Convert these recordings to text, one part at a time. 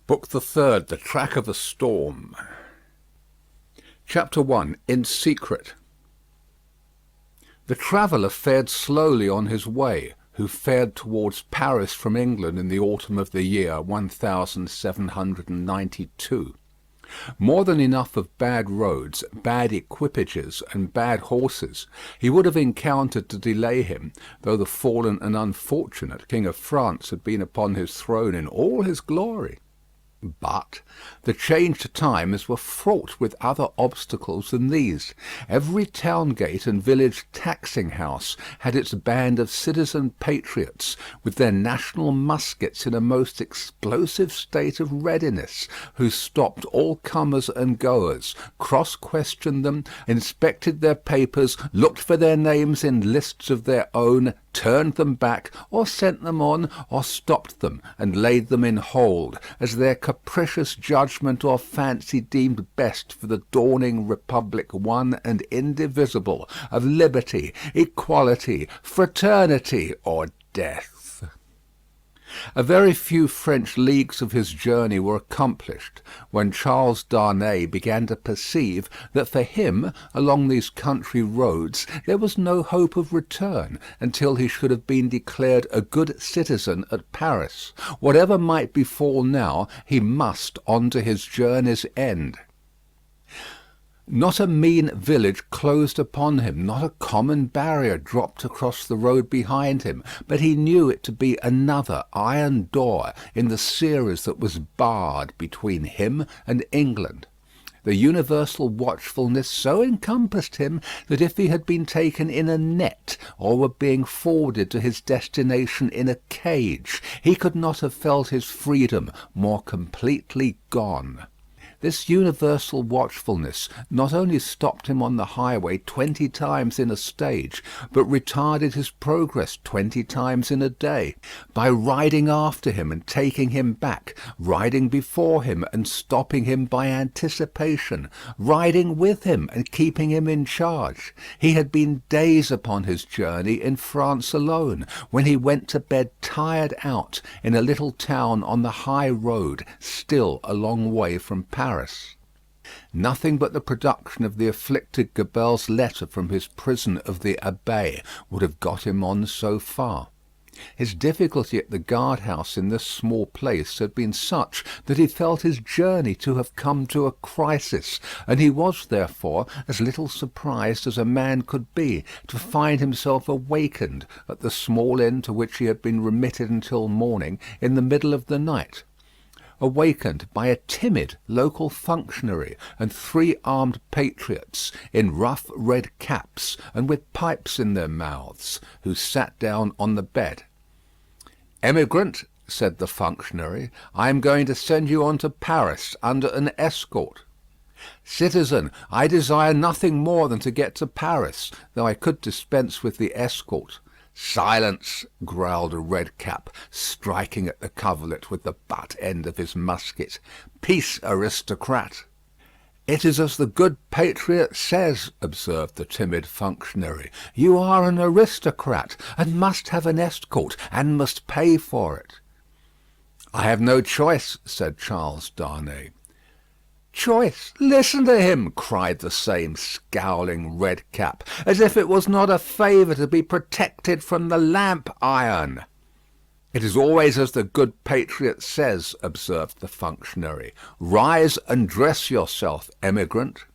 Book the Third, The Track of a Storm. Chapter 1. In Secret. The traveller fared slowly on his way, who fared towards Paris from England in the autumn of the year 1792. More than enough of bad roads, bad equipages, and bad horses he would have encountered to delay him, though the fallen and unfortunate King of France had been upon his throne in all his glory. But the changed times were fraught with other obstacles than these. Every town gate and village taxing house had its band of citizen patriots, with their national muskets in a most explosive state of readiness, who stopped all comers and goers, cross-questioned them, inspected their papers, looked for their names in lists of their own, turned them back, or sent them on, or stopped them and laid them in hold, as their capricious judgment or fancy deemed best for the dawning republic, one and indivisible, of liberty, equality, fraternity, or death. A very few French leagues of his journey were accomplished, when Charles Darnay began to perceive that for him, along these country roads, there was no hope of return until he should have been declared a good citizen at Paris. Whatever might befall now, he must on to his journey's end. Not a mean village closed upon him, not a common barrier dropped across the road behind him, but he knew it to be another iron door in the series that was barred between him and England. The universal watchfulness so encompassed him that if he had been taken in a net, or were being forwarded to his destination in a cage, he could not have felt his freedom more completely gone. This universal watchfulness not only stopped him on the highway 20 times in a stage, but retarded his progress 20 times in a day, by riding after him and taking him back, riding before him and stopping him by anticipation, riding with him and keeping him in charge. He had been days upon his journey in France alone, when he went to bed tired out in a little town on the high road, still a long way from Paris. Nothing but the production of the afflicted Gabelle's letter from his prison of the Abbaye would have got him on so far. His difficulty at the guard-house in this small place had been such that he felt his journey to have come to a crisis, and he was therefore as little surprised as a man could be to find himself awakened at the small inn to which he had been remitted until morning in the middle of the night. Awakened by a timid local functionary and 3 armed patriots in rough red caps and with pipes in their mouths, who sat down on the bed. "Emigrant," said the functionary, "I am going to send you on to Paris under an escort." "Citizen, I desire nothing more than to get to Paris, though I could dispense with the escort." "Silence!" growled a red cap, striking at the coverlet with the butt end of his musket. "Peace, aristocrat!" "It is as the good patriot says," observed the timid functionary. "You are an aristocrat, and must have an escort, and must pay for it." "I have no choice," said Charles Darnay. "Choice! Listen to him," cried the same scowling red cap, "as if it was not a favour to be protected from the lamp iron." "It is always as the good patriot says," observed the functionary. "Rise and dress yourself, emigrant."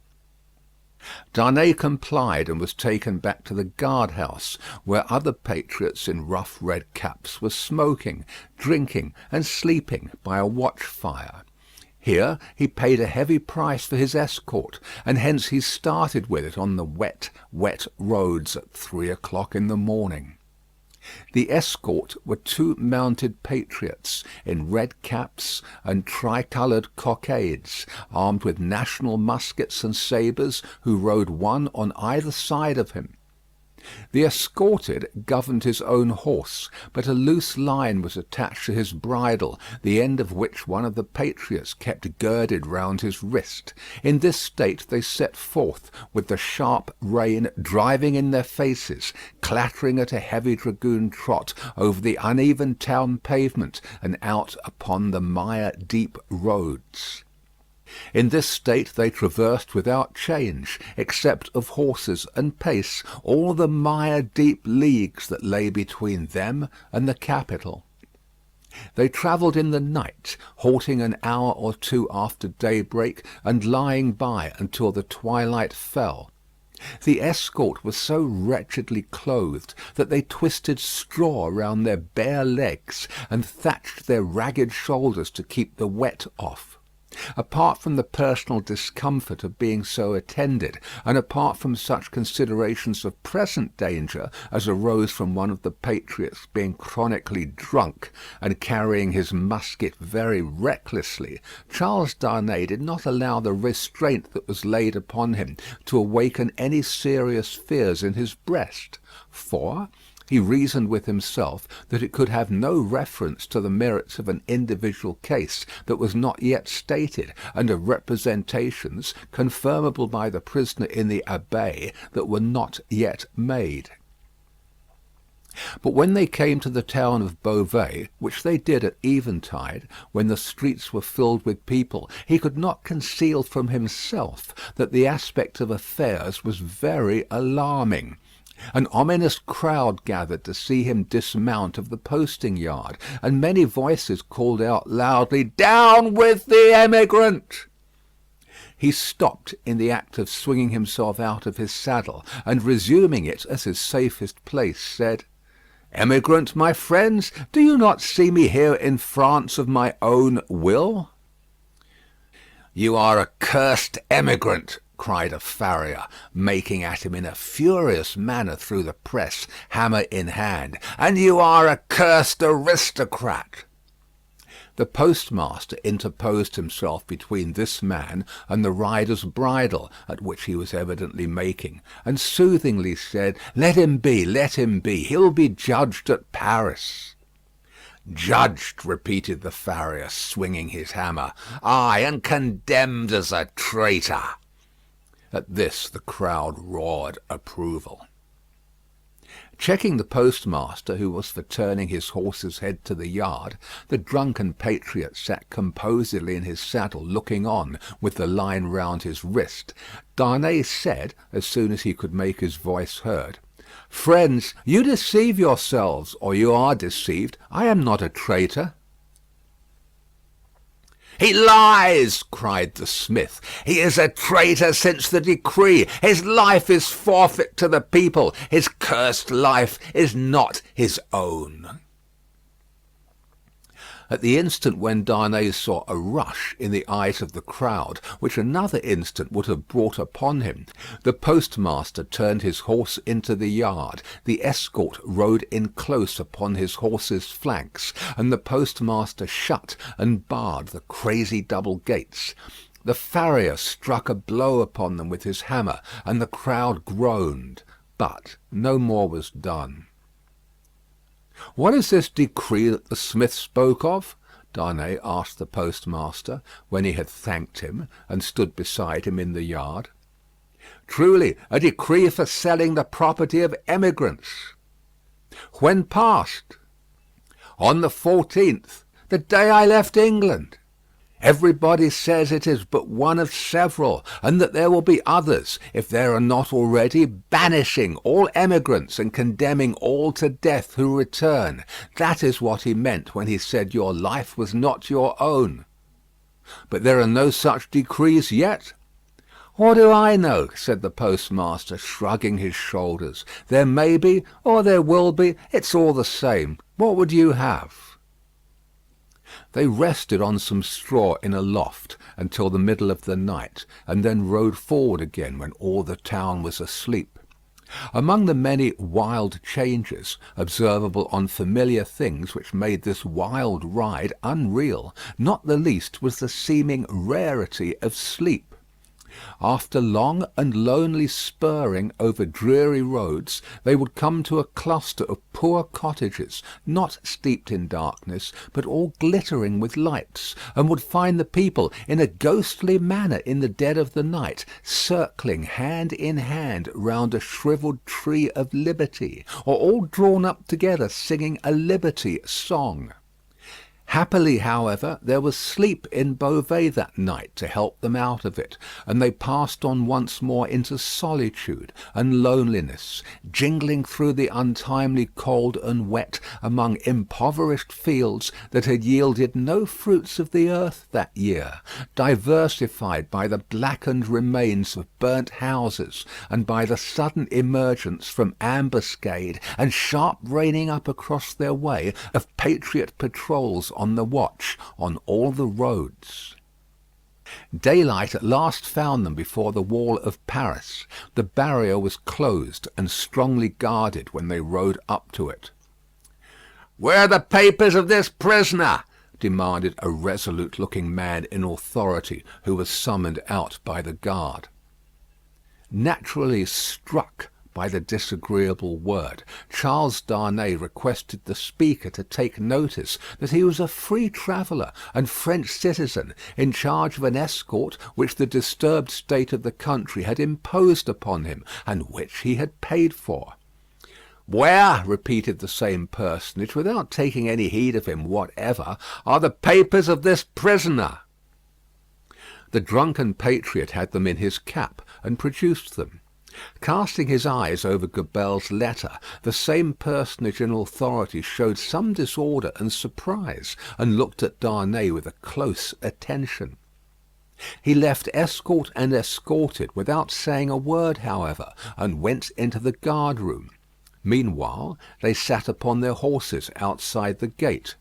Darnay complied, and was taken back to the guard-house, where other patriots in rough red caps were smoking, drinking, and sleeping by a watch-fire. Here he paid a heavy price for his escort, and hence he started with it on the wet roads at 3 o'clock in the morning. The escort were 2 mounted patriots in red caps and tricoloured cockades, armed with national muskets and sabres, who rode one on either side of him. The escorted governed his own horse, but a loose line was attached to his bridle, the end of which one of the patriots kept girded round his wrist. In this state they set forth, with the sharp rain driving in their faces, clattering at a heavy dragoon trot over the uneven town pavement and out upon the mire-deep roads. In this state they traversed without change, except of horses and pace, all the mire-deep leagues that lay between them and the capital. They travelled in the night, halting an hour or two after daybreak, and lying by until the twilight fell. The escort was so wretchedly clothed that they twisted straw round their bare legs, and thatched their ragged shoulders to keep the wet off. Apart from the personal discomfort of being so attended, and apart from such considerations of present danger as arose from one of the patriots being chronically drunk and carrying his musket very recklessly, Charles Darnay did not allow the restraint that was laid upon him to awaken any serious fears in his breast, for he reasoned with himself that it could have no reference to the merits of an individual case that was not yet stated, and of representations, confirmable by the prisoner in the Abbaye, that were not yet made. But when they came to the town of Beauvais, which they did at eventide, when the streets were filled with people, he could not conceal from himself that the aspect of affairs was very alarming. An ominous crowd gathered to see him dismount of the posting yard, and many voices called out loudly, "Down with the emigrant!" He stopped in the act of swinging himself out of his saddle, and resuming it as his safest place, said, "Emigrant, my friends, do you not see me here in France of my own will?" "You are a cursed emigrant," cried a farrier, making at him in a furious manner through the press, hammer in hand, "and you are a cursed aristocrat." The postmaster interposed himself between this man and the rider's bridle, at which he was evidently making, and soothingly said, "Let him be, let him be. He'll be judged at Paris." "Judged," repeated the farrier, swinging his hammer. "Ay, and condemned as a traitor." At this the crowd roared approval. Checking the postmaster, who was for turning his horse's head to the yard, the drunken patriot sat composedly in his saddle looking on, with the line round his wrist. Darnay said, as soon as he could make his voice heard, "Friends, you deceive yourselves, or you are deceived. I am not a traitor." "He lies!" cried the smith. "He is a traitor since the decree. His life is forfeit to the people. His cursed life is not his own." At the instant when Darnay saw a rush in the eyes of the crowd, which another instant would have brought upon him, the postmaster turned his horse into the yard, the escort rode in close upon his horse's flanks, and the postmaster shut and barred the crazy double gates. The farrier struck a blow upon them with his hammer, and the crowd groaned, but no more was done. "What is this decree that the smith spoke of?" Darnay asked the postmaster, when he had thanked him, and stood beside him in the yard. "Truly, a decree for selling the property of emigrants." "When passed?" "On the 14th, the day I left England. Everybody says it is but one of several, and that there will be others, if there are not already, banishing all emigrants and condemning all to death who return. That is what he meant when he said your life was not your own." "But there are no such decrees yet." "What do I know?" said the postmaster, shrugging his shoulders. "There may be, or there will be. It's all the same. What would you have?" They rested on some straw in a loft until the middle of the night, and then rode forward again when all the town was asleep. Among the many wild changes observable on familiar things which made this wild ride unreal, not the least was the seeming rarity of sleep. After long and lonely spurring over dreary roads, they would come to a cluster of poor cottages, not steeped in darkness, but all glittering with lights, and would find the people in a ghostly manner in the dead of the night, circling hand in hand round a shrivelled tree of liberty, or all drawn up together singing a liberty song. Happily, however, there was sleep in Beauvais that night to help them out of it, and they passed on once more into solitude and loneliness, jingling through the untimely cold and wet among impoverished fields that had yielded no fruits of the earth that year, diversified by the blackened remains of burnt houses, and by the sudden emergence from ambuscade and sharp reining up across their way of patriot patrols on the watch on all the roads. Daylight at last found them before the wall of Paris. The barrier was closed and strongly guarded when they rode up to it. "Where are the papers of this prisoner?" demanded a resolute-looking man in authority who was summoned out by the guard. Naturally struck by the disagreeable word, Charles Darnay requested the speaker to take notice that he was a free traveller and French citizen in charge of an escort which the disturbed state of the country had imposed upon him, and which he had paid for. "Where," repeated the same personage, without taking any heed of him whatever, "are the papers of this prisoner?" The drunken patriot had them in his cap, and produced them. Casting his eyes over Gabelle's letter, the same personage in authority showed some disorder and surprise, and looked at Darnay with a close attention. He left escort and escorted without saying a word, however, and went into the guard-room. Meanwhile, they sat upon their horses outside the gate.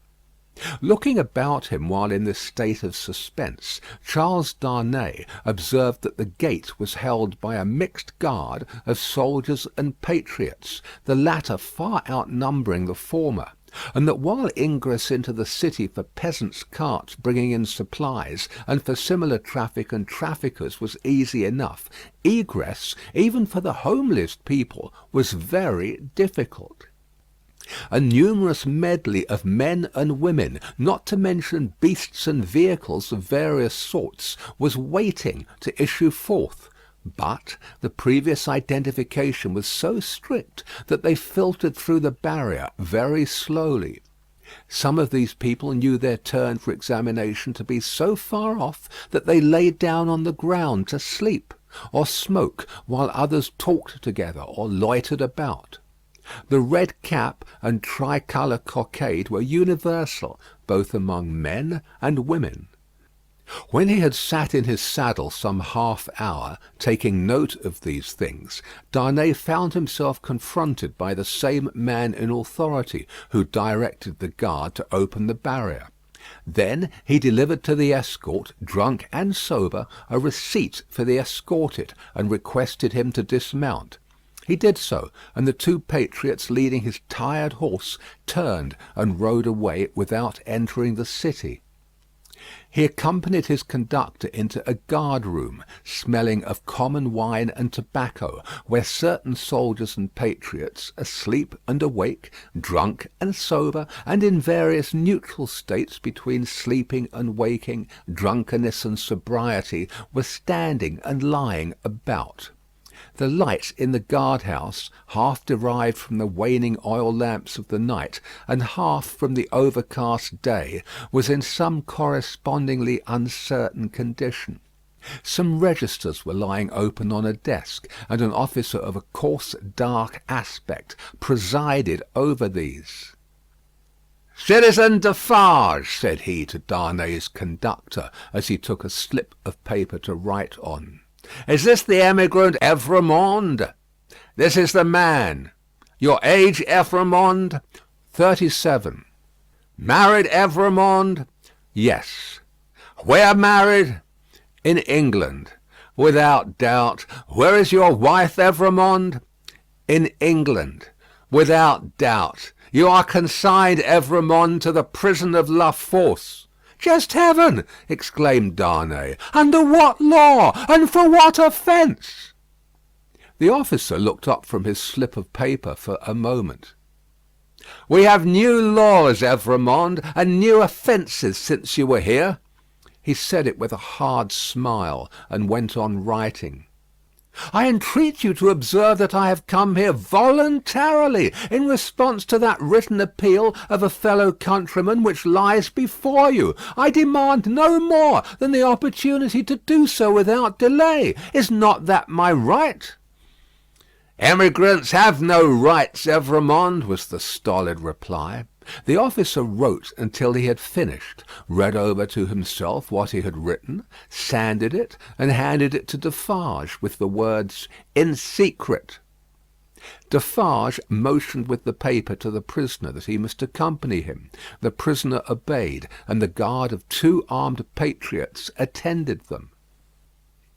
Looking about him while in this state of suspense, Charles Darnay observed that the gate was held by a mixed guard of soldiers and patriots, the latter far outnumbering the former, and that while ingress into the city for peasants' carts bringing in supplies, and for similar traffic and traffickers was easy enough, egress, even for the homeliest people, was very difficult. A numerous medley of men and women, not to mention beasts and vehicles of various sorts, was waiting to issue forth. But the previous identification was so strict that they filtered through the barrier very slowly. Some of these people knew their turn for examination to be so far off that they lay down on the ground to sleep, or smoke, while others talked together or loitered about. The red cap and tricolour cockade were universal, both among men and women. When he had sat in his saddle some half hour, taking note of these things, Darnay found himself confronted by the same man in authority who directed the guard to open the barrier. Then he delivered to the escort, drunk and sober, a receipt for the escorted, and requested him to dismount. He did so, and the two patriots leading his tired horse turned and rode away without entering the city. He accompanied his conductor into a guard-room, smelling of common wine and tobacco, where certain soldiers and patriots, asleep and awake, drunk and sober, and in various neutral states between sleeping and waking, drunkenness and sobriety, were standing and lying about. The light in the guard-house, half derived from the waning oil lamps of the night, and half from the overcast day, was in some correspondingly uncertain condition. Some registers were lying open on a desk, and an officer of a coarse dark aspect presided over these. "Citizen Defarge," said he to Darnay's conductor, as he took a slip of paper to write on. "Is this the emigrant Evrémonde?" "This is the man." "Your age, Evrémonde?" 37. "Married, Evrémonde?" "Yes." "Where married?" "In England." "Without doubt. Where is your wife, Evrémonde?" "In England." "Without doubt. You are consigned, Evrémonde, to the prison of La Force." "Just heaven!" exclaimed Darnay. "Under what law, and for what offence?" The officer looked up from his slip of paper for a moment. "We have new laws, Evrémonde, and new offences since you were here." He said it with a hard smile, and went on writing. "I entreat you to observe that I have come here voluntarily in response to that written appeal of a fellow countryman which lies before you. I demand no more than the opportunity to do so without delay. Is not that my right?" "Emigrants have no rights, Evrémonde," was the stolid reply. The officer wrote until he had finished, read over to himself what he had written, sanded it, and handed it to Defarge, with the words, "In secret." Defarge motioned with the paper to the prisoner that he must accompany him. The prisoner obeyed, and the guard of 2 armed patriots attended them.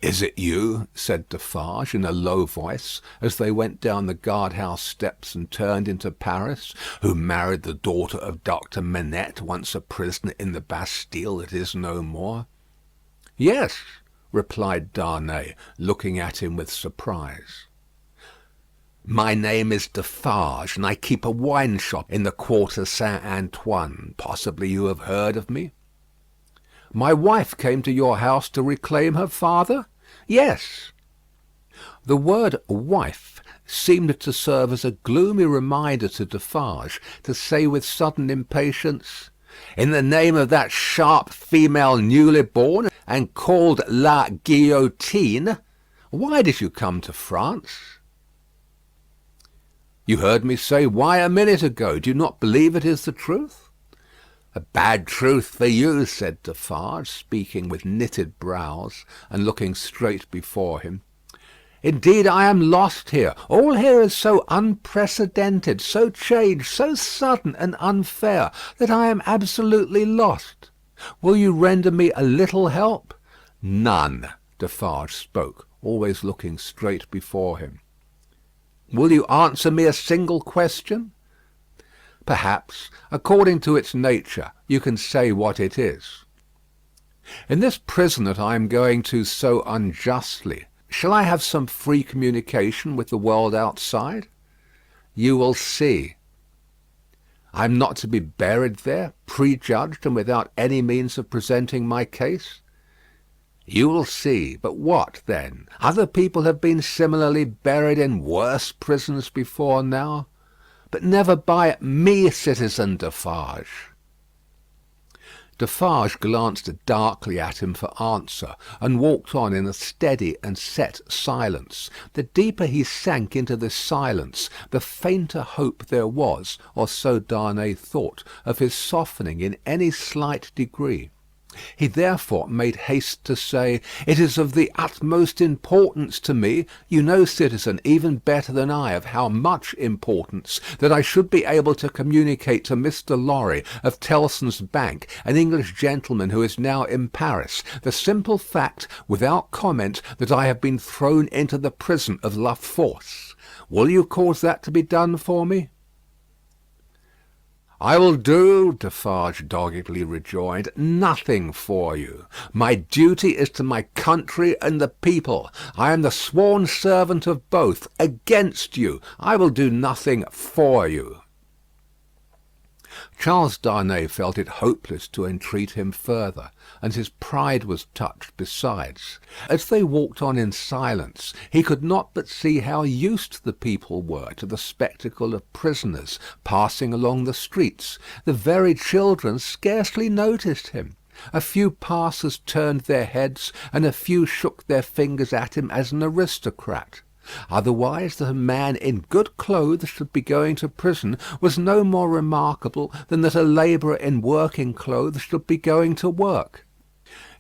"Is it you," said Defarge, in a low voice, as they went down the guard-house steps and turned into Paris, "who married the daughter of Dr. Manette, once a prisoner in the Bastille that is no more?" "Yes," replied Darnay, looking at him with surprise. "My name is Defarge, and I keep a wine shop in the Quarter Saint Antoine. Possibly you have heard of me?" "My wife came to your house to reclaim her father?" "Yes." The word wife seemed to serve as a gloomy reminder to Defarge, to say with sudden impatience, "In the name of that sharp female newly born, and called La Guillotine, why did you come to France?" "You heard me say why a minute ago. Do you not believe it is the truth?" "A bad truth for you," said Defarge, speaking with knitted brows, and looking straight before him. "Indeed, I am lost here. All here is so unprecedented, so changed, so sudden and unfair, that I am absolutely lost. Will you render me a little help?" "None." Defarge spoke, always looking straight before him. "Will you answer me a single question?" "Perhaps. According to its nature. You can say what it is." "In this prison that I am going to so unjustly, shall I have some free communication with the world outside?" "You will see." "I am not to be buried there, prejudged, and without any means of presenting my case?" "You will see. But what, then? Other people have been similarly buried in worse prisons before now. But never by me, citizen Defarge." Defarge glanced darkly at him for answer, and walked on in a steady and set silence. The deeper he sank into this silence, the fainter hope there was, or so Darnay thought, of his softening in any slight degree. He therefore made haste to say, "It is of the utmost importance to me, you know, citizen, even better than I of how much importance, that I should be able to communicate to Mr. Lorry of Tellson's Bank, an English gentleman who is now in Paris, the simple fact, without comment, that I have been thrown into the prison of La Force. Will you cause that to be done for me?" "I will do," Defarge doggedly rejoined, "nothing for you. My duty is to my country and the people. I am the sworn servant of both. Against you, I will do nothing for you." Charles Darnay felt it hopeless to entreat him further, and his pride was touched besides. As they walked on in silence, he could not but see how used the people were to the spectacle of prisoners passing along the streets. The very children scarcely noticed him. A few passers turned their heads, and a few shook their fingers at him as an aristocrat. Otherwise, that a man in good clothes should be going to prison was no more remarkable than that a labourer in working clothes should be going to work.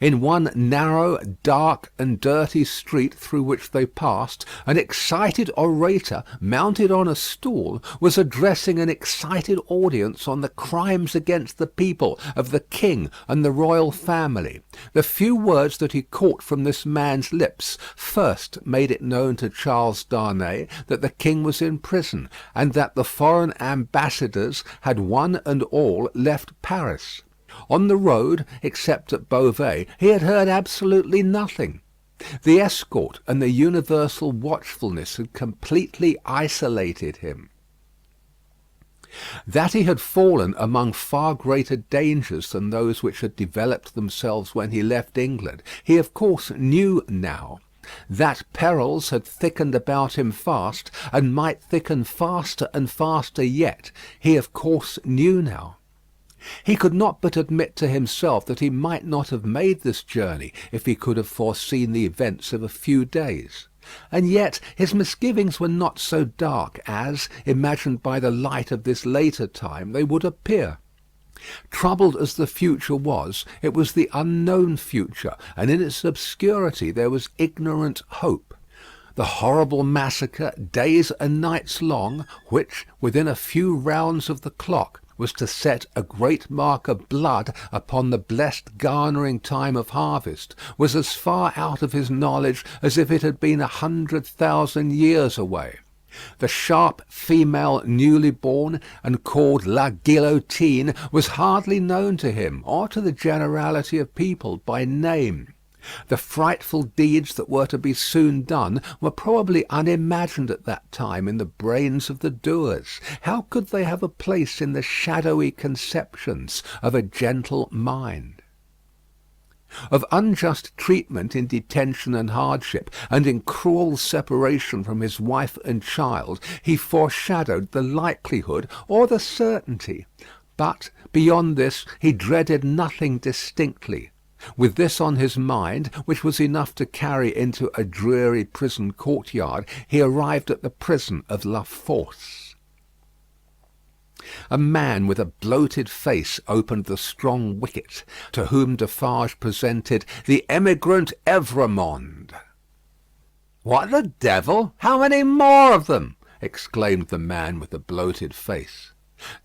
In one narrow, dark, and dirty street through which they passed, an excited orator, mounted on a stool, was addressing an excited audience on the crimes against the people of the king and the royal family. The few words that he caught from this man's lips first made it known to Charles Darnay that the king was in prison, and that the foreign ambassadors had one and all left Paris. On the road, except at Beauvais, he had heard absolutely nothing. The escort and the universal watchfulness had completely isolated him. That he had fallen among far greater dangers than those which had developed themselves when he left England, he of course knew now. That perils had thickened about him fast, and might thicken faster and faster yet, he of course knew now. He could not but admit to himself that he might not have made this journey if he could have foreseen the events of a few days. And yet his misgivings were not so dark as, imagined by the light of this later time, they would appear. Troubled as the future was, it was the unknown future, and in its obscurity there was ignorant hope. The horrible massacre, days and nights long, which, within a few rounds of the clock, was to set a great mark of blood upon the blessed garnering time of harvest, was as far out of his knowledge as if it had been 100,000 years away. The sharp female newly born, and called La Guillotine, was hardly known to him, or to the generality of people, by name. The frightful deeds that were to be soon done were probably unimagined at that time in the brains of the doers. How could they have a place in the shadowy conceptions of a gentle mind? Of unjust treatment in detention and hardship, and in cruel separation from his wife and child, he foreshadowed the likelihood or the certainty. But beyond this he dreaded nothing distinctly. With this on his mind, which was enough to carry into a dreary prison courtyard, he arrived at the prison of La Force. A man with a bloated face opened the strong wicket, to whom Defarge presented the Emigrant Evrémonde. "What the devil? How many more of them?" exclaimed the man with the bloated face.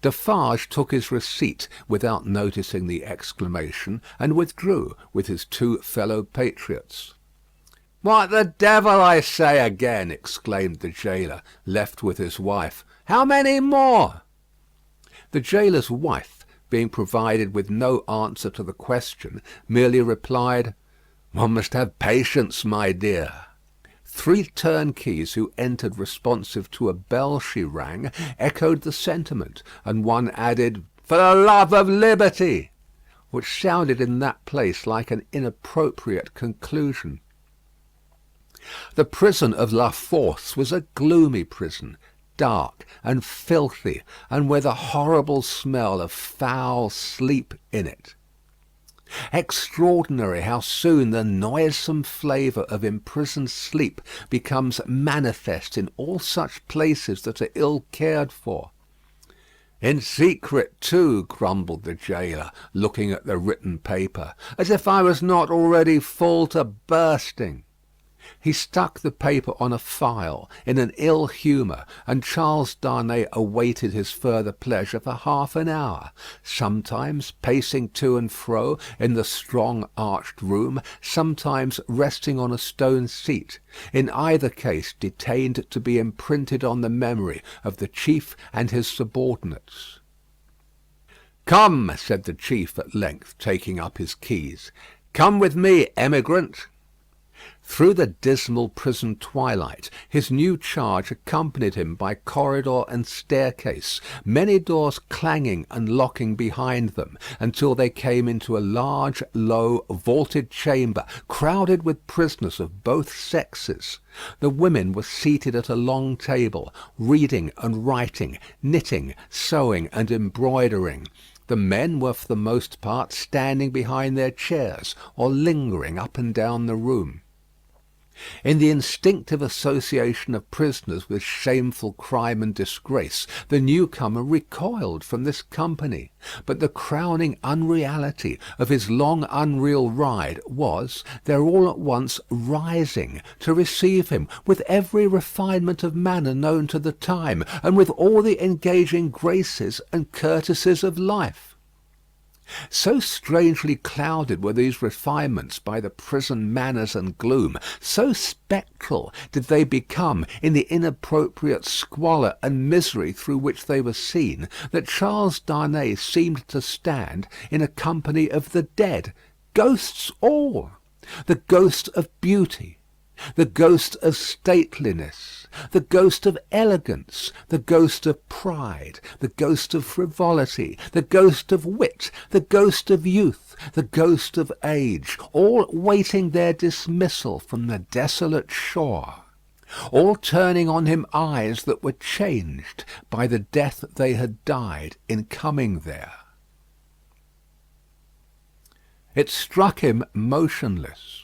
Defarge took his receipt without noticing the exclamation, and withdrew with his two fellow patriots. "What the devil, I say again!" exclaimed the gaoler, left with his wife. "How many more?" The gaoler's wife, being provided with no answer to the question, merely replied, "One must have patience, my dear." 3 turnkeys who entered responsive to a bell she rang, echoed the sentiment, and one added, "For the love of liberty," which sounded in that place like an inappropriate conclusion. The prison of La Force was a gloomy prison, dark and filthy, and with a horrible smell of foul sleep in it. Extraordinary how soon the noisome flavour of imprisoned sleep becomes manifest in all such places that are ill cared for. "In secret, too," grumbled the gaoler, looking at the written paper, "as if I was not already full to bursting." He stuck the paper on a file, in an ill humour, and Charles Darnay awaited his further pleasure for half an hour, sometimes pacing to and fro in the strong arched room, sometimes resting on a stone seat, in either case detained to be imprinted on the memory of the chief and his subordinates. "Come," said the chief at length, taking up his keys. "Come with me, emigrant." Through the dismal prison twilight, his new charge accompanied him by corridor and staircase, many doors clanging and locking behind them, until they came into a large, low, vaulted chamber, crowded with prisoners of both sexes. The women were seated at a long table, reading and writing, knitting, sewing, and embroidering. The men were for the most part standing behind their chairs, or lingering up and down the room. In the instinctive association of prisoners with shameful crime and disgrace, the newcomer recoiled from this company. But the crowning unreality of his long unreal ride was, their all at once rising to receive him with every refinement of manner known to the time, and with all the engaging graces and courtesies of life. So strangely clouded were these refinements by the prison manners and gloom, so spectral did they become in the inappropriate squalor and misery through which they were seen, that Charles Darnay seemed to stand in a company of the dead, ghosts all, the ghost of beauty, the ghost of stateliness, the ghost of elegance, the ghost of pride, the ghost of frivolity, the ghost of wit, the ghost of youth, the ghost of age, all waiting their dismissal from the desolate shore, all turning on him eyes that were changed by the death they had died in coming there. It struck him motionless.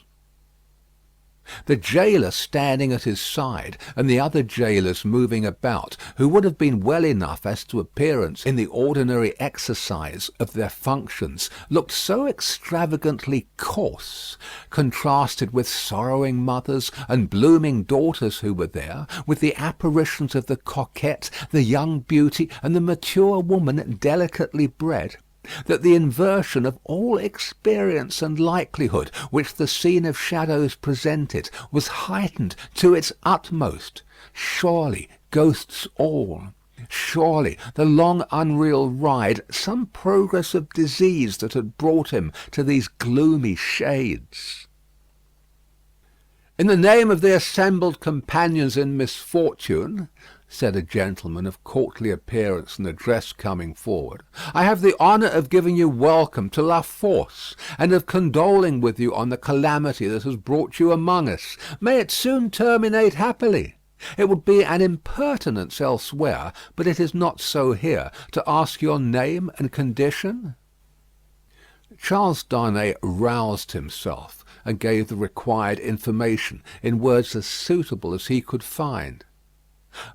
The gaoler standing at his side, and the other gaolers moving about, who would have been well enough as to appearance in the ordinary exercise of their functions, looked so extravagantly coarse, contrasted with sorrowing mothers and blooming daughters who were there, with the apparitions of the coquette, the young beauty, and the mature woman delicately bred, that the inversion of all experience and likelihood which the scene of shadows presented was heightened to its utmost. Surely ghosts all. Surely the long unreal ride some progress of disease that had brought him to these gloomy shades. "In the name of the assembled companions in misfortune," said a gentleman of courtly appearance and address coming forward, "I have the honour of giving you welcome to La Force, and of condoling with you on the calamity that has brought you among us. May it soon terminate happily. It would be an impertinence elsewhere, but it is not so here, to ask your name and condition." Charles Darnay roused himself, and gave the required information in words as suitable as he could find.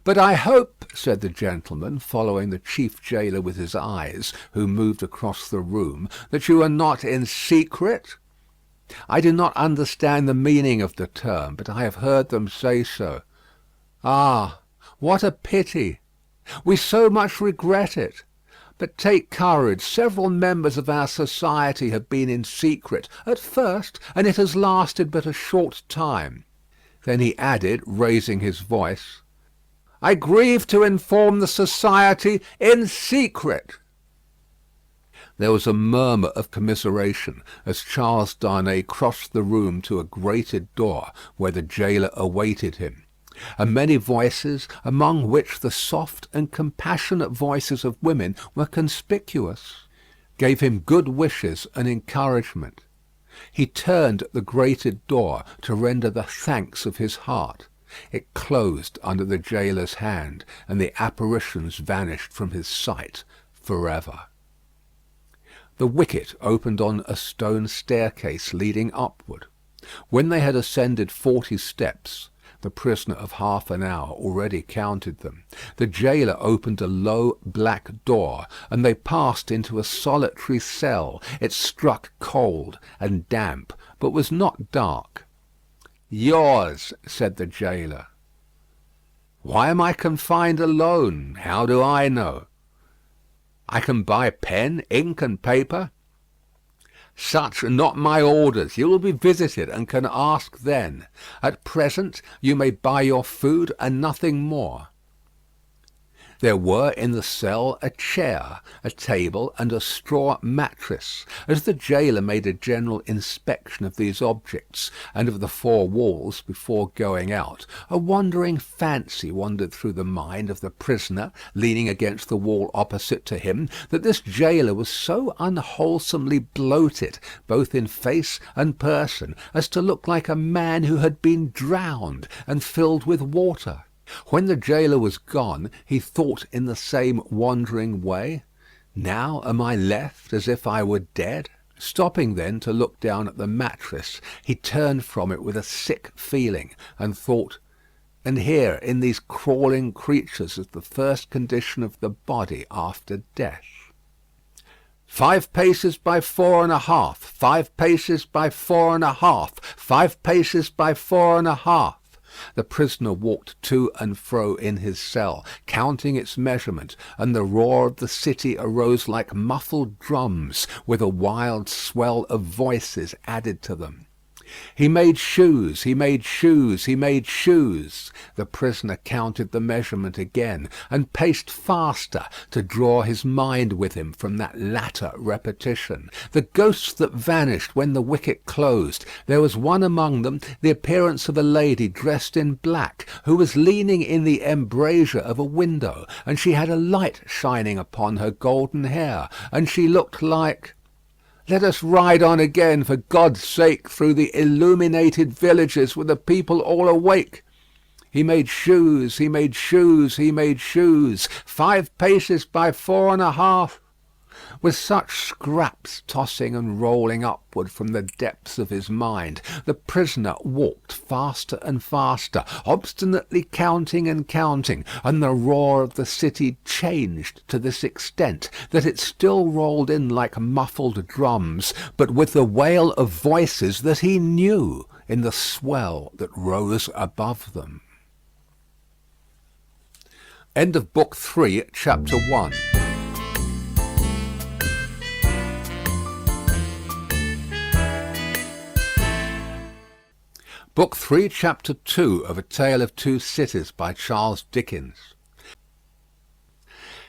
"But I hope," said the gentleman, following the chief gaoler with his eyes, who moved across the room, "that you are not in secret?" "I do not understand the meaning of the term, but I have heard them say so." "Ah, what a pity! We so much regret it. But take courage. Several members of our society have been in secret at first, and it has lasted but a short time." Then he added, raising his voice, "I grieve to inform the society in secret." There was a murmur of commiseration as Charles Darnay crossed the room to a grated door where the gaoler awaited him, and many voices, among which the soft and compassionate voices of women were conspicuous, gave him good wishes and encouragement. He turned at the grated door to render the thanks of his heart. It closed under the gaoler's hand, and the apparitions vanished from his sight for ever. The wicket opened on a stone staircase leading upward. When they had ascended 40 steps, the prisoner of half an hour already counted them, the gaoler opened a low black door, and they passed into a solitary cell. It struck cold and damp, but was not dark. "Yours," said the gaoler. "Why am I confined alone? How do I know?" "I can buy pen, ink, and paper." "Such are not my orders. You will be visited, and can ask then. At present you may buy your food and nothing more." There were in the cell a chair, a table, and a straw mattress. As the gaoler made a general inspection of these objects, and of the four walls before going out, a wandering fancy wandered through the mind of the prisoner, leaning against the wall opposite to him, that this gaoler was so unwholesomely bloated, both in face and person, as to look like a man who had been drowned and filled with water. When the gaoler was gone, he thought in the same wandering way, "Now am I left as if I were dead?" Stopping then to look down at the mattress, he turned from it with a sick feeling, and thought, "And here in these crawling creatures is the first condition of the body after death." 5 paces by 4½, 5 paces by 4½, 5 paces by 4½. The prisoner walked to and fro in his cell, counting its measurement, and the roar of the city arose like muffled drums, with a wild swell of voices added to them. He made shoes, he made shoes, he made shoes. The prisoner counted the measurement again, and paced faster to draw his mind with him from that latter repetition. The ghosts that vanished when the wicket closed. There was one among them, the appearance of a lady dressed in black, who was leaning in the embrasure of a window, and she had a light shining upon her golden hair, and she looked like... Let us ride on again, for God's sake, through the illuminated villages with the people all awake. He made shoes, he made shoes, he made shoes, 5 paces by 4.5. With such scraps tossing and rolling upward from the depths of his mind, the prisoner walked faster and faster, obstinately counting and counting, and the roar of the city changed to this extent, that it still rolled in like muffled drums, but with the wail of voices that he knew in the swell that rose above them. End of Book 3, Chapter 1. Book 3, Chapter 2 of A Tale of Two Cities by Charles Dickens.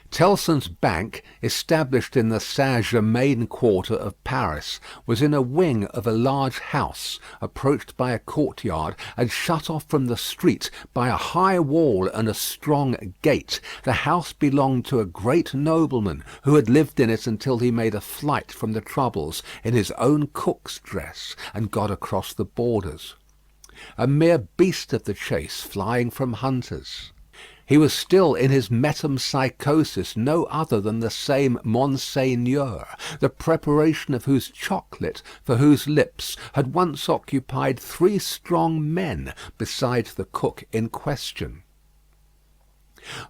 Tellson's Bank, established in the Saint-Germain quarter of Paris, was in a wing of a large house, approached by a courtyard, and shut off from the street by a high wall and a strong gate. The house belonged to a great nobleman, who had lived in it until he made a flight from the troubles in his own cook's dress, and got across the borders. A mere beast of the chase, flying from hunters. He was still in his metempsychosis no other than the same Monseigneur, the preparation of whose chocolate, for whose lips, had once occupied 3 strong men, besides the cook in question.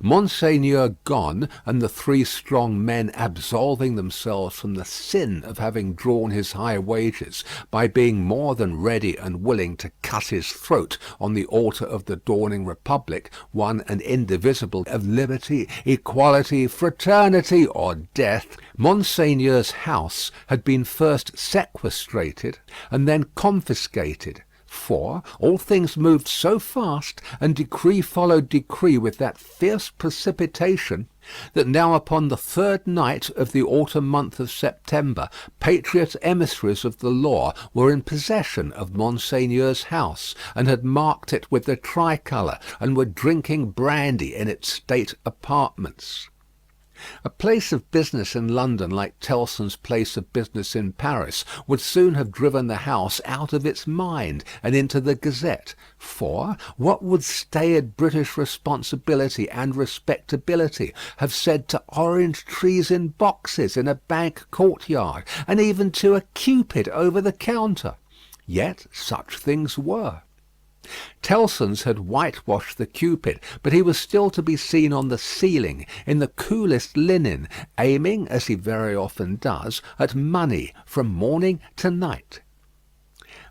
Monseigneur gone, and the 3 strong men absolving themselves from the sin of having drawn his high wages, by being more than ready and willing to cut his throat on the altar of the dawning republic, one and indivisible, of liberty, equality, fraternity, or death, Monseigneur's house had been first sequestrated and then confiscated. For all things moved so fast, and decree followed decree with that fierce precipitation, that now upon the 3rd night of the autumn month of September, patriot emissaries of the law were in possession of Monseigneur's house, and had marked it with the tricolour, and were drinking brandy in its state apartments. A place of business in London like Tellson's place of business in Paris would soon have driven the house out of its mind and into the Gazette, for what would staid British responsibility and respectability have said to orange trees in boxes in a bank courtyard, and even to a Cupid over the counter? Yet such things were. Tellson's had whitewashed the Cupid, but he was still to be seen on the ceiling, in the coolest linen, aiming, as he very often does, at money from morning to night.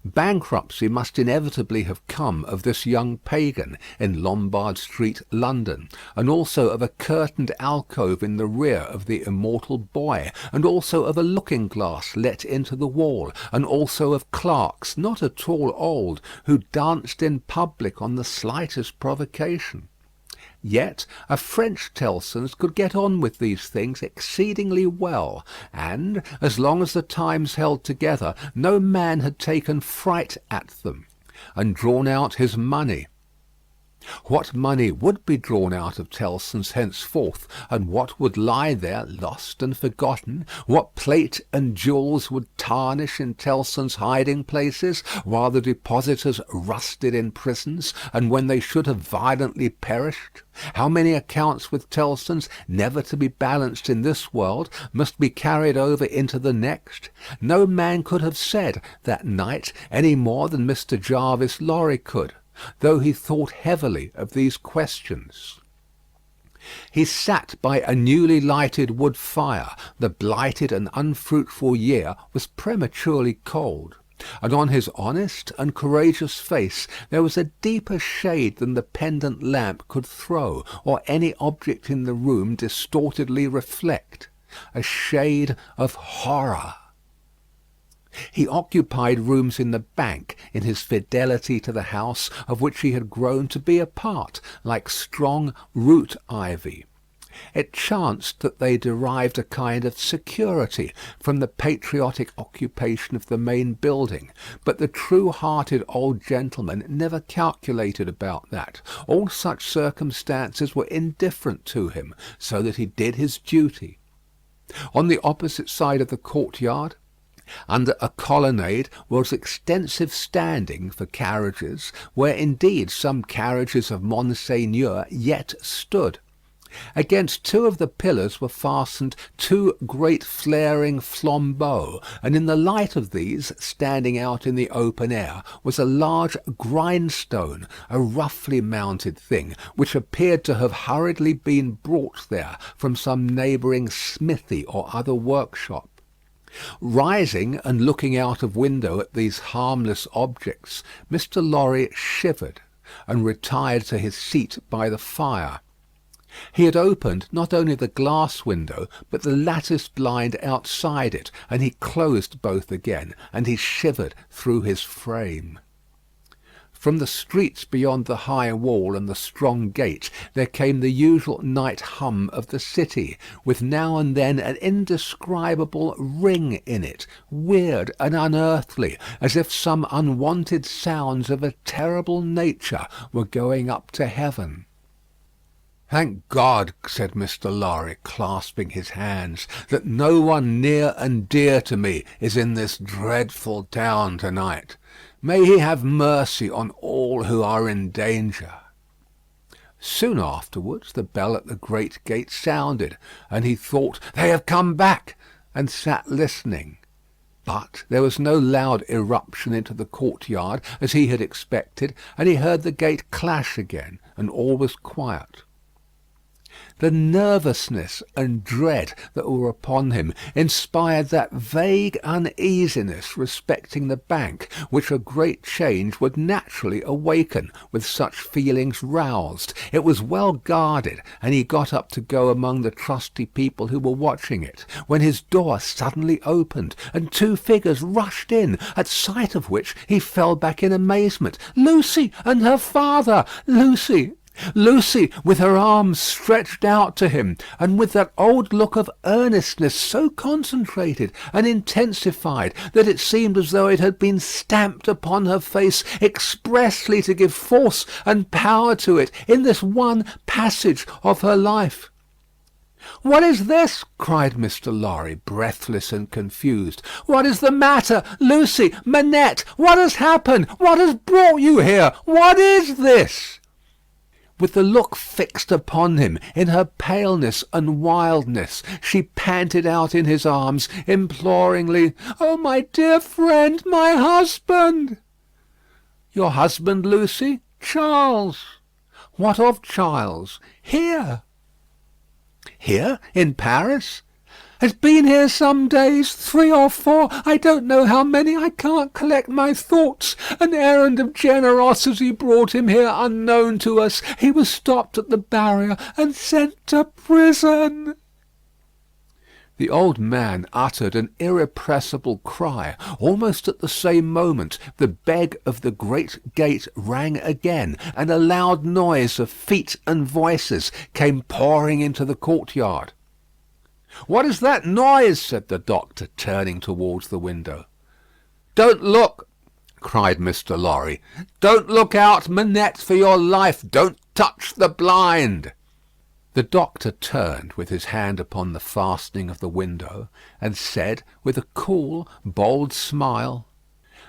Bankruptcy must inevitably have come of this young pagan in Lombard Street, London, and also of a curtained alcove in the rear of the immortal boy, and also of a looking-glass let into the wall, and also of clerks, not at all old, who danced in public on the slightest provocation. Yet a French Tellson's could get on with these things exceedingly well, and, as long as the times held together, no man had taken fright at them, and drawn out his money. What money would be drawn out of Tellson's henceforth, and what would lie there lost and forgotten? What plate and jewels would tarnish in Tellson's hiding places, while the depositors rusted in prisons, and when they should have violently perished? How many accounts with Tellson's, never to be balanced in this world, must be carried over into the next? No man could have said that night any more than Mr. Jarvis Lorry could, though he thought heavily of these questions. He sat by a newly lighted wood fire. The blighted and unfruitful year was prematurely cold. and on his honest and courageous face there was a deeper shade than the pendant lamp could throw, or any object in the room distortedly reflect. A shade of horror. He occupied rooms in the bank in his fidelity to the house of which he had grown to be a part, like strong root ivy. It chanced that they derived a kind of security from the patriotic occupation of the main building, but the true-hearted old gentleman never calculated about that. All such circumstances were indifferent to him, so that he did his duty. On the opposite side of the courtyard, under a colonnade, was extensive standing for carriages, where indeed some carriages of Monseigneur yet stood. Against two of the pillars were fastened two great flaring flambeaux, and in the light of these, standing out in the open air, was a large grindstone, a roughly mounted thing, which appeared to have hurriedly been brought there from some neighbouring smithy or other workshop. Rising and looking out of window at these harmless objects, Mr. Lorry shivered, and retired to his seat by the fire. He had opened not only the glass window, but the lattice blind outside it, and he closed both again, and he shivered through his frame. From the streets beyond the high wall and the strong gate there came the usual night hum of the city, with now and then an indescribable ring in it, weird and unearthly, as if some unwonted sounds of a terrible nature were going up to heaven. "Thank God," said Mr. Lorry, clasping his hands, "that no one near and dear to me is in this dreadful town to-night. May he have mercy on all who are in danger." Soon afterwards the bell at the great gate sounded, and he thought, "They have come back," and sat listening. But there was no loud irruption into the courtyard, as he had expected, and he heard the gate clash again, and all was quiet. The nervousness and dread that were upon him inspired that vague uneasiness respecting the bank, which a great change would naturally awaken with such feelings roused. It was well guarded, and he got up to go among the trusty people who were watching it, when his door suddenly opened, and two figures rushed in, at sight of which he fell back in amazement. Lucy and her father! Lucy, with her arms stretched out to him, and with that old look of earnestness so concentrated and intensified that it seemed as though it had been stamped upon her face expressly to give force and power to it in this one passage of her life. "What is this?" cried Mr. Lorry, breathless and confused. "What is the matter? Lucy, Manette, what has happened? What has brought you here? What is this?" With the look fixed upon him, in her paleness and wildness, she panted out in his arms, imploringly, "Oh, my dear friend, my husband!" "Your husband, Lucy?" "Charles." "What of Charles?" "Here." "Here? In Paris?" "Has been here some days, 3 or 4, I don't know how many, I can't collect my thoughts. An errand of generosity brought him here unknown to us. He was stopped at the barrier and sent to prison." The old man uttered an irrepressible cry. Almost at the same moment the bell of the great gate rang again, and a loud noise of feet and voices came pouring into the courtyard. "What is that noise?" said the doctor, turning towards the window. "Don't look," cried Mr. Lorry. "Don't look out, Manette, for your life. Don't touch the blind." The doctor turned with his hand upon the fastening of the window, and said, with a cool, bold smile,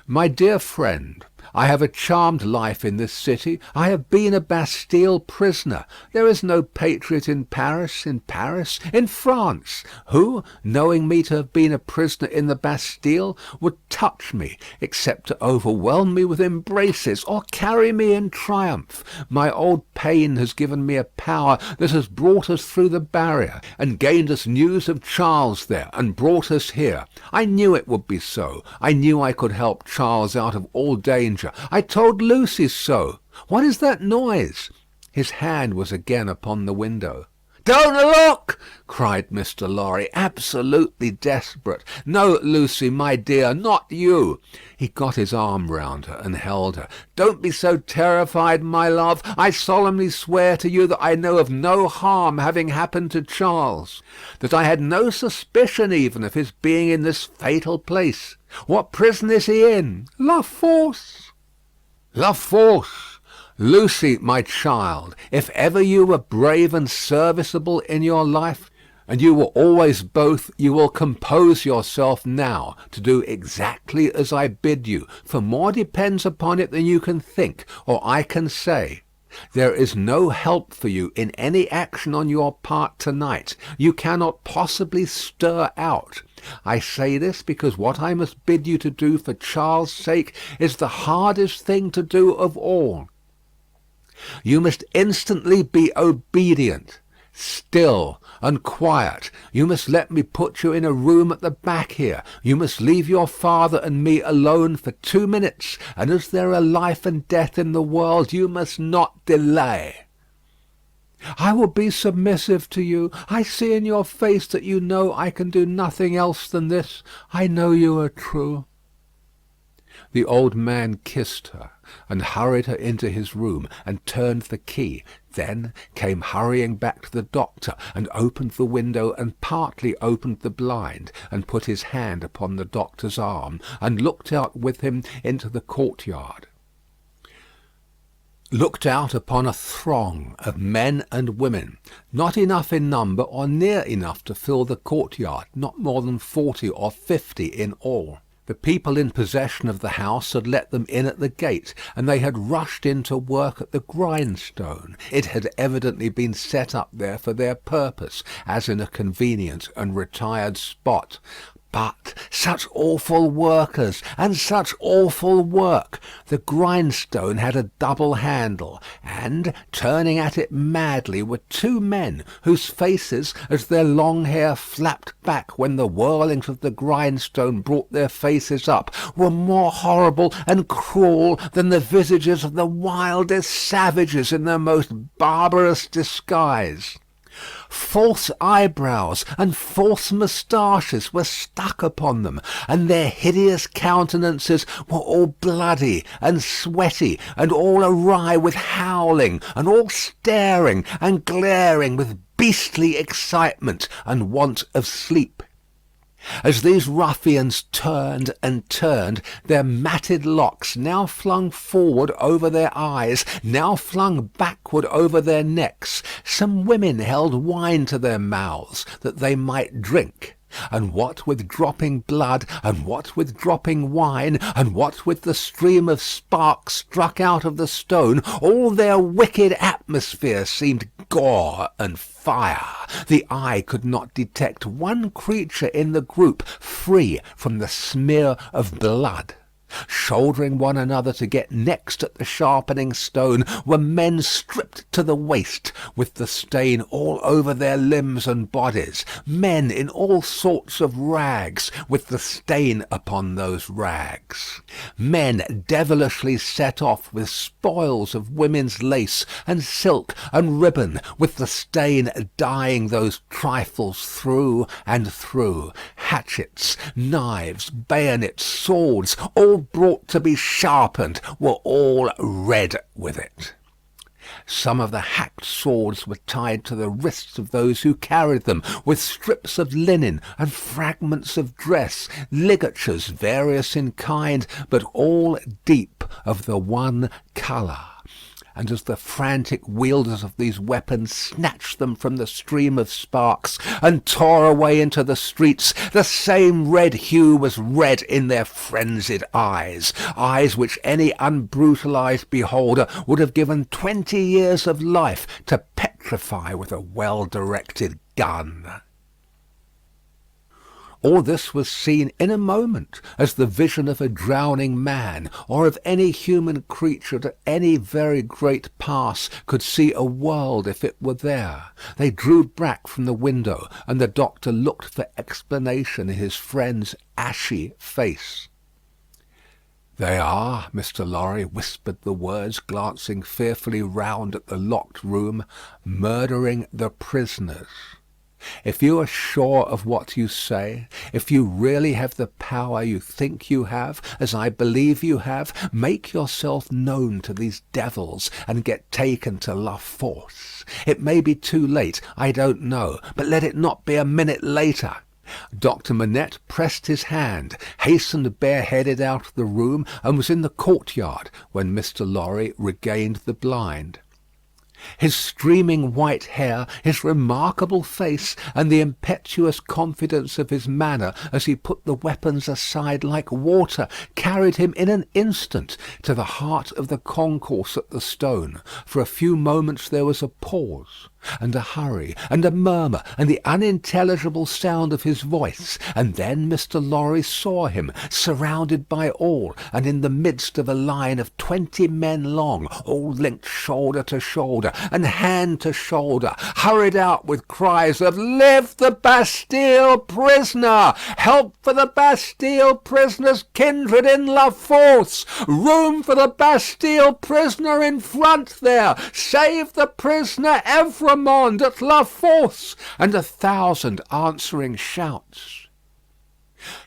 "My dear friend, I have a charmed life in this city. I have been a Bastille prisoner. There is no patriot in Paris, in France, who, knowing me to have been a prisoner in the Bastille, would touch me, except to overwhelm me with embraces, or carry me in triumph. My old pain has given me a power that has brought us through the barrier, and gained us news of Charles there, and brought us here. I knew it would be so. I knew I could help Charles out of all danger. I told Lucy so. What is that noise?" His hand was again upon the window. "Don't look!" cried Mr. Lorry, absolutely desperate. "No, Lucy, my dear, not you." He got his arm round her and held her. "Don't be so terrified, my love. I solemnly swear to you that I know of no harm having happened to Charles; that I had no suspicion even of his being in this fatal place. What prison is he in?" "La Force." "La Force. Lucy, my child, if ever you were brave and serviceable in your life, and you were always both, you will compose yourself now to do exactly as I bid you, for more depends upon it than you can think or I can say. There is no help for you in any action on your part tonight. You cannot possibly stir out. I say this because what I must bid you to do for Charles' sake is the hardest thing to do of all. You must instantly be obedient, still and quiet. You must let me put you in a room at the back here. You must leave your father and me alone for 2 minutes, and as there are life and death in the world, you must not delay." "I will be submissive to you. I see in your face that you know I can do nothing else than this. I know you are true." The old man kissed her, and hurried her into his room, and turned the key, then came hurrying back to the doctor, and opened the window and partly opened the blind, and put his hand upon the doctor's arm, and looked out with him into the courtyard. Looked out upon a throng of men and women, not enough in number or near enough to fill the courtyard, not more than 40 or 50 in all. The people in possession of the house had let them in at the gate, and they had rushed in to work at the grindstone. It had evidently been set up there for their purpose, as in a convenient and retired spot. But such awful workers, and such awful work! The grindstone had a double handle, and, turning at it madly, were 2 men, whose faces, as their long hair flapped back when the whirlings of the grindstone brought their faces up, were more horrible and cruel than the visages of the wildest savages in their most barbarous disguise. False eyebrows and false moustaches were stuck upon them, and their hideous countenances were all bloody and sweaty, and all awry with howling, and all staring and glaring with beastly excitement and want of sleep. As these ruffians turned and turned, their matted locks now flung forward over their eyes, now flung backward over their necks. Some women held wine to their mouths, that they might drink. And what with dropping blood, and what with dropping wine, and what with the stream of sparks struck out of the stone, all their wicked atmosphere seemed gore and fire. The eye could not detect one creature in the group free from the smear of blood. Shouldering one another to get next at the sharpening stone were men stripped to the waist, with the stain all over their limbs and bodies; men in all sorts of rags, with the stain upon those rags; men devilishly set off with spoils of women's lace and silk and ribbon, with the stain dyeing those trifles through and through; hatchets, knives, bayonets, swords, all brought to be sharpened, were all red with it. Some of the hacked swords were tied to the wrists of those who carried them, with strips of linen and fragments of dress, ligatures various in kind, but all deep of the one colour. And as the frantic wielders of these weapons snatched them from the stream of sparks and tore away into the streets, the same red hue was red in their frenzied eyes, eyes which any unbrutalised beholder would have given 20 years of life to petrify with a well-directed gun. All this was seen in a moment, as the vision of a drowning man, or of any human creature at any very great pass could see a world if it were there. They drew back from the window, and the doctor looked for explanation in his friend's ashy face. "They are," Mr. Lorry whispered the words, glancing fearfully round at the locked room, "murdering the prisoners. If you are sure of what you say, if you really have the power you think you have, as I believe you have, make yourself known to these devils and get taken to La Force. It may be too late, I don't know, but let it not be a minute later." Doctor Manette pressed his hand, hastened bareheaded out of the room, and was in the courtyard when Mr. Lorry regained the blind. His streaming white hair, his remarkable face, and the impetuous confidence of his manner as he put the weapons aside like water, carried him in an instant to the heart of the concourse at the Stone. For a few moments there was a pause, and a hurry, and a murmur, and the unintelligible sound of his voice, and then Mr. Lorry saw him, surrounded by all, and in the midst of a line of 20 men long, all linked shoulder to shoulder, and hand to shoulder, hurried out with cries of "Live the Bastille prisoner! Help for the Bastille prisoner's kindred in La Force! Room for the Bastille prisoner in front there! Save the prisoner Evremond at La Force!" and 1,000 answering shouts.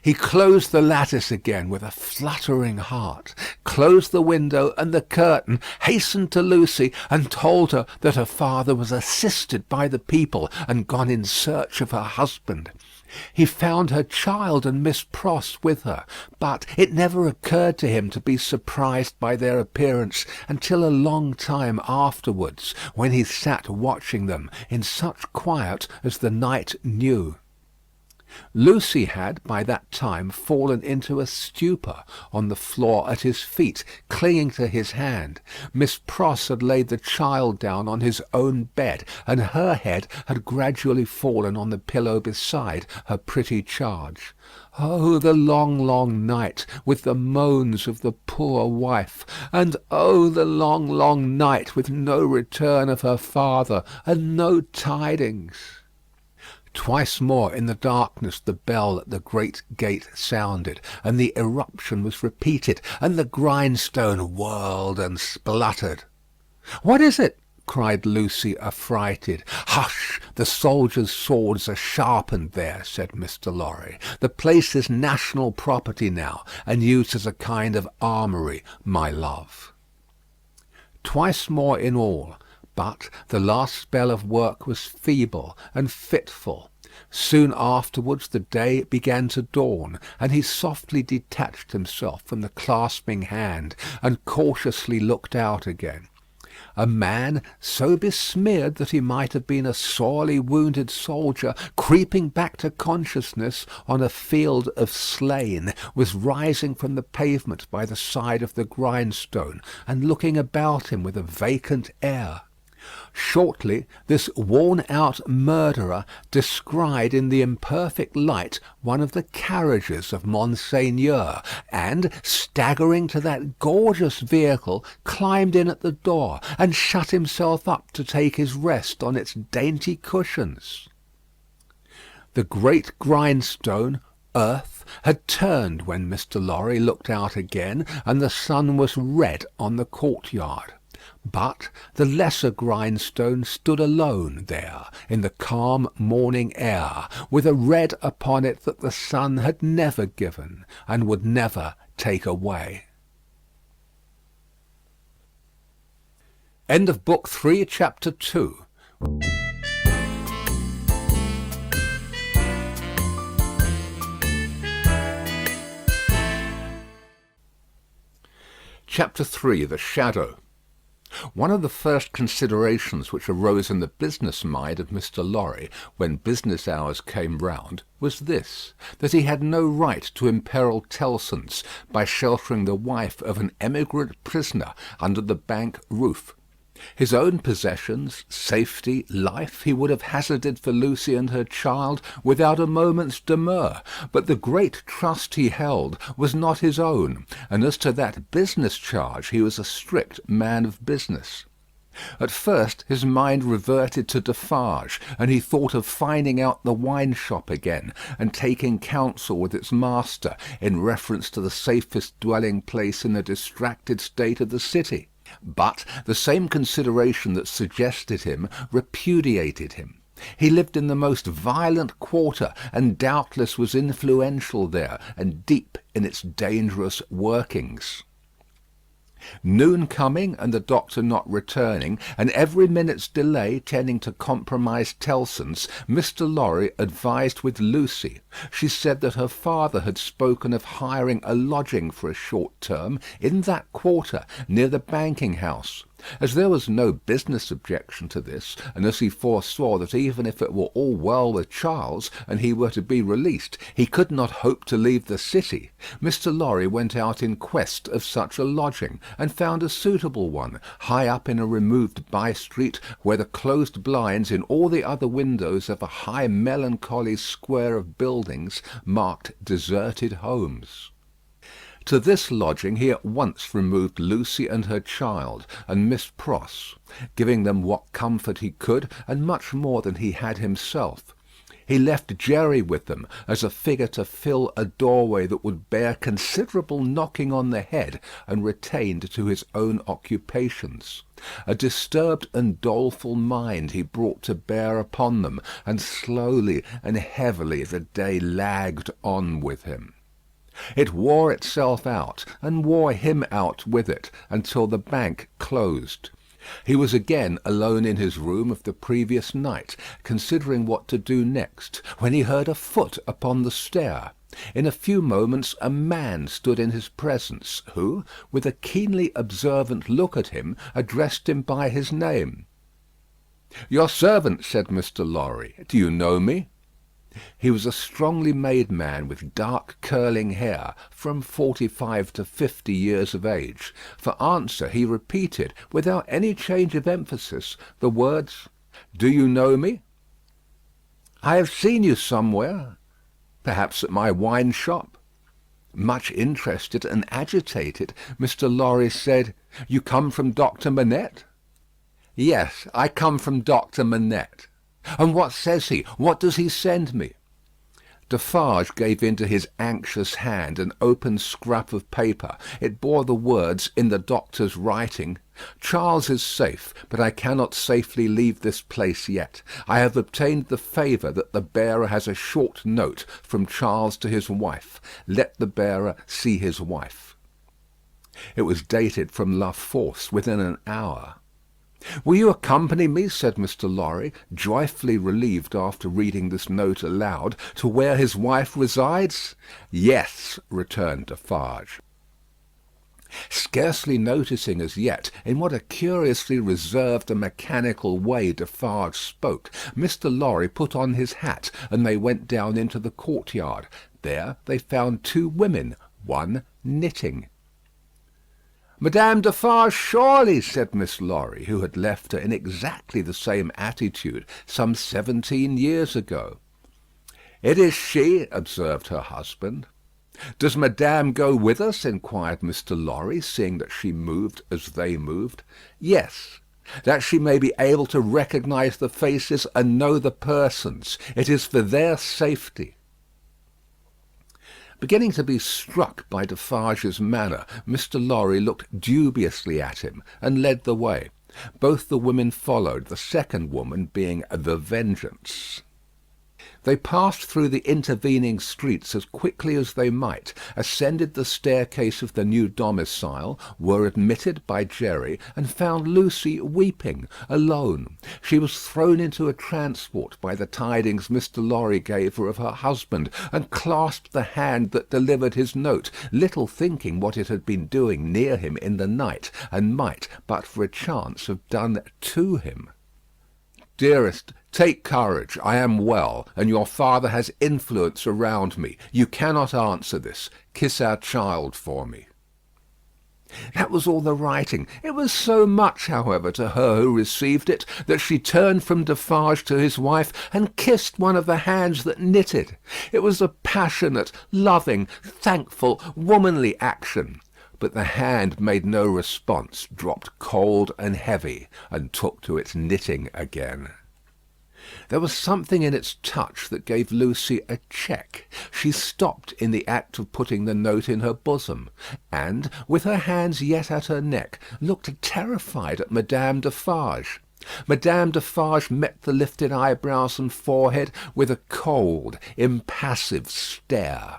He closed the lattice again with a fluttering heart, closed the window and the curtain, hastened to Lucy, and told her that her father was assisted by the people and gone in search of her husband. He found her child and Miss Pross with her, but it never occurred to him to be surprised by their appearance until a long time afterwards, when he sat watching them in such quiet as the night knew. Lucy had by that time fallen into a stupor on the floor at his feet, clinging to his hand. Miss Pross had laid the child down on his own bed, and her head had gradually fallen on the pillow beside her pretty charge. Oh, the long, long night, with the moans of the poor wife, and oh, the long, long night, with no return of her father, and no tidings. Twice more in the darkness the bell at the great gate sounded, and the eruption was repeated, and the grindstone whirled and spluttered. "What is it?" cried Lucy, affrighted. "Hush! The soldiers' swords are sharpened there," said Mr. Lorry. "The place is national property now, and used as a kind of armoury, my love." Twice more in all. But the last spell of work was feeble and fitful. Soon afterwards the day began to dawn, and he softly detached himself from the clasping hand, and cautiously looked out again. A man, so besmeared that he might have been a sorely wounded soldier, creeping back to consciousness on a field of slain, was rising from the pavement by the side of the grindstone, and looking about him with a vacant air. Shortly this worn-out murderer descried in the imperfect light one of the carriages of Monseigneur, and, staggering to that gorgeous vehicle, climbed in at the door, and shut himself up to take his rest on its dainty cushions. The great grindstone, earth, had turned when Mr. Lorry looked out again, and the sun was red on the courtyard. But the lesser grindstone stood alone there in the calm morning air, with a red upon it that the sun had never given and would never take away. End of Book 3, Chapter 2. Chapter 3. The Shadow. One of the first considerations which arose in the business mind of Mr. Lorry, when business hours came round, was this: that he had no right to imperil Tellson's by sheltering the wife of an emigrant prisoner under the bank roof. His own possessions, safety, life, he would have hazarded for Lucy and her child without a moment's demur; but the great trust he held was not his own, and as to that business charge he was a strict man of business. At first his mind reverted to Defarge, and he thought of finding out the wine shop again, and taking counsel with its master in reference to the safest dwelling place in the distracted state of the city. But the same consideration that suggested him repudiated him. He lived in the most violent quarter, and doubtless was influential there, and deep in its dangerous workings. Noon coming, and the doctor not returning, and every minute's delay tending to compromise Tellson's, Mr. Lorry advised with Lucy. She said that her father had spoken of hiring a lodging for a short term in that quarter, near the banking house. As there was no business objection to this, and as he foresaw that even if it were all well with Charles, and he were to be released, he could not hope to leave the city, Mr. Lorry went out in quest of such a lodging, and found a suitable one, high up in a removed by-street, where the closed blinds in all the other windows of a high melancholy square of buildings marked deserted homes. To this lodging he at once removed Lucy and her child, and Miss Pross, giving them what comfort he could, and much more than he had himself. He left Jerry with them, as a figure to fill a doorway that would bear considerable knocking on the head, and retained to his own occupations. A disturbed and doleful mind he brought to bear upon them, and slowly and heavily the day lagged on with him. It wore itself out, and wore him out with it, until the bank closed. He was again alone in his room of the previous night, considering what to do next, when he heard a foot upon the stair. In a few moments a man stood in his presence, who, with a keenly observant look at him, addressed him by his name. "Your servant," said Mr. Lorry. "Do you know me?" He was a strongly made man with dark curling hair, from 45 to 50 years of age. For answer he repeated, without any change of emphasis, the words, "Do you know me?" "I have seen you somewhere." "Perhaps at my wine shop." Much interested and agitated, Mr. Lorry said, "You come from Doctor Manette?" "Yes, I come from Doctor Manette." "And what says he? What does he send me?" Defarge gave into his anxious hand an open scrap of paper. It bore the words, in the doctor's writing, "Charles is safe, but I cannot safely leave this place yet. I have obtained the favour that the bearer has a short note from Charles to his wife. Let the bearer see his wife." It was dated from La Force within an hour. "Will you accompany me," said Mr. Lorry, joyfully relieved after reading this note aloud, "to where his wife resides?" "Yes," returned Defarge. Scarcely noticing as yet in what a curiously reserved and mechanical way Defarge spoke, Mr. Lorry put on his hat, and they went down into the courtyard. There they found two women, one knitting. "Madame Defarge, surely," said Miss Lorry, who had left her in exactly the same attitude some 17 years ago. "It is she," observed her husband. "Does madame go with us?" inquired Mr. Lorry, seeing that she moved as they moved. "Yes." "That she may be able to recognise the faces and know the persons. It is for their safety." Beginning to be struck by Defarge's manner, Mr. Lorry looked dubiously at him, and led the way. Both the women followed, the second woman being the Vengeance. They passed through the intervening streets as quickly as they might, ascended the staircase of the new domicile, were admitted by Jerry, and found Lucy weeping, alone. She was thrown into a transport by the tidings Mr. Lorry gave her of her husband, and clasped the hand that delivered his note, little thinking what it had been doing near him in the night, and might, but for a chance, have done to him. "Dearest, take courage. I am well, and your father has influence around me. You cannot answer this. Kiss our child for me." That was all the writing. It was so much, however, to her who received it, that she turned from Defarge to his wife and kissed one of the hands that knitted. It was a passionate, loving, thankful, womanly action. But the hand made no response, dropped cold and heavy, and took to its knitting again. There was something in its touch that gave Lucy a check. She stopped in the act of putting the note in her bosom, and, with her hands yet at her neck, looked terrified at Madame Defarge. Madame Defarge met the lifted eyebrows and forehead with a cold, impassive stare.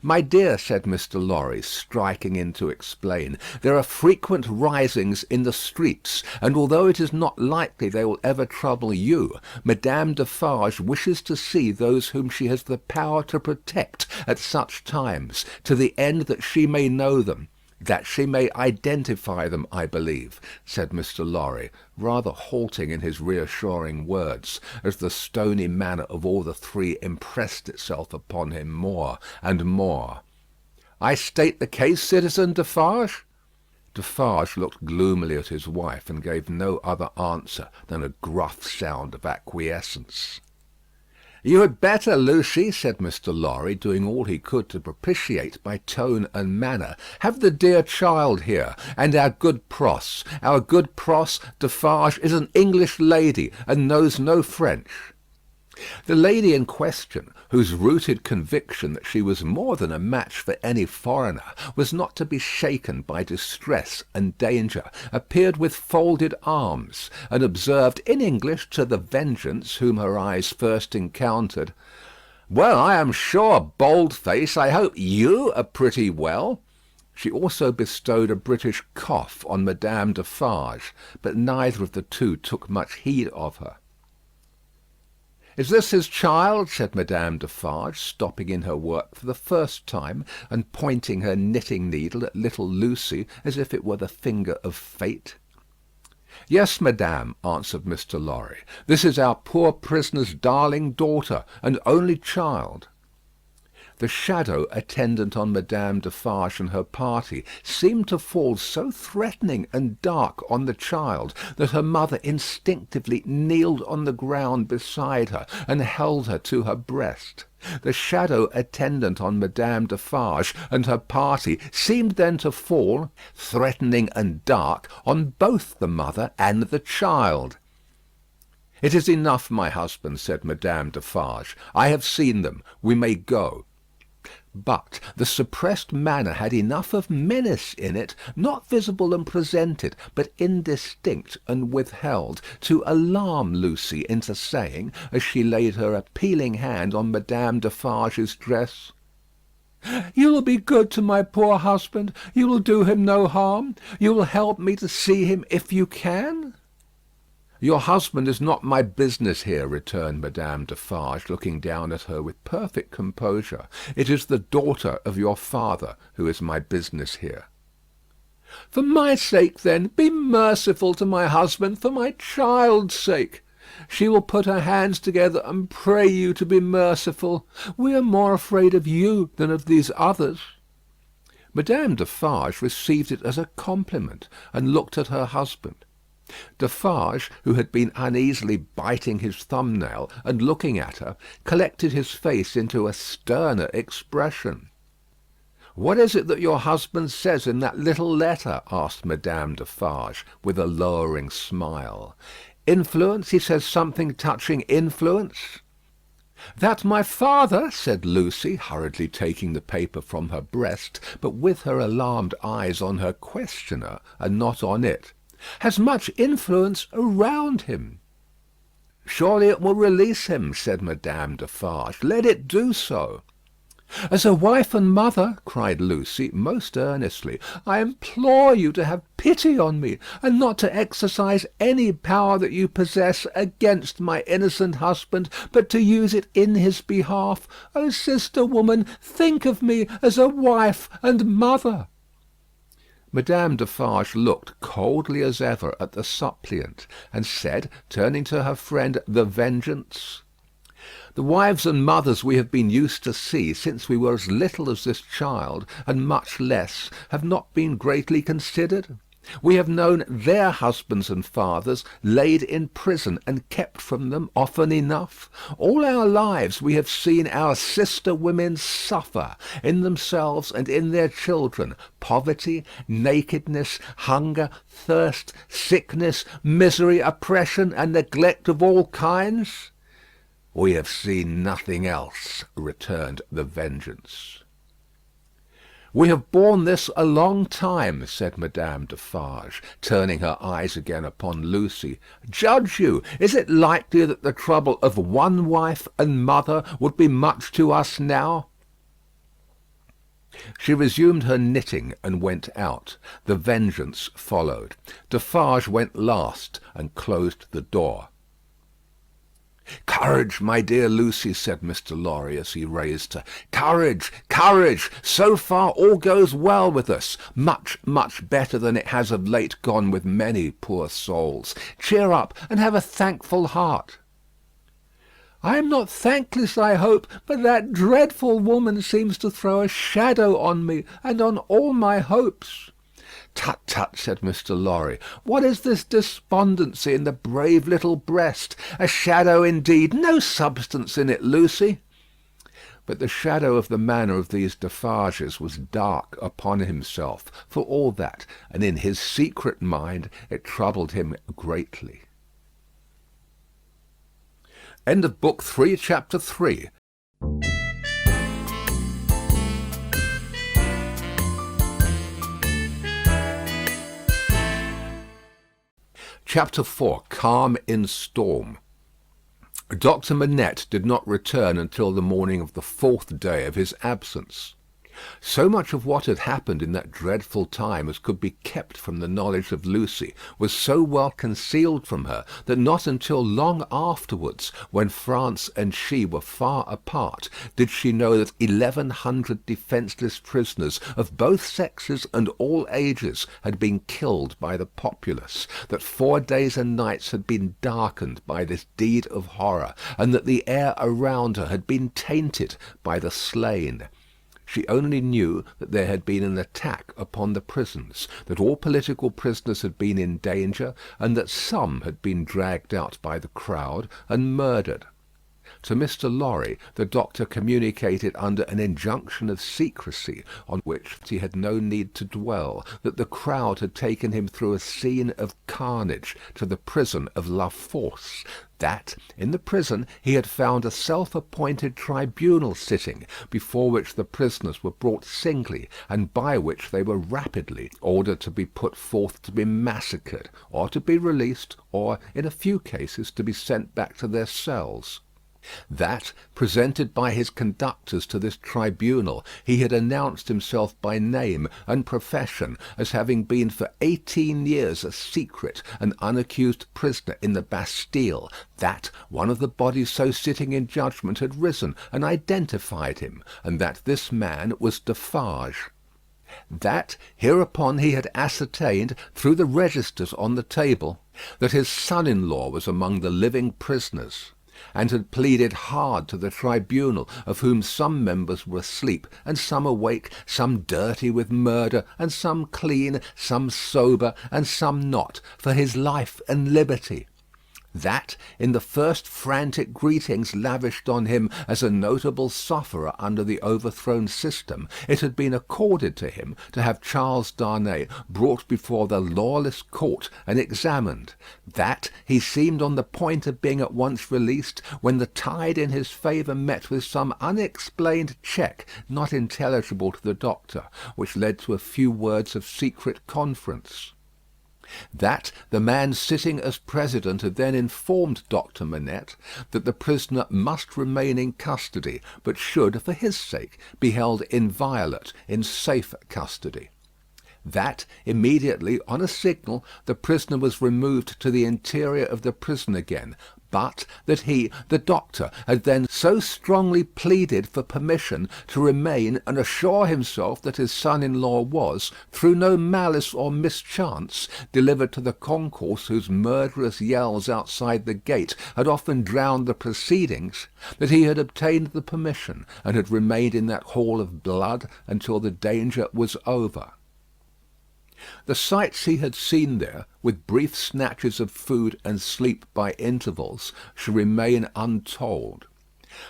"My dear," said Mr. Lorry, striking in to explain, "there are frequent risings in the streets, and although it is not likely they will ever trouble you, Madame Defarge wishes to see those whom she has the power to protect at such times, to the end that she may know them. That she may identify them, I believe," said Mr. Lorry, rather halting in his reassuring words, as the stony manner of all the three impressed itself upon him more and more. "I state the case, citizen Defarge?" Defarge looked gloomily at his wife, and gave no other answer than a gruff sound of acquiescence. "You had better, Lucy," said Mr. Lorry, doing all he could to propitiate by tone and manner, "have the dear child here, and our good Pross. Our good Pross Defarge is an English lady, and knows no French." The lady in question, whose rooted conviction that she was more than a match for any foreigner was not to be shaken by distress and danger, appeared with folded arms, and observed in English to the Vengeance, whom her eyes first encountered, "Well, I am sure, bold face, I hope you are pretty well." She also bestowed a British cough on Madame Defarge, but neither of the two took much heed of her. "Is this his child?" said Madame Defarge, stopping in her work for the first time, and pointing her knitting needle at little Lucy as if it were the finger of fate. "Yes, madame," answered Mr. Lorry. "This is our poor prisoner's darling daughter, and only child." The shadow attendant on Madame Defarge and her party seemed to fall so threatening and dark on the child, that her mother instinctively kneeled on the ground beside her, and held her to her breast. The shadow attendant on Madame Defarge and her party seemed then to fall, threatening and dark, on both the mother and the child. "It is enough, my husband," said Madame Defarge. "I have seen them. We may go." But the suppressed manner had enough of menace in it, not visible and presented, but indistinct and withheld, to alarm Lucy into saying, as she laid her appealing hand on Madame Defarge's dress, "You will be good to my poor husband. You will do him no harm. You will help me to see him if you can." "Your husband is not my business here," returned Madame Defarge, looking down at her with perfect composure. "It is the daughter of your father who is my business here." "For my sake, then, be merciful to my husband, for my child's sake. She will put her hands together and pray you to be merciful. We are more afraid of you than of these others." Madame Defarge received it as a compliment, and looked at her husband. Defarge, who had been uneasily biting his thumbnail and looking at her, collected his face into a sterner expression. "What is it that your husband says in that little letter?" asked Madame Defarge, with a lowering smile. "Influence? He says something touching influence?" "That my father," said Lucy, hurriedly taking the paper from her breast, but with her alarmed eyes on her questioner and not on it, "has much influence around him." "Surely it will release him," said Madame Defarge. "Let it do so." "As a wife and mother," cried Lucy, most earnestly, "I implore you to have pity on me, and not to exercise any power that you possess against my innocent husband, but to use it in his behalf. Oh, sister woman, think of me as a wife and mother." Madame Defarge looked coldly as ever at the suppliant, and said, turning to her friend the Vengeance, "The wives and mothers we have been used to see since we were as little as this child, and much less, have not been greatly considered. We have known their husbands and fathers laid in prison and kept from them often enough. All our lives we have seen our sister women suffer, in themselves and in their children, poverty, nakedness, hunger, thirst, sickness, misery, oppression, and neglect of all kinds." "We have seen nothing else," returned the Vengeance. "We have borne this a long time," said Madame Defarge, turning her eyes again upon Lucy. "Judge you, is it likely that the trouble of one wife and mother would be much to us now?" She resumed her knitting and went out. The Vengeance followed. Defarge went last and closed the door. "Courage, my dear Lucy," said Mr. Lorry, as he raised her. "Courage, courage! So far all goes well with us. Much, much better than it has of late gone with many poor souls. Cheer up, and have a thankful heart." "I am not thankless, I hope, but that dreadful woman seems to throw a shadow on me and on all my hopes." "Tut, tut," said Mr. Lorry. "What is this despondency in the brave little breast? A shadow indeed! No substance in it, Lucy." But the shadow of the manner of these Defarges was dark upon himself, for all that, and in his secret mind it troubled him greatly. End of Book 3, Chapter 3. Chapter 4. Calm in Storm. Dr. Manette did not return until the morning of the 4th day of his absence. So much of what had happened in that dreadful time as could be kept from the knowledge of Lucy was so well concealed from her that not until long afterwards, when France and she were far apart, did she know that 1,100 defenceless prisoners of both sexes and all ages had been killed by the populace, that 4 days and nights had been darkened by this deed of horror, and that the air around her had been tainted by the slain. She only knew that there had been an attack upon the prisons, that all political prisoners had been in danger, and that some had been dragged out by the crowd and murdered. To Mr. Lorry the doctor communicated under an injunction of secrecy, on which he had no need to dwell, that the crowd had taken him through a scene of carnage to the prison of La Force, that in the prison he had found a self-appointed tribunal sitting, before which the prisoners were brought singly, and by which they were rapidly ordered to be put forth to be massacred, or to be released, or, in a few cases, to be sent back to their cells. That, presented by his conductors to this tribunal, he had announced himself by name and profession as having been for 18 years a secret and unaccused prisoner in the Bastille; that one of the bodies so sitting in judgment had risen and identified him, and that this man was Defarge. That hereupon he had ascertained, through the registers on the table, that his son-in-law was among the living prisoners, and had pleaded hard to the tribunal, of whom some members were asleep and some awake, some dirty with murder and some clean, some sober and some not, for his life and liberty. That, in the first frantic greetings lavished on him as a notable sufferer under the overthrown system, it had been accorded to him to have Charles Darnay brought before the lawless court and examined; that he seemed on the point of being at once released, when the tide in his favour met with some unexplained check, not intelligible to the doctor, which led to a few words of secret conference. That the man sitting as president had then informed Dr. Manette that the prisoner must remain in custody, but should, for his sake, be held inviolate, in safe custody. That, immediately, on a signal, the prisoner was removed to the interior of the prison again, but that he, the doctor, had then so strongly pleaded for permission to remain and assure himself that his son-in-law was, through no malice or mischance, delivered to the concourse whose murderous yells outside the gate had often drowned the proceedings, that he had obtained the permission, and had remained in that hall of blood until the danger was over. The sights he had seen there, with brief snatches of food and sleep by intervals, shall remain untold.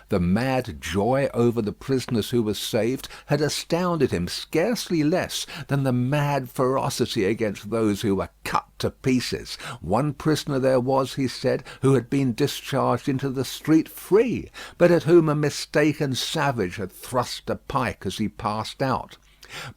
The mad joy over the prisoners who were saved had astounded him scarcely less than the mad ferocity against those who were cut to pieces. One prisoner there was, he said, who had been discharged into the street free, but at whom a mistaken savage had thrust a pike as he passed out.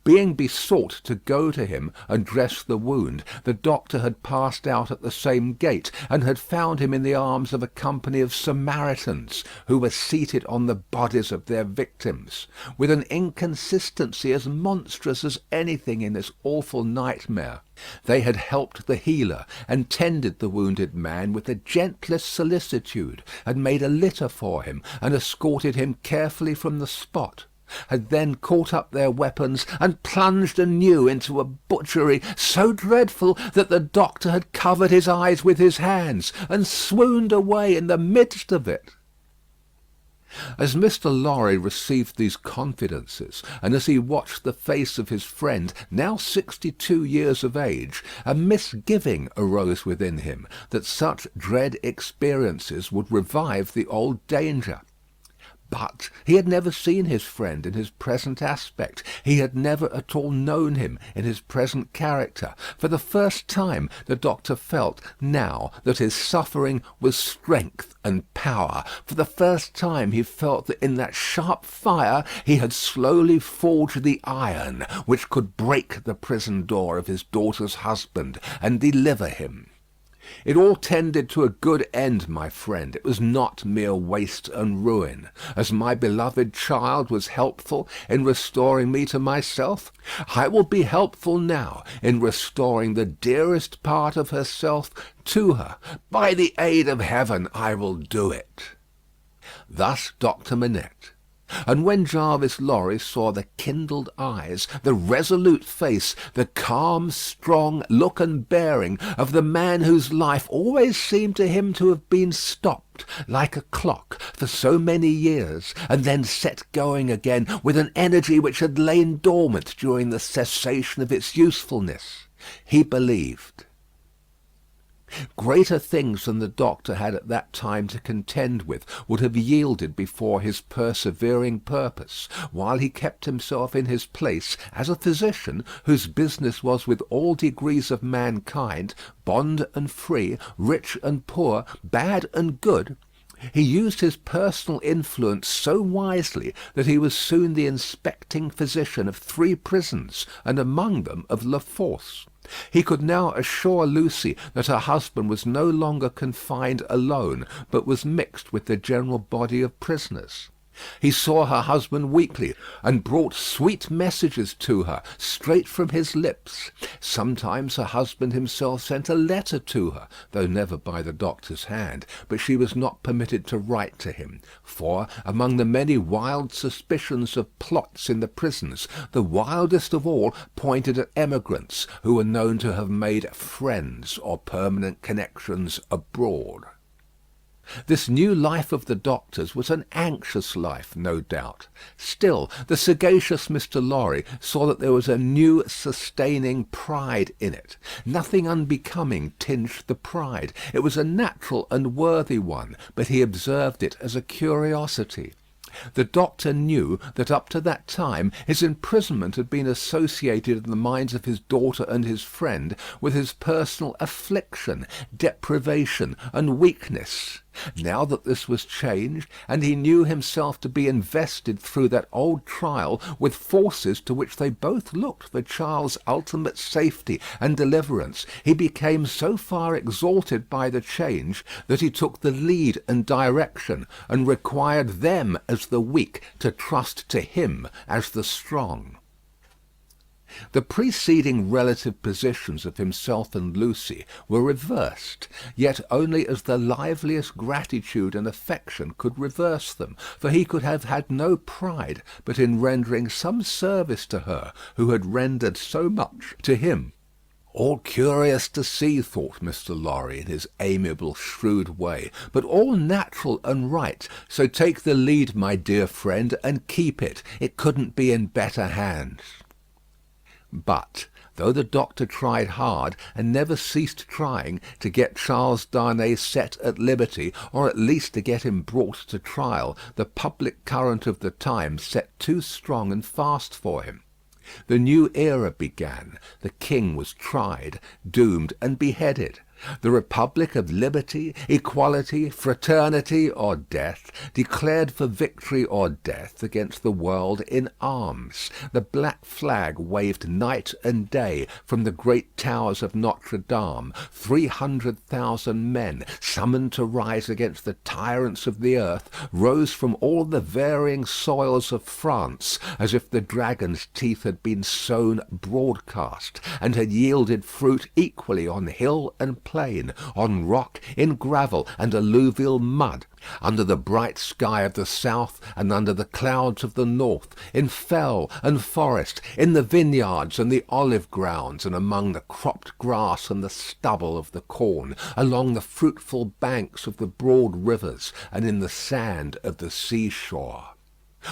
Being besought to go to him and dress the wound, the doctor had passed out at the same gate, and had found him in the arms of a company of Samaritans, who were seated on the bodies of their victims, with an inconsistency as monstrous as anything in this awful nightmare. They had helped the healer, and tended the wounded man with the gentlest solicitude, had made a litter for him, and escorted him carefully from the spot, had then caught up their weapons and plunged anew into a butchery so dreadful that the doctor had covered his eyes with his hands and swooned away in the midst of it. As Mr. Lorry received these confidences, and as he watched the face of his friend, now 62 years of age, a misgiving arose within him that such dread experiences would revive the old danger. But he had never seen his friend in his present aspect. He had never at all known him in his present character. For the first time the doctor felt now that his suffering was strength and power. For the first time he felt that in that sharp fire he had slowly forged the iron which could break the prison door of his daughter's husband and deliver him. It all tended to a good end, my friend. It was not mere waste and ruin. As my beloved child was helpful in restoring me to myself, I will be helpful now in restoring the dearest part of herself to her. By the aid of heaven, I will do it. Thus Dr. Manette. And when Jarvis Lorry saw the kindled eyes, the resolute face, the calm, strong look and bearing of the man whose life always seemed to him to have been stopped, like a clock, for so many years, and then set going again with an energy which had lain dormant during the cessation of its usefulness, he believed. Greater things than the doctor had at that time to contend with would have yielded before his persevering purpose, while he kept himself in his place as a physician whose business was with all degrees of mankind, bond and free, rich and poor, bad and good. He used his personal influence so wisely that he was soon the inspecting physician of 3 prisons, and among them of La Force. He could now assure Lucy that her husband was no longer confined alone, but was mixed with the general body of prisoners. He saw her husband weekly, and brought sweet messages to her, straight from his lips. Sometimes her husband himself sent a letter to her, though never by the doctor's hand, but she was not permitted to write to him, for, among the many wild suspicions of plots in the prisons, the wildest of all pointed at emigrants who were known to have made friends or permanent connections abroad. This new life of the doctor's was an anxious life, no doubt. Still, the sagacious Mr. Lorry saw that there was a new sustaining pride in it. Nothing unbecoming tinged the pride. It was a natural and worthy one, but he observed it as a curiosity. The doctor knew that up to that time his imprisonment had been associated in the minds of his daughter and his friend with his personal affliction, deprivation, and weakness. Now that this was changed, and he knew himself to be invested through that old trial with forces to which they both looked for Charles' ultimate safety and deliverance, he became so far exalted by the change that he took the lead and direction, and required them as the weak to trust to him as the strong. The preceding relative positions of himself and Lucy were reversed, yet only as the liveliest gratitude and affection could reverse them, for he could have had no pride but in rendering some service to her who had rendered so much to him. All curious to see, thought Mr. Lorry in his amiable, shrewd way, but all natural and right. So take the lead, my dear friend, and keep it. It couldn't be in better hands. But, though the doctor tried hard, and never ceased trying, to get Charles Darnay set at liberty, or at least to get him brought to trial, the public current of the time set too strong and fast for him. The new era began. The king was tried, doomed, and beheaded. The Republic of Liberty, Equality, Fraternity, or Death, declared for victory or death against the world in arms. The black flag waved night and day from the great towers of Notre Dame. 300,000 men, summoned to rise against the tyrants of the earth, rose from all the varying soils of France, as if the dragon's teeth had been sown broadcast, and had yielded fruit equally on hill and plain, on rock, in gravel, and alluvial mud, under the bright sky of the south and under the clouds of the north, in fell and forest, in the vineyards and the olive grounds, and among the cropped grass and the stubble of the corn, along the fruitful banks of the broad rivers, and in the sand of the sea-shore.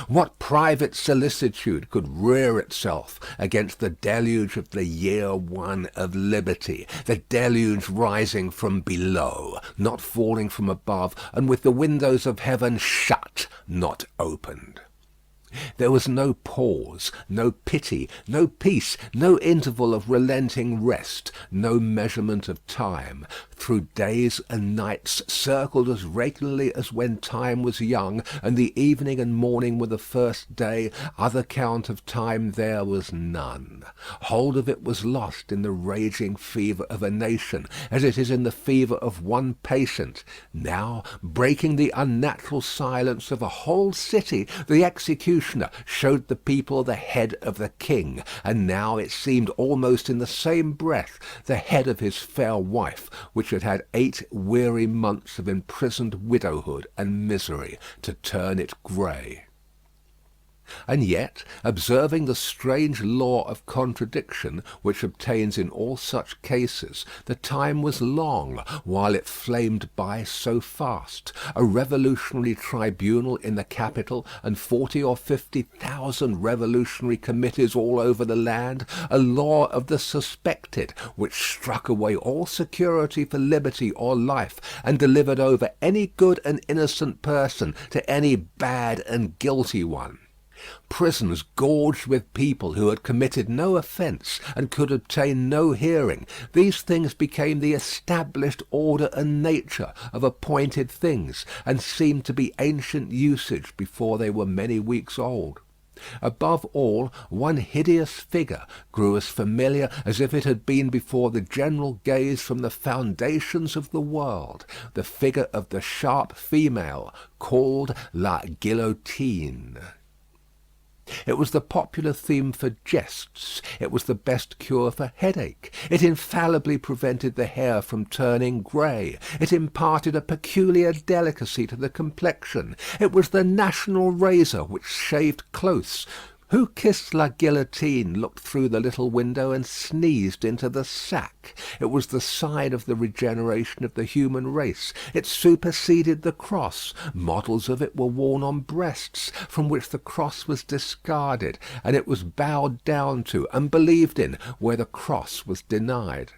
What private solicitude could rear itself against the deluge of the year one of liberty, the deluge rising from below, not falling from above, and with the windows of heaven shut, not opened? There was no pause, no pity, no peace, no interval of relenting rest, no measurement of time. Through days and nights, circled as regularly as when time was young, and the evening and morning were the first day, other count of time there was none. Hold of it was lost in the raging fever of a nation, as it is in the fever of one patient. Now, breaking the unnatural silence of a whole city, the executioner showed the people the head of the king, and now it seemed almost in the same breath the head of his fair wife, which had had 8 weary months of imprisoned widowhood and misery to turn it grey. And yet, observing the strange law of contradiction which obtains in all such cases, the time was long while it flamed by so fast. A revolutionary tribunal in the capital, and 40 or 50,000 revolutionary committees all over the land. A law of the suspected, which struck away all security for liberty or life, and delivered over any good and innocent person to any bad and guilty one. Prisons gorged with people who had committed no offence and could obtain no hearing. These things became the established order and nature of appointed things, and seemed to be ancient usage before they were many weeks old. Above all, one hideous figure grew as familiar as if it had been before the general gaze from the foundations of the world, the figure of the sharp female called La Guillotine. It was the popular theme for jests. It was the best cure for headache. It infallibly prevented the hair from turning grey. It imparted a peculiar delicacy to the complexion. It was the national razor which shaved close. Who kissed La Guillotine looked through the little window and sneezed into the sack. It was the sign of the regeneration of the human race. It superseded the cross. Models of it were worn on breasts, from which the cross was discarded, and it was bowed down to and believed in where the cross was denied.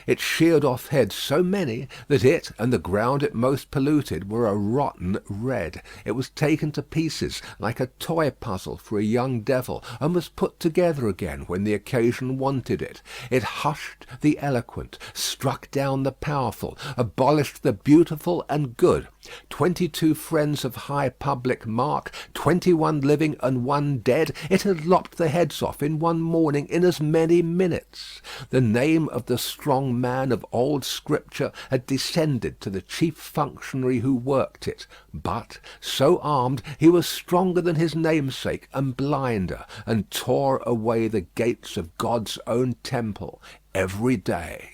It sheared off heads so many that it and the ground it most polluted were a rotten red. It was taken to pieces like a toy puzzle for a young devil, and was put together again when the occasion wanted it. It hushed the eloquent, struck down the powerful, abolished the beautiful and good. 22 friends of high public mark, 21 living and 1 dead, it had lopped the heads off in one morning in as many minutes. The name of the strong man of old Scripture had descended to the chief functionary who worked it, but, so armed, he was stronger than his namesake and blinder, and tore away the gates of God's own temple every day.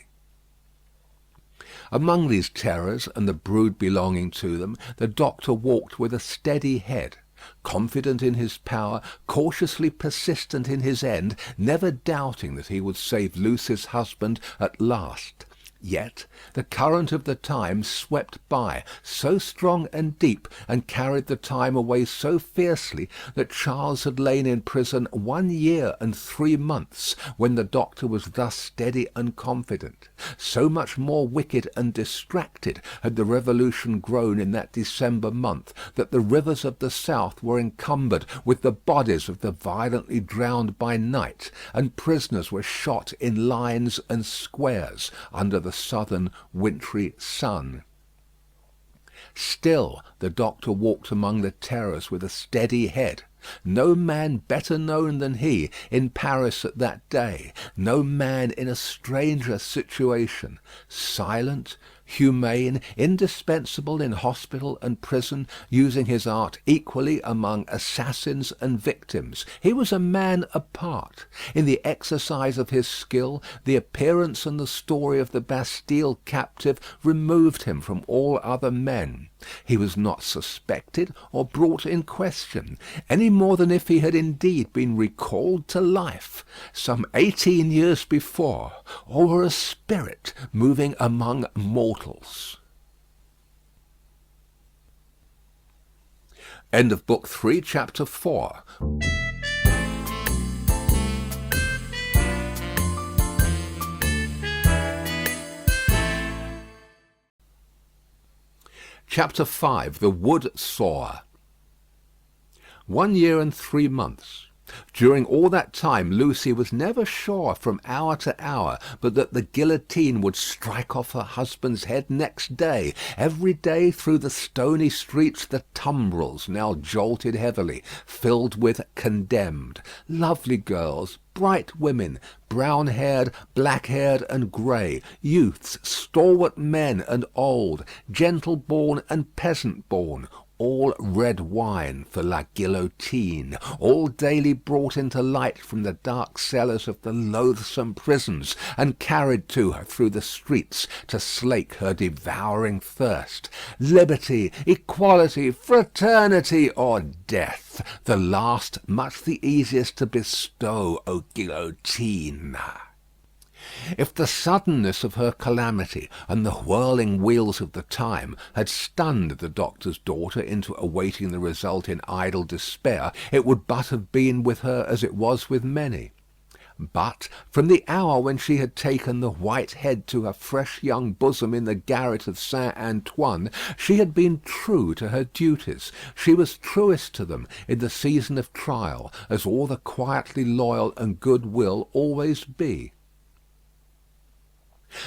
Among these terrors and the brood belonging to them, the doctor walked with a steady head, confident in his power, cautiously persistent in his end, never doubting that he would save Lucy's husband at last. Yet the current of the time swept by, so strong and deep, and carried the time away so fiercely, that Charles had lain in prison 1 year and 3 months when the doctor was thus steady and confident. So much more wicked and distracted had the revolution grown in that December month, that the rivers of the south were encumbered with the bodies of the violently drowned by night, and prisoners were shot in lines and squares under the southern wintry sun. Still the doctor walked among the terrors with a steady head. No man better known than he in Paris at that day, no man in a stranger situation, silent, humane, indispensable in hospital and prison, using his art equally among assassins and victims. He was a man apart. In the exercise of his skill, the appearance and the story of the Bastille captive removed him from all other men. He was not suspected or brought in question, any more than if he had indeed been recalled to life some 18 years before, or were a spirit moving among mortals. End of Book 3, Chapter 4. Chapter 5. The Wood-Sawyer. 1 year and 3 months. During all that time Lucy was never sure from hour to hour but that the guillotine would strike off her husband's head next day. Every day through the stony streets the tumbrils now jolted heavily, filled with condemned. Lovely girls, bright women, brown-haired, black-haired, and grey, youths, stalwart men and old, gentle-born and peasant-born, all red wine for la guillotine, all daily brought into light from the dark cellars of the loathsome prisons, and carried to her through the streets to slake her devouring thirst. Liberty, equality, fraternity, or death, the last much the easiest to bestow, O guillotine. If the suddenness of her calamity and the whirling wheels of the time had stunned the doctor's daughter into awaiting the result in idle despair, it would but have been with her as it was with many. But from the hour when she had taken the white head to her fresh young bosom in the garret of Saint Antoine, she had been true to her duties. She was truest to them in the season of trial, as all the quietly loyal and good will always be.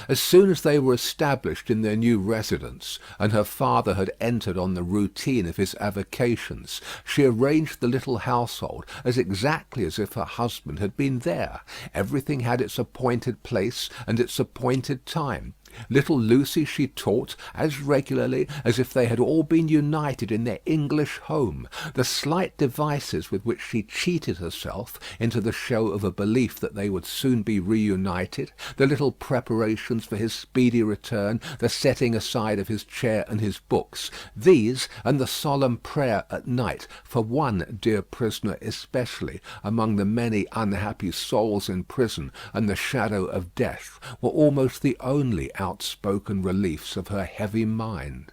As soon as they were established in their new residence, and her father had entered on the routine of his avocations, she arranged the little household as exactly as if her husband had been there. Everything had its appointed place and its appointed time. Little Lucy she taught as regularly as if they had all been united in their English home. The slight devices with which she cheated herself into the show of a belief that they would soon be reunited, the little preparations for his speedy return, the setting aside of his chair and his books, these, and the solemn prayer at night for one dear prisoner especially among the many unhappy souls in prison and the shadow of death, were almost the only outspoken reliefs of her heavy mind.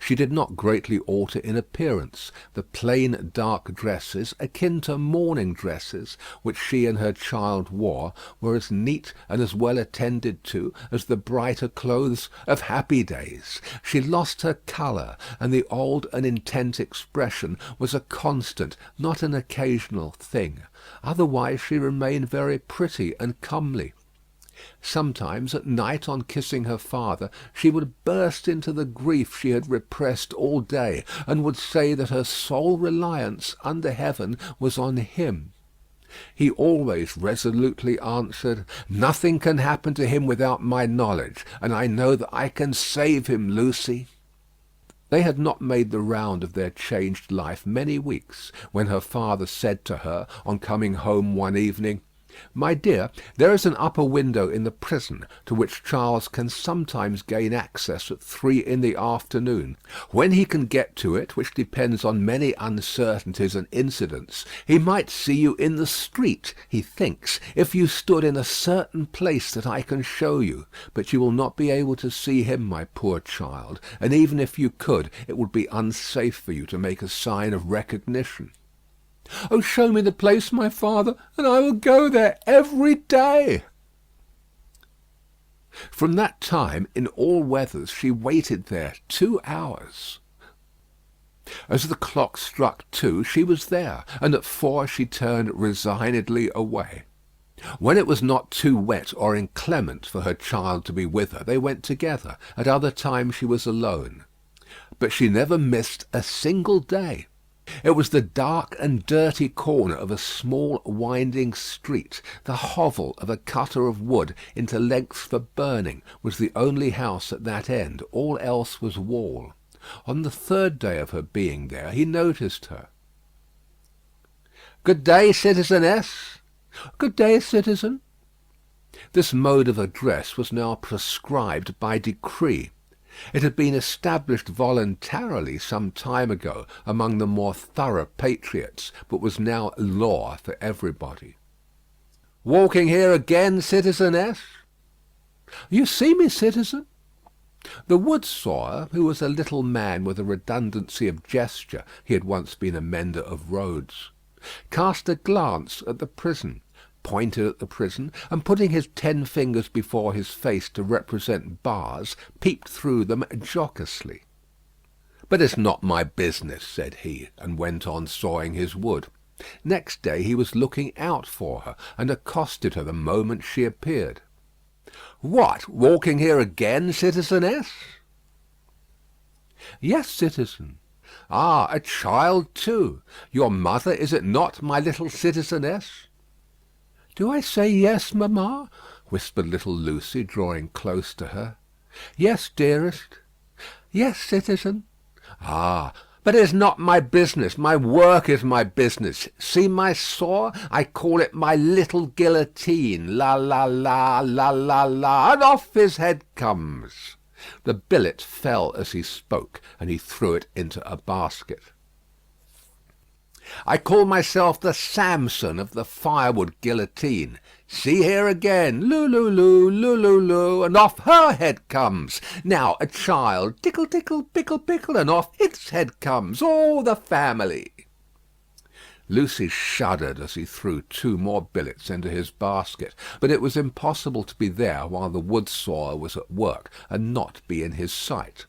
She did not greatly alter in appearance. The plain dark dresses, akin to mourning dresses, which she and her child wore, were as neat and as well attended to as the brighter clothes of happy days. She lost her colour, and the old and intent expression was a constant, not an occasional thing. Otherwise she remained very pretty and comely. Sometimes at night, on kissing her father, she would burst into the grief she had repressed all day, and would say that her sole reliance under heaven was on him. He always resolutely answered, "Nothing can happen to him without my knowledge, and I know that I can save him, Lucy." They had not made the round of their changed life many weeks, when her father said to her, on coming home one evening, "My dear, there is an upper window in the prison, to which Charles can sometimes gain access at 3 in the afternoon. When he can get to it, which depends on many uncertainties and incidents, he might see you in the street, he thinks, if you stood in a certain place that I can show you. But you will not be able to see him, my poor child, and even if you could, it would be unsafe for you to make a sign of recognition." "Oh, show me the place, my father, and I will go there every day." From that time, in all weathers, she waited there 2 hours. As the clock struck 2, she was there, and at 4 she turned resignedly away. When it was not too wet or inclement for her child to be with her, they went together. At other times she was alone. But she never missed a single day. It was the dark and dirty corner of a small winding street. The hovel of a cutter of wood into lengths for burning was the only house at that end. All else was wall. On the 3rd day of her being there, he noticed her. "Good day, citizeness." "Good day, citizen." This mode of address was now prescribed by decree. It had been established voluntarily some time ago among the more thorough patriots, but was now law for everybody. "Walking here again, citizeness?" "You see me, citizen?" The Wood-Sawyer, who was a little man with a redundancy of gesture, he had once been a mender of roads, cast a glance at the prison, pointed at the prison, and putting his 10 fingers before his face to represent bars, peeped through them jocosely. "But it's not my business," said he, and went on sawing his wood. Next day he was looking out for her, and accosted her the moment she appeared. "What, walking here again, citizeness?" "Yes, citizen." "Ah, a child too. Your mother, is it not, my little citizeness?" "Do I say yes, mamma?" whispered little Lucy, drawing close to her. "Yes, dearest." "Yes, citizen." "Ah, but it is not my business. My work is my business. See my saw? I call it my little guillotine. La la la, la la la, and off his head comes." The billet fell as he spoke, and he threw it into a basket. "I call myself the Samson of the firewood guillotine. See here again, loo-loo-loo, loo-loo-loo, and off her head comes. Now a child, tickle, tickle, pickle, pickle, and off its head comes. All the family." Lucy shuddered as he threw 2 more billets into his basket, but it was impossible to be there while the wood-sawyer was at work, and not be in his sight.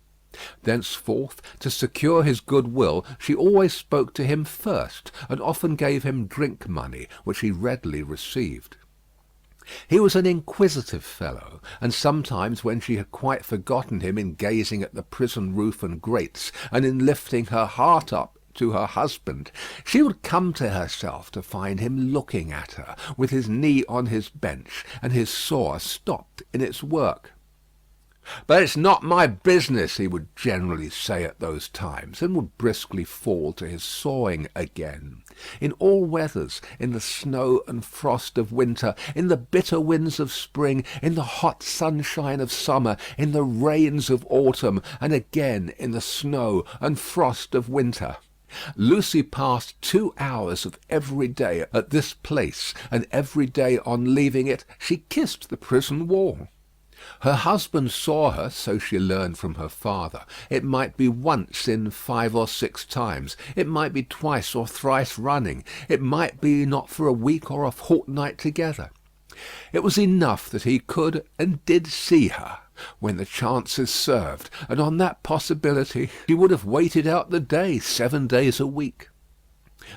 Thenceforth, to secure his good-will, she always spoke to him first, and often gave him drink money, which he readily received. He was an inquisitive fellow, and sometimes when she had quite forgotten him in gazing at the prison roof and grates, and in lifting her heart up to her husband, she would come to herself to find him looking at her, with his knee on his bench, and his saw stopped in its work. "But it's not my business," he would generally say at those times, and would briskly fall to his sawing again. In all weathers, in the snow and frost of winter, in the bitter winds of spring, in the hot sunshine of summer, in the rains of autumn, and again in the snow and frost of winter, Lucy passed 2 hours of every day at this place, and every day on leaving it she kissed the prison wall. Her husband saw her, so she learned from her father. It might be once in 5 or 6 times. It might be twice or thrice running. It might be not for a week or a fortnight together. It was enough that he could and did see her when the chances served, and on that possibility he would have waited out the day 7 days a week.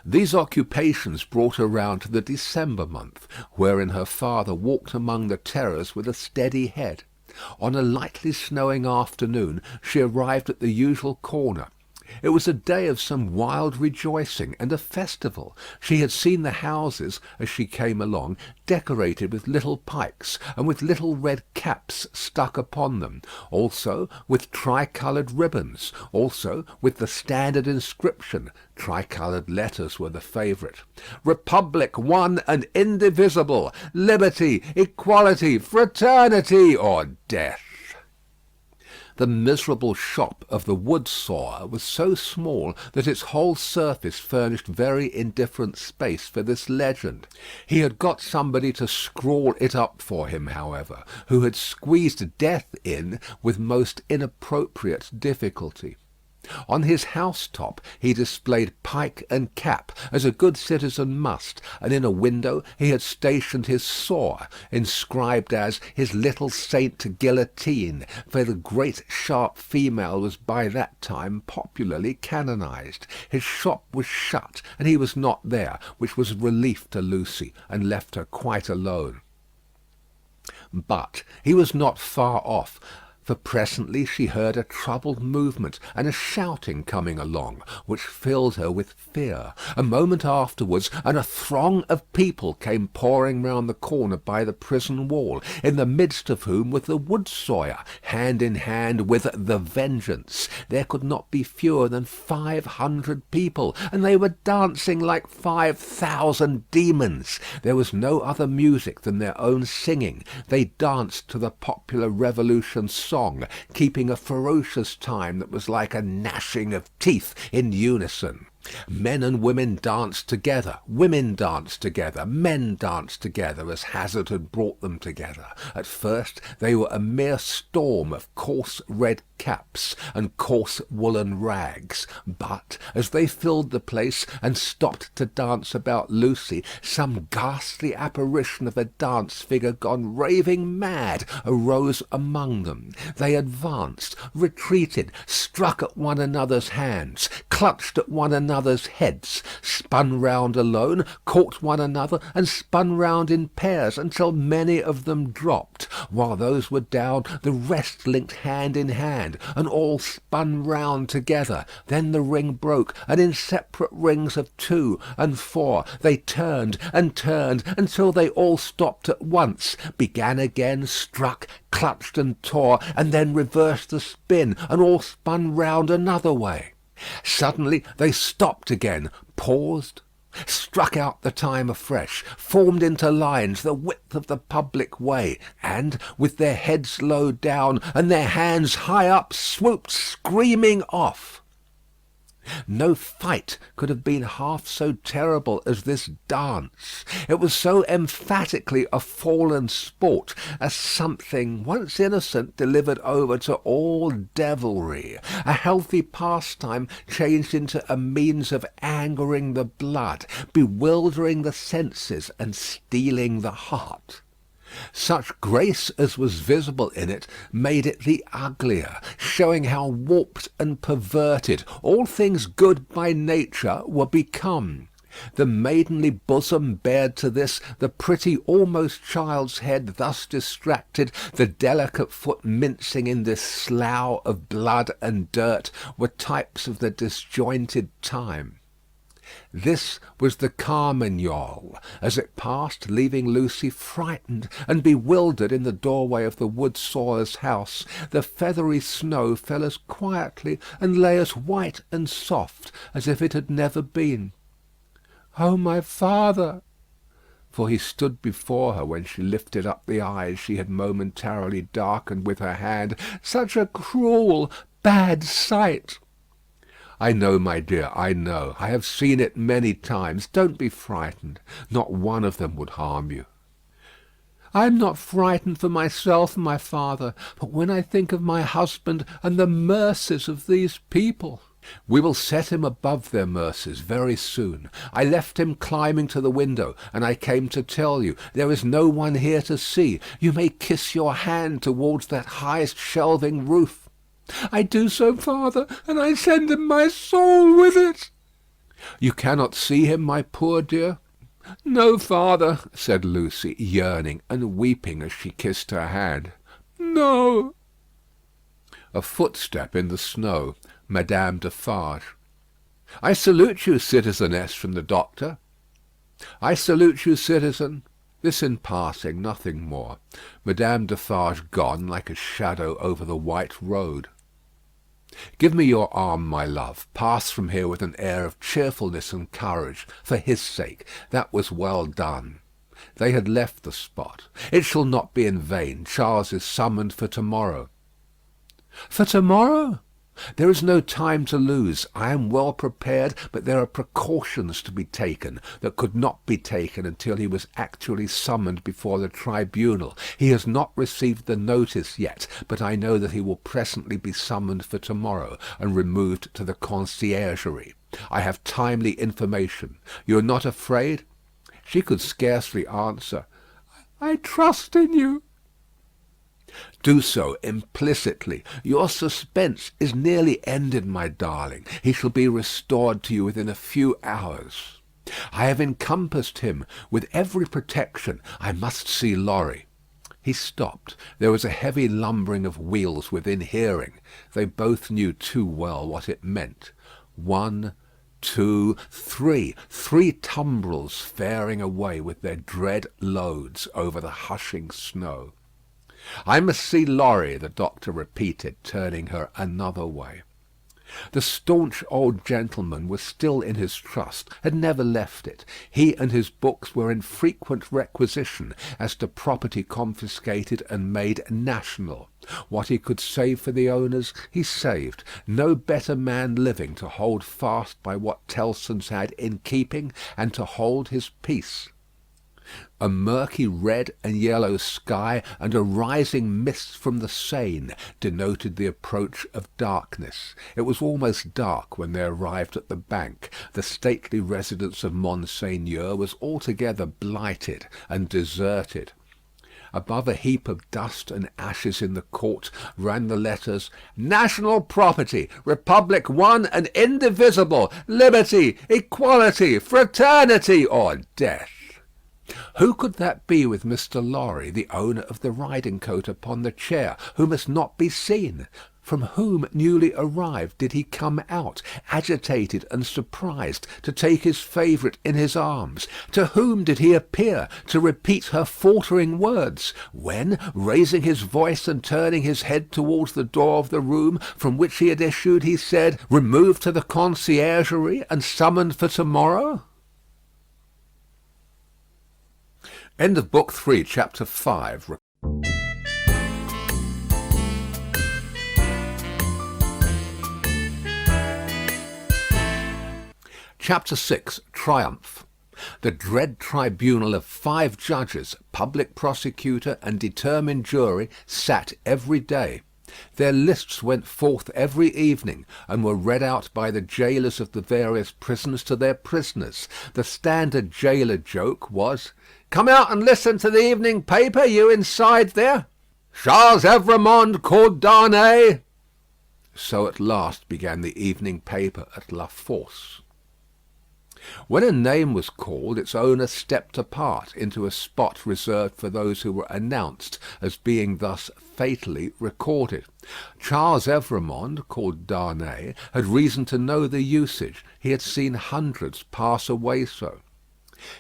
These occupations brought her round to the December month, wherein her father walked among the terrors with a steady head. On a lightly snowing afternoon she arrived at the usual corner. It was a day of some wild rejoicing and a festival. She had seen the houses, as she came along, decorated with little pikes, and with little red caps stuck upon them; also with tricoloured ribbons; also with the standard inscription tricoloured letters were the favourite: "Republic one and indivisible, liberty, equality, fraternity, or death." The miserable shop of the Wood-Sawyer was so small that its whole surface furnished very indifferent space for this legend. He had got somebody to scrawl it up for him, however, who had squeezed death in with most inappropriate difficulty. On his housetop he displayed pike and cap, as a good citizen must, and in a window he had stationed his saw, inscribed as "His little Saint Guillotine," for the great sharp female was by that time popularly canonised. His shop was shut, and he was not there, which was a relief to Lucy, and left her quite alone. But he was not far off, for presently she heard a troubled movement and a shouting coming along, which filled her with fear. A moment afterwards, and a throng of people came pouring round the corner by the prison wall, in the midst of whom was the Wood-Sawyer, hand in hand with the Vengeance. There could not be fewer than 500 people, and they were dancing like 5,000 demons. There was no other music than their own singing. They danced to the popular Revolution song, keeping a ferocious time that was like a gnashing of teeth in unison. Men and women danced together, women danced together, men danced together, as hazard had brought them together. At first they were a mere storm of coarse red caps and coarse woollen rags; but as they filled the place and stopped to dance about Lucy, some ghastly apparition of a dance figure gone raving mad arose among them. They advanced, retreated, struck at one another's hands, clutched at one another's heads, spun round alone, caught one another, and spun round in pairs, until many of them dropped. While those were down, the rest linked hand in hand, and all spun round together. Then the ring broke, and in separate rings of 2 and 4 they turned and turned until they all stopped at once, began again, struck, clutched and tore, and then reversed the spin, and all spun round another way. Suddenly they stopped again, paused, struck out the time afresh, formed into lines the width of the public way, and, with their heads low down and their hands high up, swooped screaming off. No fight could have been half so terrible as this dance. It was so emphatically a fallen sport, as something once innocent delivered over to all devilry, a healthy pastime changed into a means of angering the blood, bewildering the senses, and stealing the heart. Such grace as was visible in it made it the uglier, showing how warped and perverted all things good by nature were become. The maidenly bosom bared to this, the pretty almost child's head thus distracted, the delicate foot mincing in this slough of blood and dirt, were types of the disjointed time. This was the Carmagnole, as it passed, leaving Lucy frightened and bewildered in the doorway of the Wood-Sawyer's house. The feathery snow fell as quietly and lay as white and soft as if it had never been. "Oh, my father!" For he stood before her when she lifted up the eyes she had momentarily darkened with her hand. "Such a cruel, bad sight!" "I know, my dear, I know. I have seen it many times. Don't be frightened. Not one of them would harm you." I am not frightened for myself, my father, but when I think of my husband and the mercies of these people. We will set him above their mercies very soon. I left him climbing to the window, and I came to tell you, there is no one here to see. You may kiss your hand towards that highest shelving roof. I do so, father, and I send him my soul with it. You cannot see him, my poor dear? No, father, said Lucy, yearning and weeping as she kissed her hand. No. A footstep in the snow. Madame Defarge. I salute you, citizeness, from the doctor. I salute you, citizen. This in passing, nothing more. Madame Defarge gone like a shadow over the white road. Give me your arm, my love. Pass from here with an air of cheerfulness and courage. For his sake, that was well done. They had left the spot. It shall not be in vain. Charles is summoned for tomorrow. For tomorrow? There is no time to lose. I am well prepared, but there are precautions to be taken that could not be taken until he was actually summoned before the tribunal. He has not received the notice yet, but I know that he will presently be summoned for tomorrow and removed to the conciergerie. I have timely information. You are not afraid? She could scarcely answer. I trust in you. Do so implicitly. Your suspense is nearly ended, my darling. He shall be restored to you within a few hours. I have encompassed him with every protection. I must see Lorry. He stopped. There was a heavy lumbering of wheels within hearing. They both knew too well what it meant. 1, 2, 3. 3 tumbrels faring away with their dread loads over the hushing snow. I must see Lorry, the doctor repeated, turning her another way. The staunch old gentleman was still in his trust, had never left it. He and his books were in frequent requisition as to property confiscated and made national. What he could save for the owners, he saved. No better man living to hold fast by what Tellson's had in keeping, and to hold his peace. A murky red and yellow sky and a rising mist from the Seine denoted the approach of darkness. It was almost dark when they arrived at the bank. The stately residence of Monseigneur was altogether blighted and deserted. Above a heap of dust and ashes in the court ran the letters, "National property, Republic one and indivisible, liberty, equality, fraternity, or death." Who could that be with Mr. Lorry, the owner of the riding coat upon the chair, who must not be seen? From whom newly arrived did he come out, agitated and surprised, to take his favourite in his arms? To whom did he appear, to repeat her faltering words, when, raising his voice and turning his head towards the door of the room from which he had issued, he said, "Removed to the conciergerie and summoned for tomorrow"? End of Book 3, Chapter 5. Chapter 6. Triumph. The dread tribunal of 5 judges, public prosecutor, and determined jury sat every day. Their lists went forth every evening, and were read out by the jailers of the various prisons to their prisoners. The standard jailer joke was, "Come out and listen to the evening paper, you inside there. Charles Evrémonde called Darnay." So at last began the evening paper at La Force. When a name was called, its owner stepped apart into a spot reserved for those who were announced as being thus fatally recorded. Charles Evrémonde, called Darnay, had reason to know the usage. He had seen hundreds pass away so.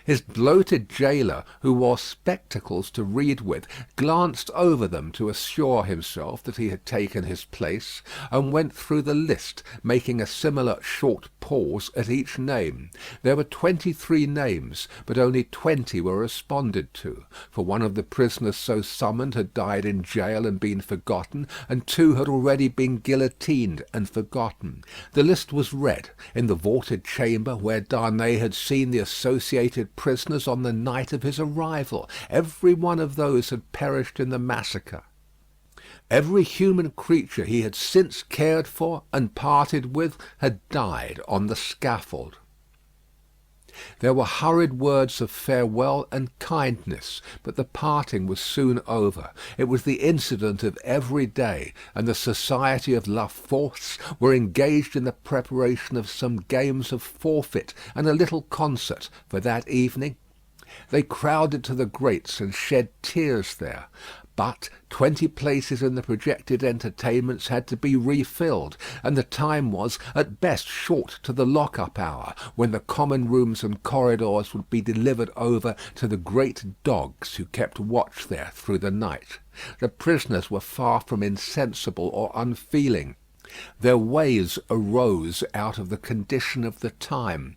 His bloated gaoler, who wore spectacles to read with, glanced over them to assure himself that he had taken his place, and went through the list, making a similar short pause at each name. There were 23 names, but only 20 were responded to, for one of the prisoners so summoned had died in gaol and been forgotten, and 2 had already been guillotined and forgotten. The list was read in the vaulted chamber where Darnay had seen the associated awaited prisoners on the night of his arrival. Every one of those had perished in the massacre. Every human creature he had since cared for and parted with had died on the scaffold. There were hurried words of farewell and kindness, but the parting was soon over. It was the incident of every day, and the society of La Force were engaged in the preparation of some games of forfeit and a little concert for that evening. They crowded to the grates and shed tears there. But 20 places in the projected entertainments had to be refilled, and the time was at best short to the lock-up hour, when the common rooms and corridors would be delivered over to the great dogs who kept watch there through the night. The prisoners were far from insensible or unfeeling. Their ways arose out of the condition of the time.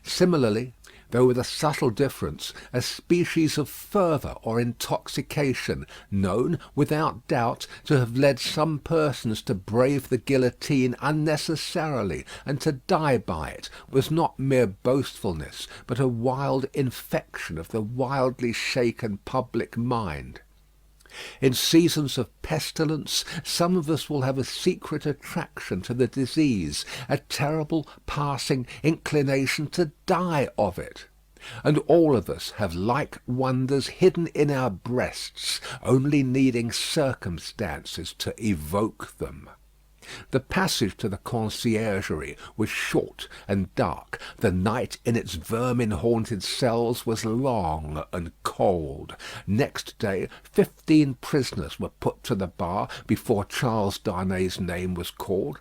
Similarly, though with a subtle difference, a species of fervour or intoxication, known, without doubt, to have led some persons to brave the guillotine unnecessarily and to die by it, was not mere boastfulness, but a wild infection of the wildly shaken public mind. In seasons of pestilence, some of us will have a secret attraction to the disease, a terrible passing inclination to die of it. And all of us have like wonders hidden in our breasts, only needing circumstances to evoke them. The passage to the conciergerie was short and dark. The night in its vermin-haunted cells was long and cold. Next day 15 prisoners were put to the bar before Charles Darnay's name was called.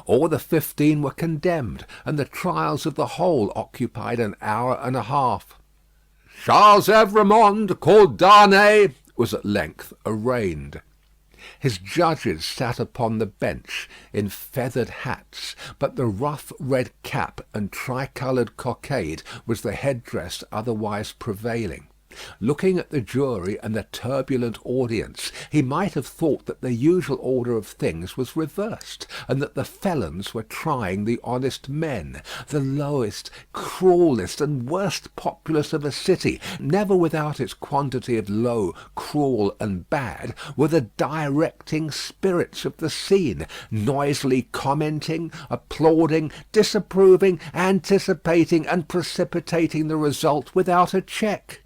All the 15 were condemned, and the trials of the whole occupied an hour and a half. Charles Evrémonde, called Darnay, was at length arraigned. His judges sat upon the bench in feathered hats, but the rough red cap and tricoloured cockade was the headdress otherwise prevailing. Looking at the jury and the turbulent audience, he might have thought that the usual order of things was reversed, and that the felons were trying the honest men. The lowest, cruellest, and worst populace of a city, never without its quantity of low, cruel, and bad, were the directing spirits of the scene, noisily commenting, applauding, disapproving, anticipating, and precipitating the result without a check.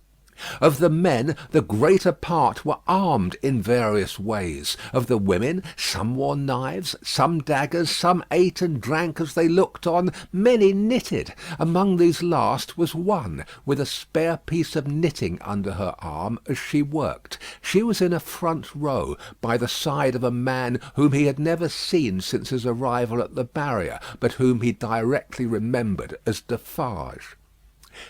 Of the men, the greater part were armed in various ways. Of the women, some wore knives, some daggers, some ate and drank as they looked on, many knitted. Among these last was one, with a spare piece of knitting under her arm as she worked. She was in a front row, by the side of a man whom he had never seen since his arrival at the barrier, but whom he directly remembered as Defarge.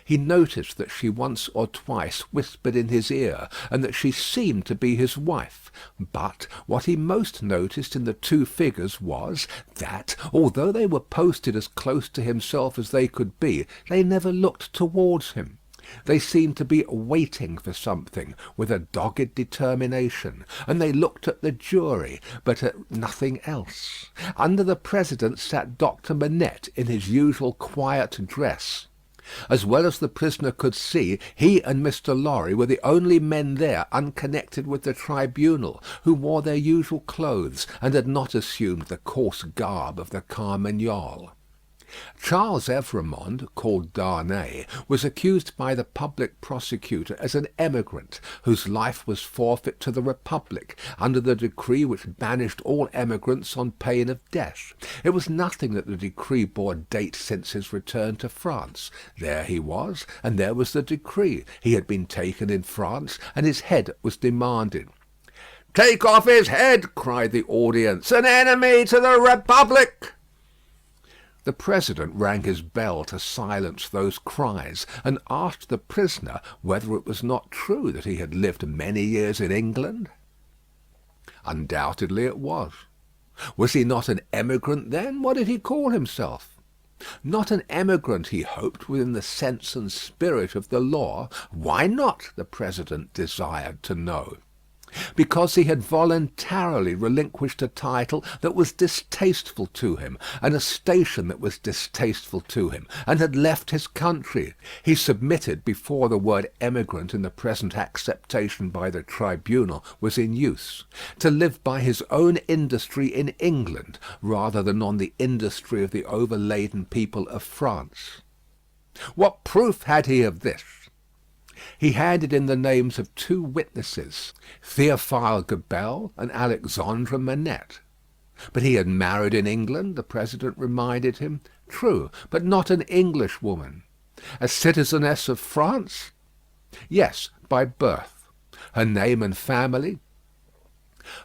He noticed that she once or twice whispered in his ear, and that she seemed to be his wife. But what he most noticed in the two figures was, that, although they were posted as close to himself as they could be, they never looked towards him. They seemed to be waiting for something with a dogged determination, and they looked at the jury, but at nothing else. Under the president sat Dr. Manette in his usual quiet dress. As well as the prisoner could see, he and Mr. Lorry were the only men there unconnected with the tribunal, who wore their usual clothes, and had not assumed the coarse garb of the Carmagnole. Charles Evrémonde, called Darnay, was accused by the public prosecutor as an emigrant, whose life was forfeit to the Republic, under the decree which banished all emigrants on pain of death. It was nothing that the decree bore date since his return to France. There he was, and there was the decree. He had been taken in France, and his head was demanded. "Take off his head!" cried the audience. "An enemy to the Republic!" The president rang his bell to silence those cries, and asked the prisoner whether it was not true that he had lived many years in England. Undoubtedly it was. Was he not an emigrant then? What did he call himself? Not an emigrant, he hoped, within the sense and spirit of the law. Why not? The president desired to know. because he had voluntarily relinquished a title that was distasteful to him, and a station that was distasteful to him, and had left his country. He submitted before the word emigrant in the present acceptation by the tribunal was in use, to live by his own industry in England, rather than on the industry of the overladen people of France. What proof had he of this? He handed in the names of two witnesses, Théophile Gabelle and Alexandre Manette. But he had married in England, the president reminded him. True, but not an Englishwoman. A citizeness of France? Yes, by birth. Her name and family?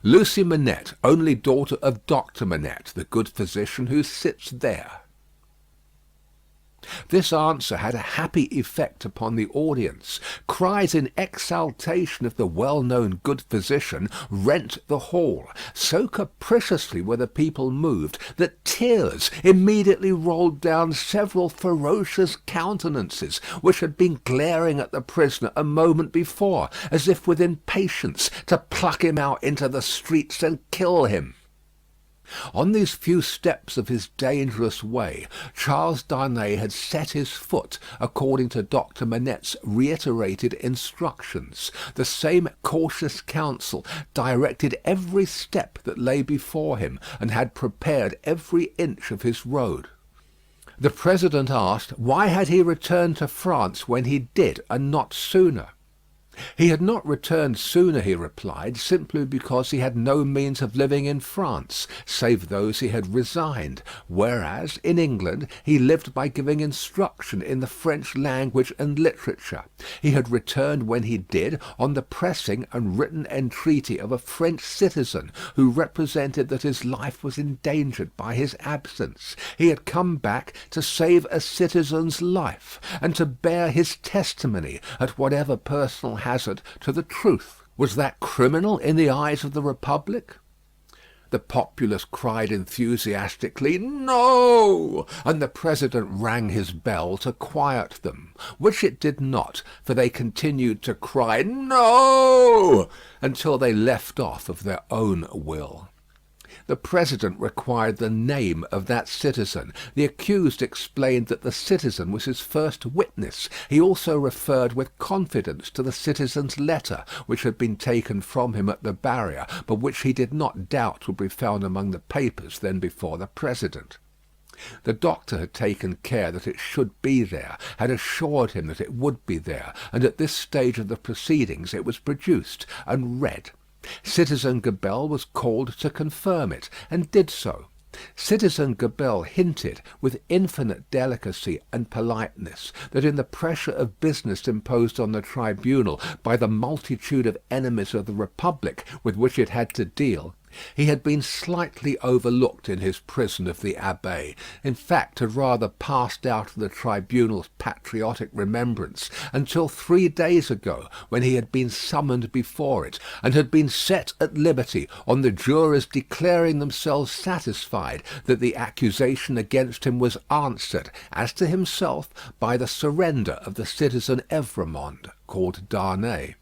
Lucy Manette, only daughter of Dr. Manette, the good physician who sits there. This answer had a happy effect upon the audience. Cries in exaltation of the well-known good physician rent the hall. So capriciously were the people moved that tears immediately rolled down several ferocious countenances which had been glaring at the prisoner a moment before, as if with impatience to pluck him out into the streets and kill him. On these few steps of his dangerous way, Charles Darnay had set his foot according to Dr. Manette's reiterated instructions. The same cautious counsel directed every step that lay before him, and had prepared every inch of his road. The president asked why had he returned to France when he did, and not sooner. He had not returned sooner, he replied, simply because he had no means of living in France, save those he had resigned, whereas, in England, he lived by giving instruction in the French language and literature. He had returned when he did, on the pressing and written entreaty of a French citizen, who represented that his life was endangered by his absence. He had come back to save a citizen's life, and to bear his testimony at whatever personal hazard to the truth. Was that criminal in the eyes of the Republic? The populace cried enthusiastically, "No!" and the president rang his bell to quiet them, which it did not, for they continued to cry "No!" until they left off of their own will. The president required the name of that citizen. The accused explained that the citizen was his first witness. He also referred with confidence to the citizen's letter, which had been taken from him at the barrier, but which he did not doubt would be found among the papers then before the president. The doctor had taken care that it should be there, had assured him that it would be there, and at this stage of the proceedings it was produced and read. Citizen Gabelle was called to confirm it, and did so. Citizen Gabelle hinted, with infinite delicacy and politeness, that in the pressure of business imposed on the tribunal by the multitude of enemies of the Republic with which it had to deal, he had been slightly overlooked in his prison of the Abbaye; in fact, had rather passed out of the tribunal's patriotic remembrance until 3 days ago, when he had been summoned before it, and had been set at liberty on the jury's declaring themselves satisfied that the accusation against him was answered, as to himself, by the surrender of the citizen Evrémonde, called Darnay.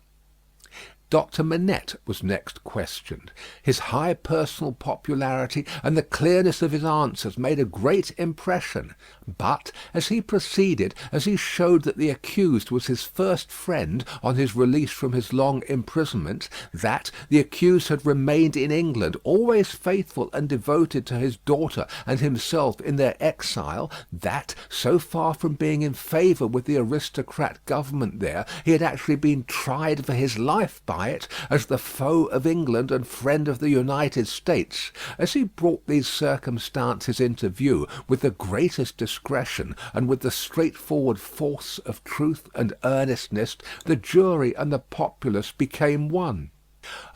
Dr. Manette was next questioned. His high personal popularity and the clearness of his answers made a great impression. But as he proceeded, as he showed that the accused was his first friend on his release from his long imprisonment, that the accused had remained in England, always faithful and devoted to his daughter and himself in their exile, that, so far from being in favour with the aristocrat government there, he had actually been tried for his life by it as the foe of England and friend of the United States. As he brought these circumstances into view with the greatest discretion and with the straightforward force of truth and earnestness, the jury and the populace became one.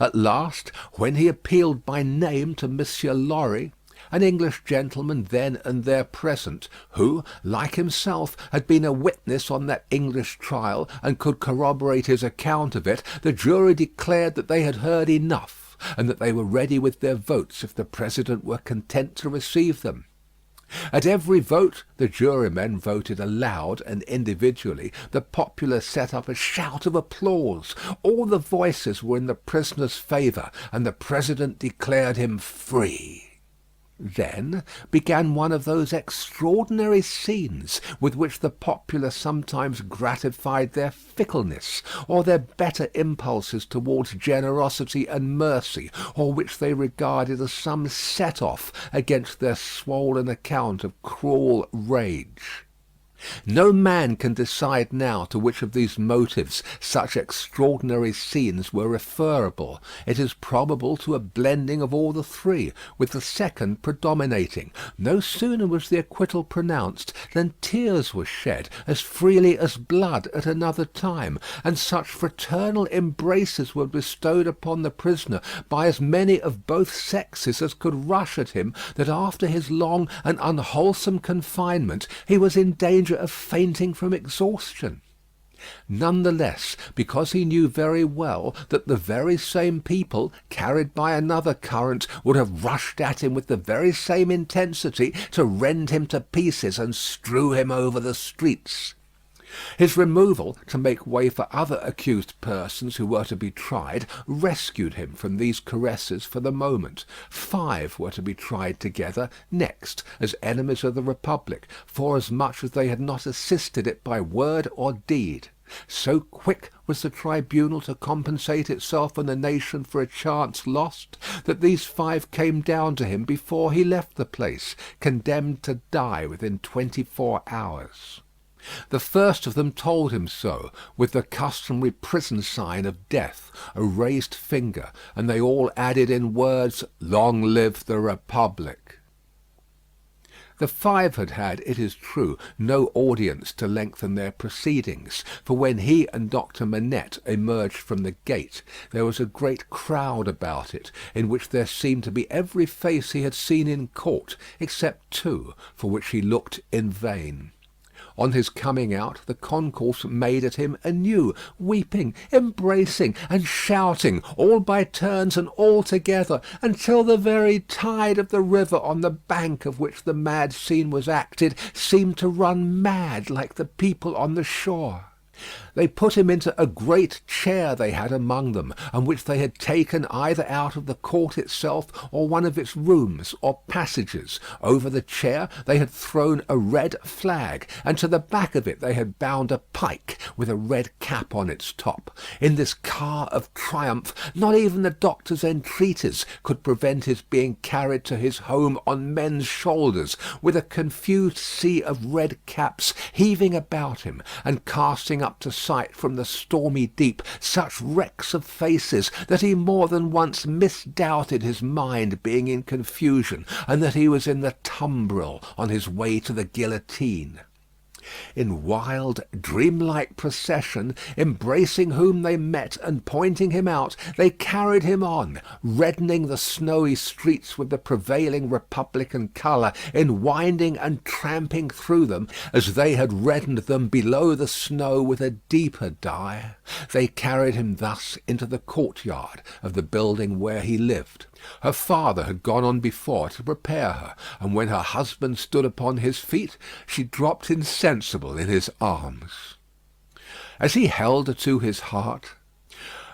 At last, when he appealed by name to Monsieur Lorry, an English gentleman then and there present, who, like himself, had been a witness on that English trial and could corroborate his account of it, the jury declared that they had heard enough, and that they were ready with their votes if the president were content to receive them. At every vote the jurymen voted aloud and individually. The populace set up a shout of applause. All the voices were in the prisoner's favour, and the president declared him free. Then began one of those extraordinary scenes with which the populace sometimes gratified their fickleness, or their better impulses towards generosity and mercy, or which they regarded as some set-off against their swollen account of cruel rage. No man can decide now to which of these motives such extraordinary scenes were referable. It is probable to a blending of all the three, with the second predominating. No sooner was the acquittal pronounced than tears were shed as freely as blood at another time, and such fraternal embraces were bestowed upon the prisoner by as many of both sexes as could rush at him, that after his long and unwholesome confinement he was in danger of fainting from exhaustion. None the less, because he knew very well that the very same people, carried by another current, would have rushed at him with the very same intensity to rend him to pieces and strew him over the streets. His removal, to make way for other accused persons who were to be tried, rescued him from these caresses for the moment. 5 were to be tried together next, as enemies of the Republic, forasmuch as they had not assisted it by word or deed. So quick was the tribunal to compensate itself and the nation for a chance lost, that these 5 came down to him before he left the place, condemned to die within 24 hours. The first of them told him so, with the customary prison sign of death, a raised finger, and they all added in words, "Long live the Republic." The 5 had had, it is true, no audience to lengthen their proceedings, for when he and Dr. Manette emerged from the gate, there was a great crowd about it, in which there seemed to be every face he had seen in court, except 2, for which he looked in vain. On his coming out, the concourse made at him anew, weeping, embracing, and shouting, all by turns and all together, until the very tide of the river on the bank of which the mad scene was acted seemed to run mad like the people on the shore. They put him into a great chair they had among them, and which they had taken either out of the court itself or one of its rooms or passages. Over the chair they had thrown a red flag, and to the back of it they had bound a pike with a red cap on its top. In this car of triumph not even the doctor's entreaties could prevent his being carried to his home on men's shoulders, with a confused sea of red caps heaving about him, and casting up to sight from the stormy deep such wrecks of faces that he more than once misdoubted his mind being in confusion, and that he was in the tumbril on his way to the guillotine. In wild, dreamlike procession, embracing whom they met and pointing him out, they carried him on, reddening the snowy streets with the prevailing republican colour, in winding and tramping through them, as they had reddened them below the snow with a deeper dye. They carried him thus into the courtyard of the building where he lived. Her father had gone on before to prepare her, and when her husband stood upon his feet, she dropped insensible in his arms. As he held her to his heart,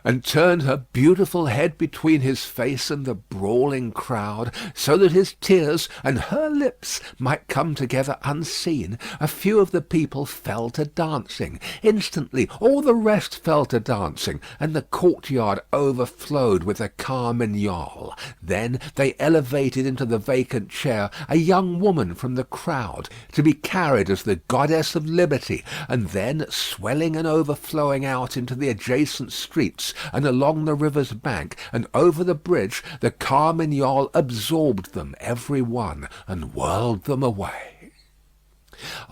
and turned her beautiful head between his face and the brawling crowd, so that his tears and her lips might come together unseen, a few of the people fell to dancing. Instantly all the rest fell to dancing, and the courtyard overflowed with a carmagnole. Then they elevated into the vacant chair a young woman from the crowd, to be carried as the goddess of liberty, and then, swelling and overflowing out into the adjacent streets, and along the river's bank, and over the bridge, the carmagnole absorbed them every one, and whirled them away.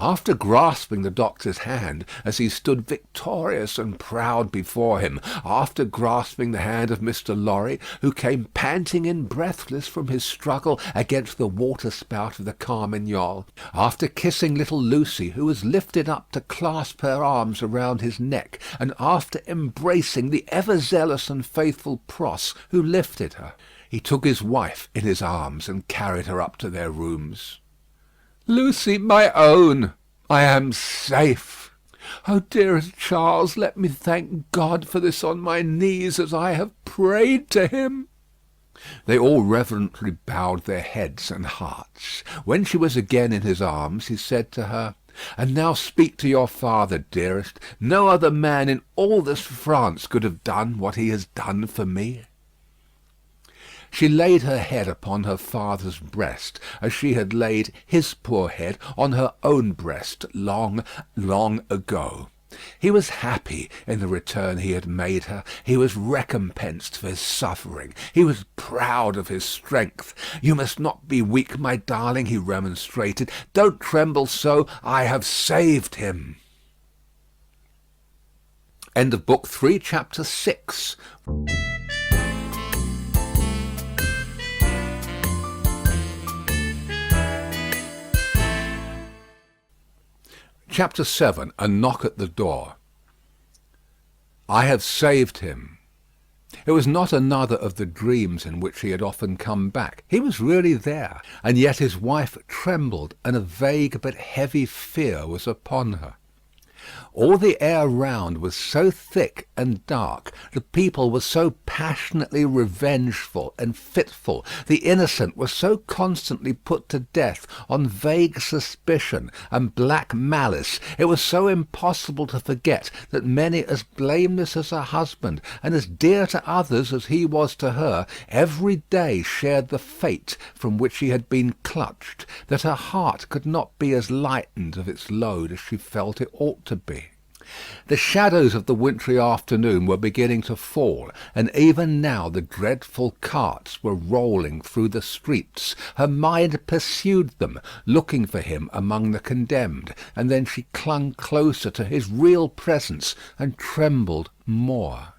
After grasping the doctor's hand as he stood victorious and proud before him, after grasping the hand of Mr. Lorry, who came panting and breathless from his struggle against the waterspout of the carmagnole, after kissing little Lucy, who was lifted up to clasp her arms around his neck, and after embracing the ever zealous and faithful Pross, who lifted her, he took his wife in his arms and carried her up to their rooms. Lucy, my own, I am safe. Oh, dearest Charles, let me thank God for this on my knees, as I have prayed to him." They all reverently bowed their heads and hearts. When she was again in his arms, he said to her, "And now speak to your father, dearest. No other man in all this France could have done what he has done for me." She laid her head upon her father's breast, as she had laid his poor head on her own breast long, long ago. He was happy in the return he had made her. He was recompensed for his suffering. He was proud of his strength. "You must not be weak, my darling," he remonstrated. "Don't tremble so. I have saved him." End of Book 3, Chapter 6. Chapter 7. A knock at the door. I have saved him. It was not another of the dreams in which he had often come back. He was really there, and yet his wife trembled, and a vague but heavy fear was upon her. All the air round was so thick and dark, the people were so passionately revengeful and fitful, the innocent were so constantly put to death on vague suspicion and black malice, it was so impossible to forget that many as blameless as her husband, and as dear to others as he was to her, every day shared the fate from which she had been clutched, that her heart could not be as lightened of its load as she felt it ought to be. The shadows of the wintry afternoon were beginning to fall, and even now the dreadful carts were rolling through the streets. Her mind pursued them, looking for him among the condemned, and then she clung closer to his real presence and trembled more.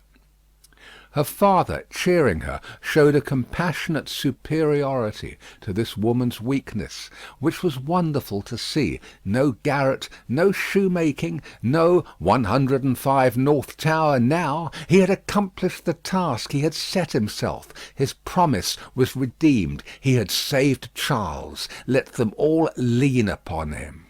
Her father, cheering her, showed a compassionate superiority to this woman's weakness, which was wonderful to see. No garret, no shoemaking, no 105 North Tower now. He had accomplished the task he had set himself. His promise was redeemed. He had saved Charles. Let them all lean upon him.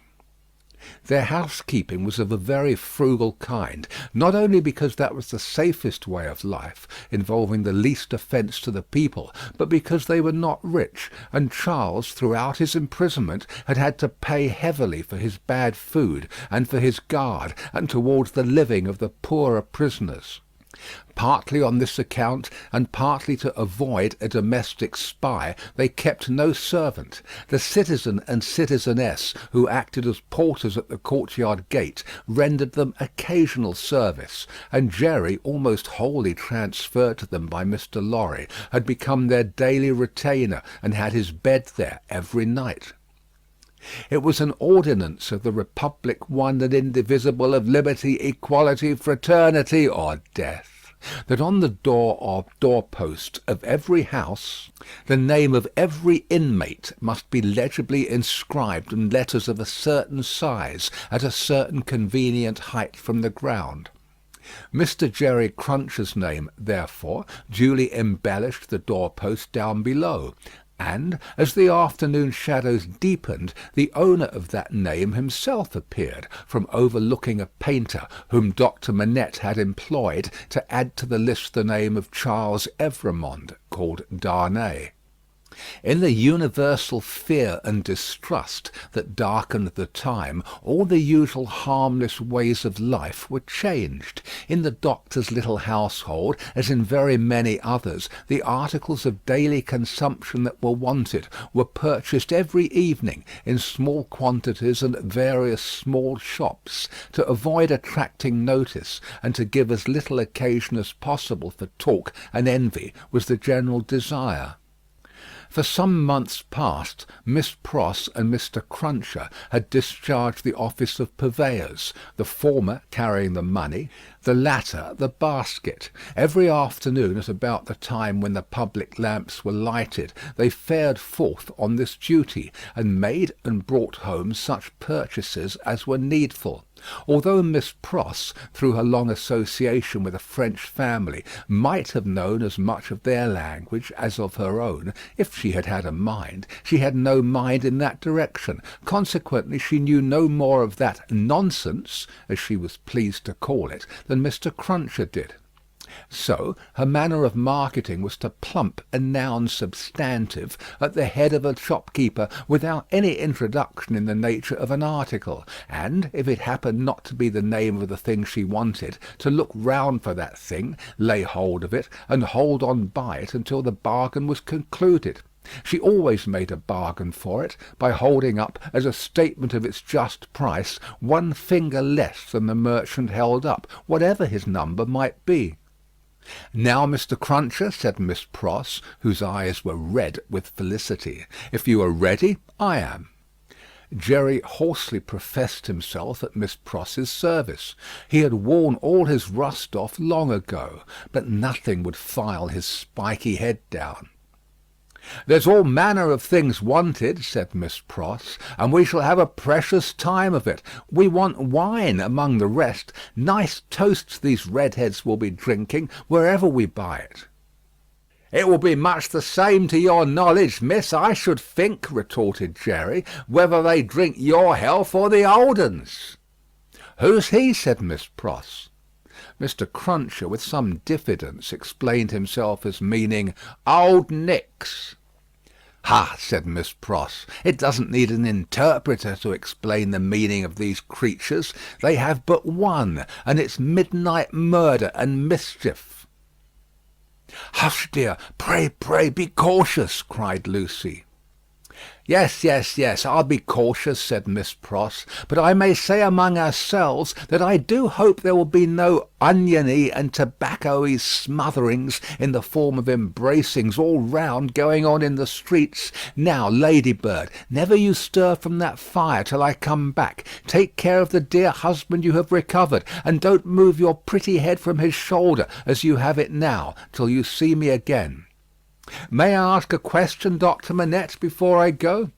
Their housekeeping was of a very frugal kind, not only because that was the safest way of life, involving the least offence to the people, but because they were not rich, and Charles, throughout his imprisonment, had had to pay heavily for his bad food, and for his guard, and towards the living of the poorer prisoners. Partly on this account, and partly to avoid a domestic spy, they kept no servant. The citizen and citizeness, who acted as porters at the courtyard gate, rendered them occasional service, and Jerry, almost wholly transferred to them by Mr. Lorry, had become their daily retainer, and had his bed there every night. It was an ordinance of the Republic, one and indivisible, of liberty, equality, fraternity, or death, that on the door or doorpost of every house the name of every inmate must be legibly inscribed in letters of a certain size, at a certain convenient height from the ground. Mr. Jerry Cruncher's name, therefore, duly embellished the doorpost down below, and as the afternoon shadows deepened, the owner of that name himself appeared, from overlooking a painter whom Dr. Manette had employed to add to the list the name of Charles Evremond, called Darnay. In the universal fear and distrust that darkened the time, all the usual harmless ways of life were changed. In the doctor's little household, as in very many others, the articles of daily consumption that were wanted were purchased every evening in small quantities and at various small shops. To avoid attracting notice, and to give as little occasion as possible for talk and envy, was the general desire. For some months past, Miss Pross and Mr. Cruncher had discharged the office of purveyors, the former carrying the money, the latter the basket. Every afternoon, at about the time when the public lamps were lighted, they fared forth on this duty, and made and brought home such purchases as were needful. Although Miss Pross, through her long association with a French family, might have known as much of their language as of her own, if she had had a mind, she had no mind in that direction. Consequently, she knew no more of that nonsense, as she was pleased to call it, than Mr. Cruncher did. So her manner of marketing was to plump a noun substantive at the head of a shopkeeper without any introduction in the nature of an article, and, if it happened not to be the name of the thing she wanted, to look round for that thing, lay hold of it, and hold on by it until the bargain was concluded. She always made a bargain for it by holding up as a statement of its just price one finger less than the merchant held up, whatever his number might be. "Now, Mr. Cruncher," said Miss Pross, whose eyes were red with felicity, "if you are ready, I am." Jerry hoarsely professed himself at Miss Pross's service. He had worn all his rust off long ago, but nothing would file his spiky head down. "There's all manner of things wanted," said Miss Pross, "and we shall have a precious time of it. We want wine among the rest. Nice toasts these redheads will be drinking, wherever we buy it." "It will be much the same to your knowledge, miss, I should think," retorted Jerry, "whether they drink your health or the old un's." "Who's he?" said Miss Pross. Mr. Cruncher, with some diffidence, explained himself as meaning Old Nick's. "Ha!" said Miss Pross, "it doesn't need an interpreter to explain the meaning of these creatures. They have but one, and it's midnight murder and mischief." "Hush, dear! Pray, be cautious!" cried Lucy. Yes, I'll be cautious," said Miss Pross, "but I may say among ourselves that I do hope there will be no oniony and tobacco-y smotherings in the form of embracings all round going on in the streets. Now, Ladybird, never you stir from that fire till I come back. Take care of the dear husband you have recovered, and don't move your pretty head from his shoulder, as you have it now, till you see me again. May I ask a question, Dr. Manette, before I go?"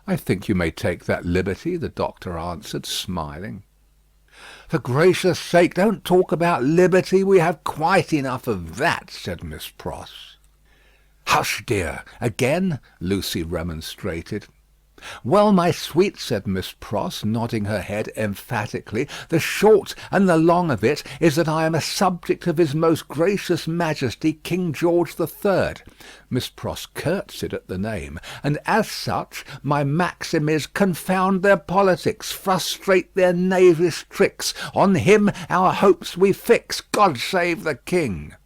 "I think you may take that liberty," the doctor answered, smiling. "For gracious sake, don't talk about liberty. We have quite enough of that," said Miss Pross. "Hush, dear! Again?" Lucy remonstrated. "Well, my sweet," said Miss Pross, nodding her head emphatically, "the short and the long of it is that I am a subject of his most gracious Majesty King George III." Miss Pross curtsied at the name. "And as such, my maxim is, confound their politics, frustrate their knavish tricks. On him our hopes we fix. God save the King."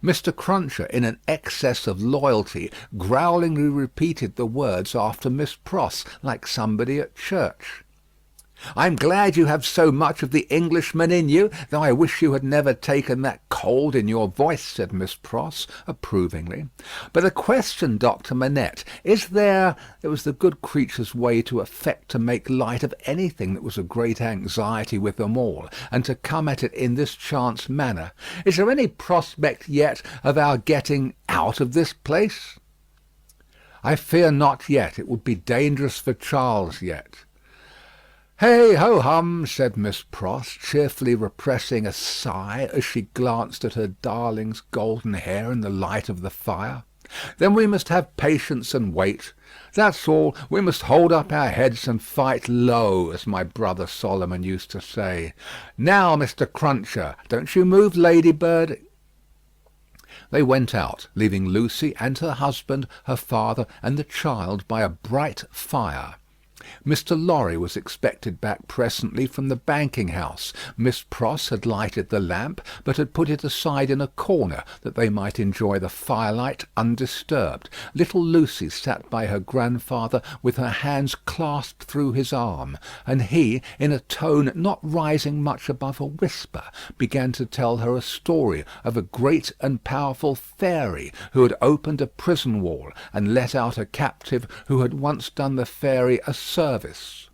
Mr. Cruncher, in an excess of loyalty, growlingly repeated the words after Miss Pross, like somebody at church. "I'm glad you have so much of the Englishman in you, though I wish you had never taken that cold in your voice," said Miss Pross, approvingly. "But a question, Dr. Manette. Is there—" It was the good creature's way to affect to make light of anything that was a great anxiety with them all, and to come at it in this chance manner. "Is there any prospect yet of our getting out of this place?" "I fear not yet. It would be dangerous for Charles yet." "Hey, ho, hum," said Miss Pross, cheerfully repressing a sigh as she glanced at her darling's golden hair in the light of the fire. "Then we must have patience and wait. That's all. We must hold up our heads and fight low, as my brother Solomon used to say. Now, Mr. Cruncher, don't you move, Ladybird." They went out, leaving Lucy and her husband, her father, and the child by a bright fire. Mr. Lorry was expected back presently from the banking-house. Miss Pross had lighted the lamp, but had put it aside in a corner, that they might enjoy the firelight undisturbed. Little Lucy sat by her grandfather with her hands clasped through his arm, and he, in a tone not rising much above a whisper, began to tell her a story of a great and powerful fairy who had opened a prison wall and let out a captive who had once done the fairy a service.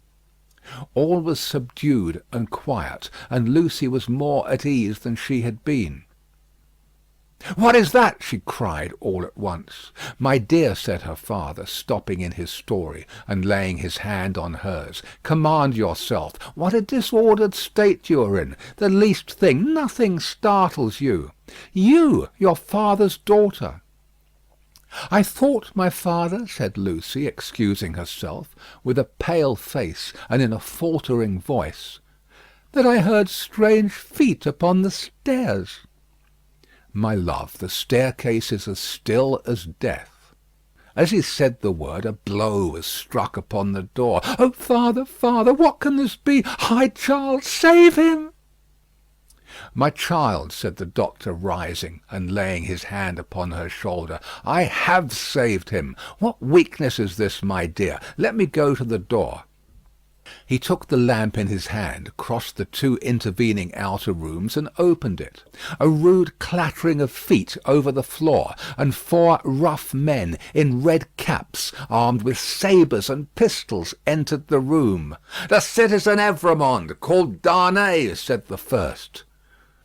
All was subdued and quiet, and Lucy was more at ease than she had been. "What is that?" she cried all at once. "My dear," said her father, stopping in his story and laying his hand on hers, "command yourself. What a disordered state you are in. The least thing, nothing startles you. You, your father's daughter." "I thought, my father," said Lucy, excusing herself, with a pale face and in a faltering voice, "that I heard strange feet upon the stairs." "My love, the staircase is as still as death." As he said the word, a blow was struck upon the door. "Oh, father, father, what can this be? Hide Charles, save him!" "My child," said the doctor, rising and laying his hand upon her shoulder, "I have saved him. What weakness is this, my dear? Let me go to the door." He took the lamp in his hand, crossed the two intervening outer rooms, and opened it. A rude clattering of feet over the floor, and 4 rough men in red caps, armed with sabres and pistols, entered the room. "The citizen Evrémonde, called Darnay," said the first.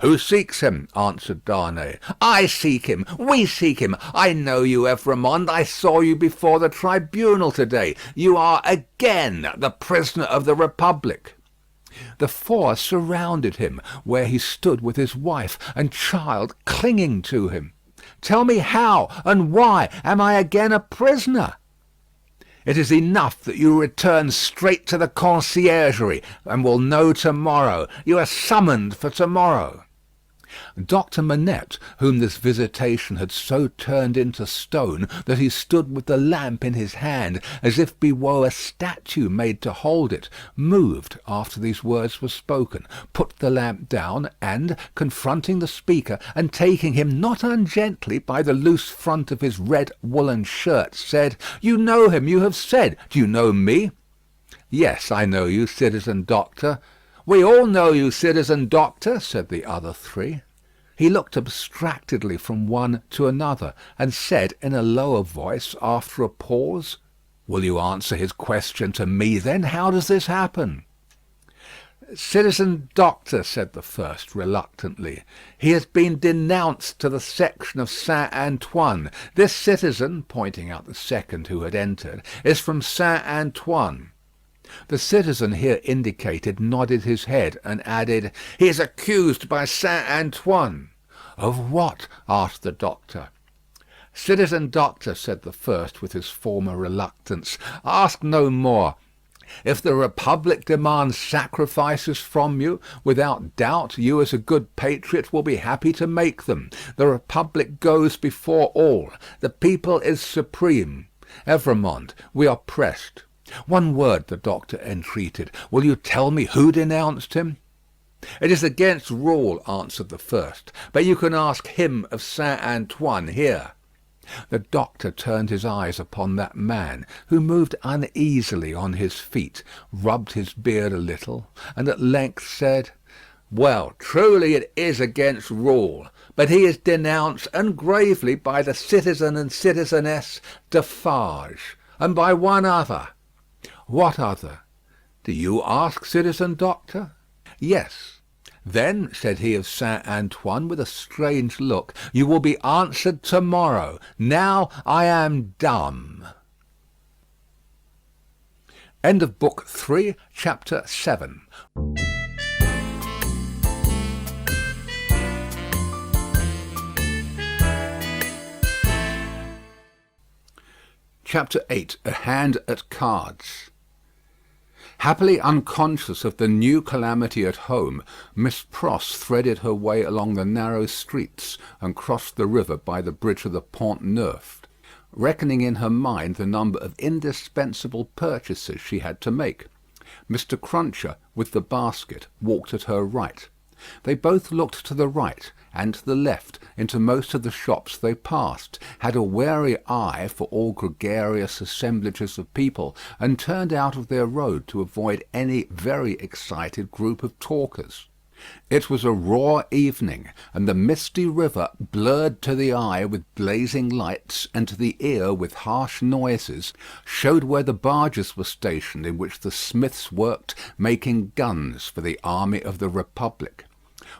"Who seeks him?" answered Darnay. "I seek him. We seek him. I know you, Evrémonde. I saw you before the tribunal to-day. You are again the prisoner of the Republic." The 4 surrounded him, where he stood with his wife and child clinging to him. "Tell me how and why am I again a prisoner?" "It is enough that you return straight to the conciergerie, and will know to-morrow. You are summoned for to-morrow." Doctor Manette, whom this visitation had so turned into stone that he stood with the lamp in his hand as if bewoe a statue made to hold it, moved after these words were spoken, put the lamp down, and, confronting the speaker, and taking him not ungently by the loose front of his red woollen shirt, said, "You know him, you have said. Do you know me?" "Yes, I know you, citizen doctor." "We all know you, citizen doctor," said the other 3. He looked abstractedly from one to another, and said in a lower voice, after a pause, "Will you answer his question to me, then? How does this happen?" "Citizen doctor," said the first, reluctantly, "he has been denounced to the section of Saint Antoine. This citizen," pointing out the second who had entered, "is from Saint Antoine." The citizen here indicated nodded his head, and added, "He is accused by Saint Antoine." "Of what?" asked the doctor. "Citizen doctor," said the first with his former reluctance, "ask no more. If the Republic demands sacrifices from you, without doubt you as a good patriot will be happy to make them. The Republic goes before all. The people is supreme. Evrémonde, we are pressed." "One word," the doctor entreated. "Will you tell me who denounced him?" "It is against rule," answered the first. "But you can ask him of Saint Antoine here." The doctor turned his eyes upon that man, who moved uneasily on his feet, rubbed his beard a little, and at length said, "Well, truly it is against rule. But he is denounced, and gravely, by the citizen and citizeness Defarge, and by one other." "What other?" "Do you ask, citizen doctor?" "Yes." "Then," said he of Saint Antoine, with a strange look, "you will be answered to-morrow. Now I am dumb." End of Book 3, Chapter 7. Chapter 8. A Hand at Cards. Happily unconscious of the new calamity at home, Miss Pross threaded her way along the narrow streets and crossed the river by the bridge of the Pont Neuf, reckoning in her mind the number of indispensable purchases she had to make. Mr. Cruncher, with the basket, walked at her right. They both looked to the right and to the left into most of the shops they passed, had a wary eye for all gregarious assemblages of people, and turned out of their road to avoid any very excited group of talkers. It was a raw evening, and the misty river, blurred to the eye with blazing lights and to the ear with harsh noises, showed where the barges were stationed in which the smiths worked making guns for the army of the Republic.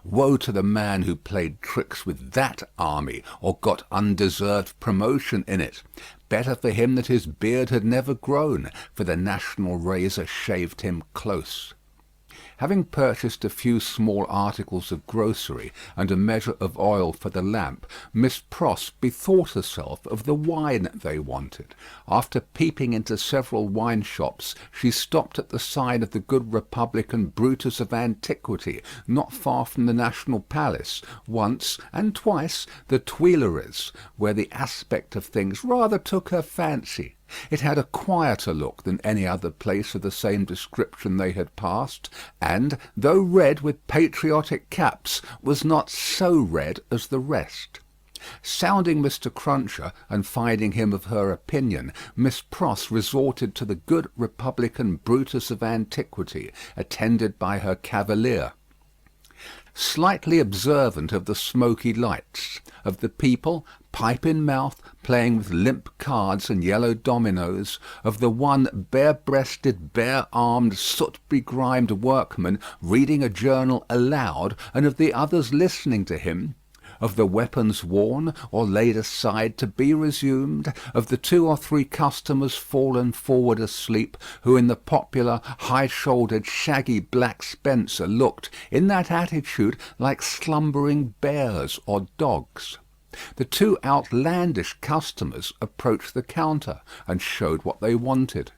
Woe to the man who played tricks with that army, or got undeserved promotion in it. Better for him that his beard had never grown, for the national razor shaved him close. Having purchased a few small articles of grocery and a measure of oil for the lamp, Miss Pross bethought herself of the wine they wanted. After peeping into several wine shops, she stopped at the sign of the good republican Brutus of Antiquity, not far from the National Palace, once and twice the Tuileries, where the aspect of things rather took her fancy. It had a quieter look than any other place of the same description they had passed, and, though red with patriotic caps, was not so red as the rest. Sounding Mr. Cruncher, and finding him of her opinion, Miss Pross resorted to the good republican Brutus of Antiquity, attended by her cavalier. Slightly observant of the smoky lights, of the people, pipe in mouth, playing with limp cards and yellow dominoes, of the one bare-breasted, bare-armed, soot-begrimed workman reading a journal aloud, and of the others listening to him, of the weapons worn or laid aside to be resumed, of the 2 or 3 customers fallen forward asleep, who in the popular high-shouldered shaggy black spencer looked, in that attitude, like slumbering bears or dogs. The 2 outlandish customers approached the counter, and showed what they wanted.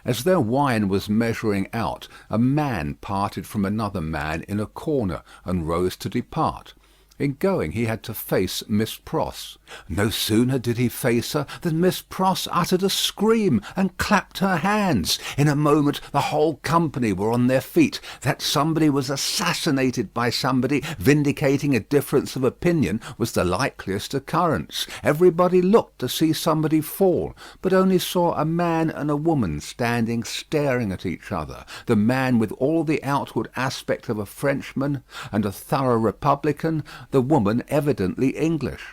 As their wine was measuring out, a man parted from another man in a corner, and rose to depart. In going he had to face Miss Pross. No sooner did he face her than Miss Pross uttered a scream and clapped her hands. In a moment the whole company were on their feet. That somebody was assassinated by somebody vindicating a difference of opinion was the likeliest occurrence. Everybody looked to see somebody fall, but only saw a man and a woman standing staring at each other, the man with all the outward aspect of a Frenchman and a thorough republican, the woman evidently English.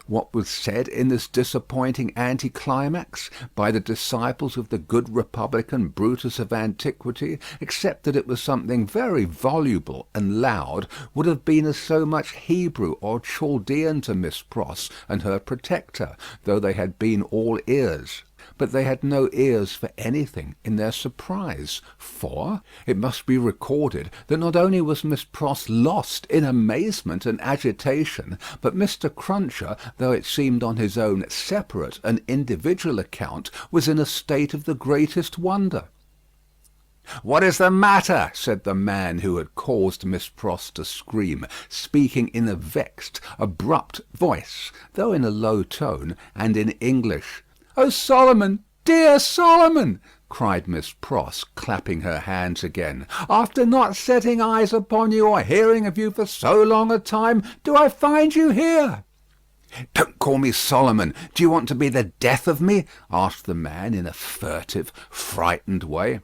What was said in this disappointing anticlimax by the disciples of the good republican Brutus of Antiquity, except that it was something very voluble and loud, would have been as so much Hebrew or Chaldean to Miss Pross and her protector, though they had been all ears. But they had no ears for anything in their surprise, for it must be recorded that not only was Miss Pross lost in amazement and agitation, but Mr. Cruncher, though it seemed on his own separate and individual account, was in a state of the greatest wonder. "What is the matter?" said the man who had caused Miss Pross to scream, speaking in a vexed, abrupt voice, though in a low tone, and in English. "Oh, Solomon, dear Solomon!" cried Miss Pross, clapping her hands again. "After not setting eyes upon you or hearing of you for so long a time, do I find you here?" "Don't call me Solomon. Do you want to be the death of me?" asked the man in a furtive, frightened way.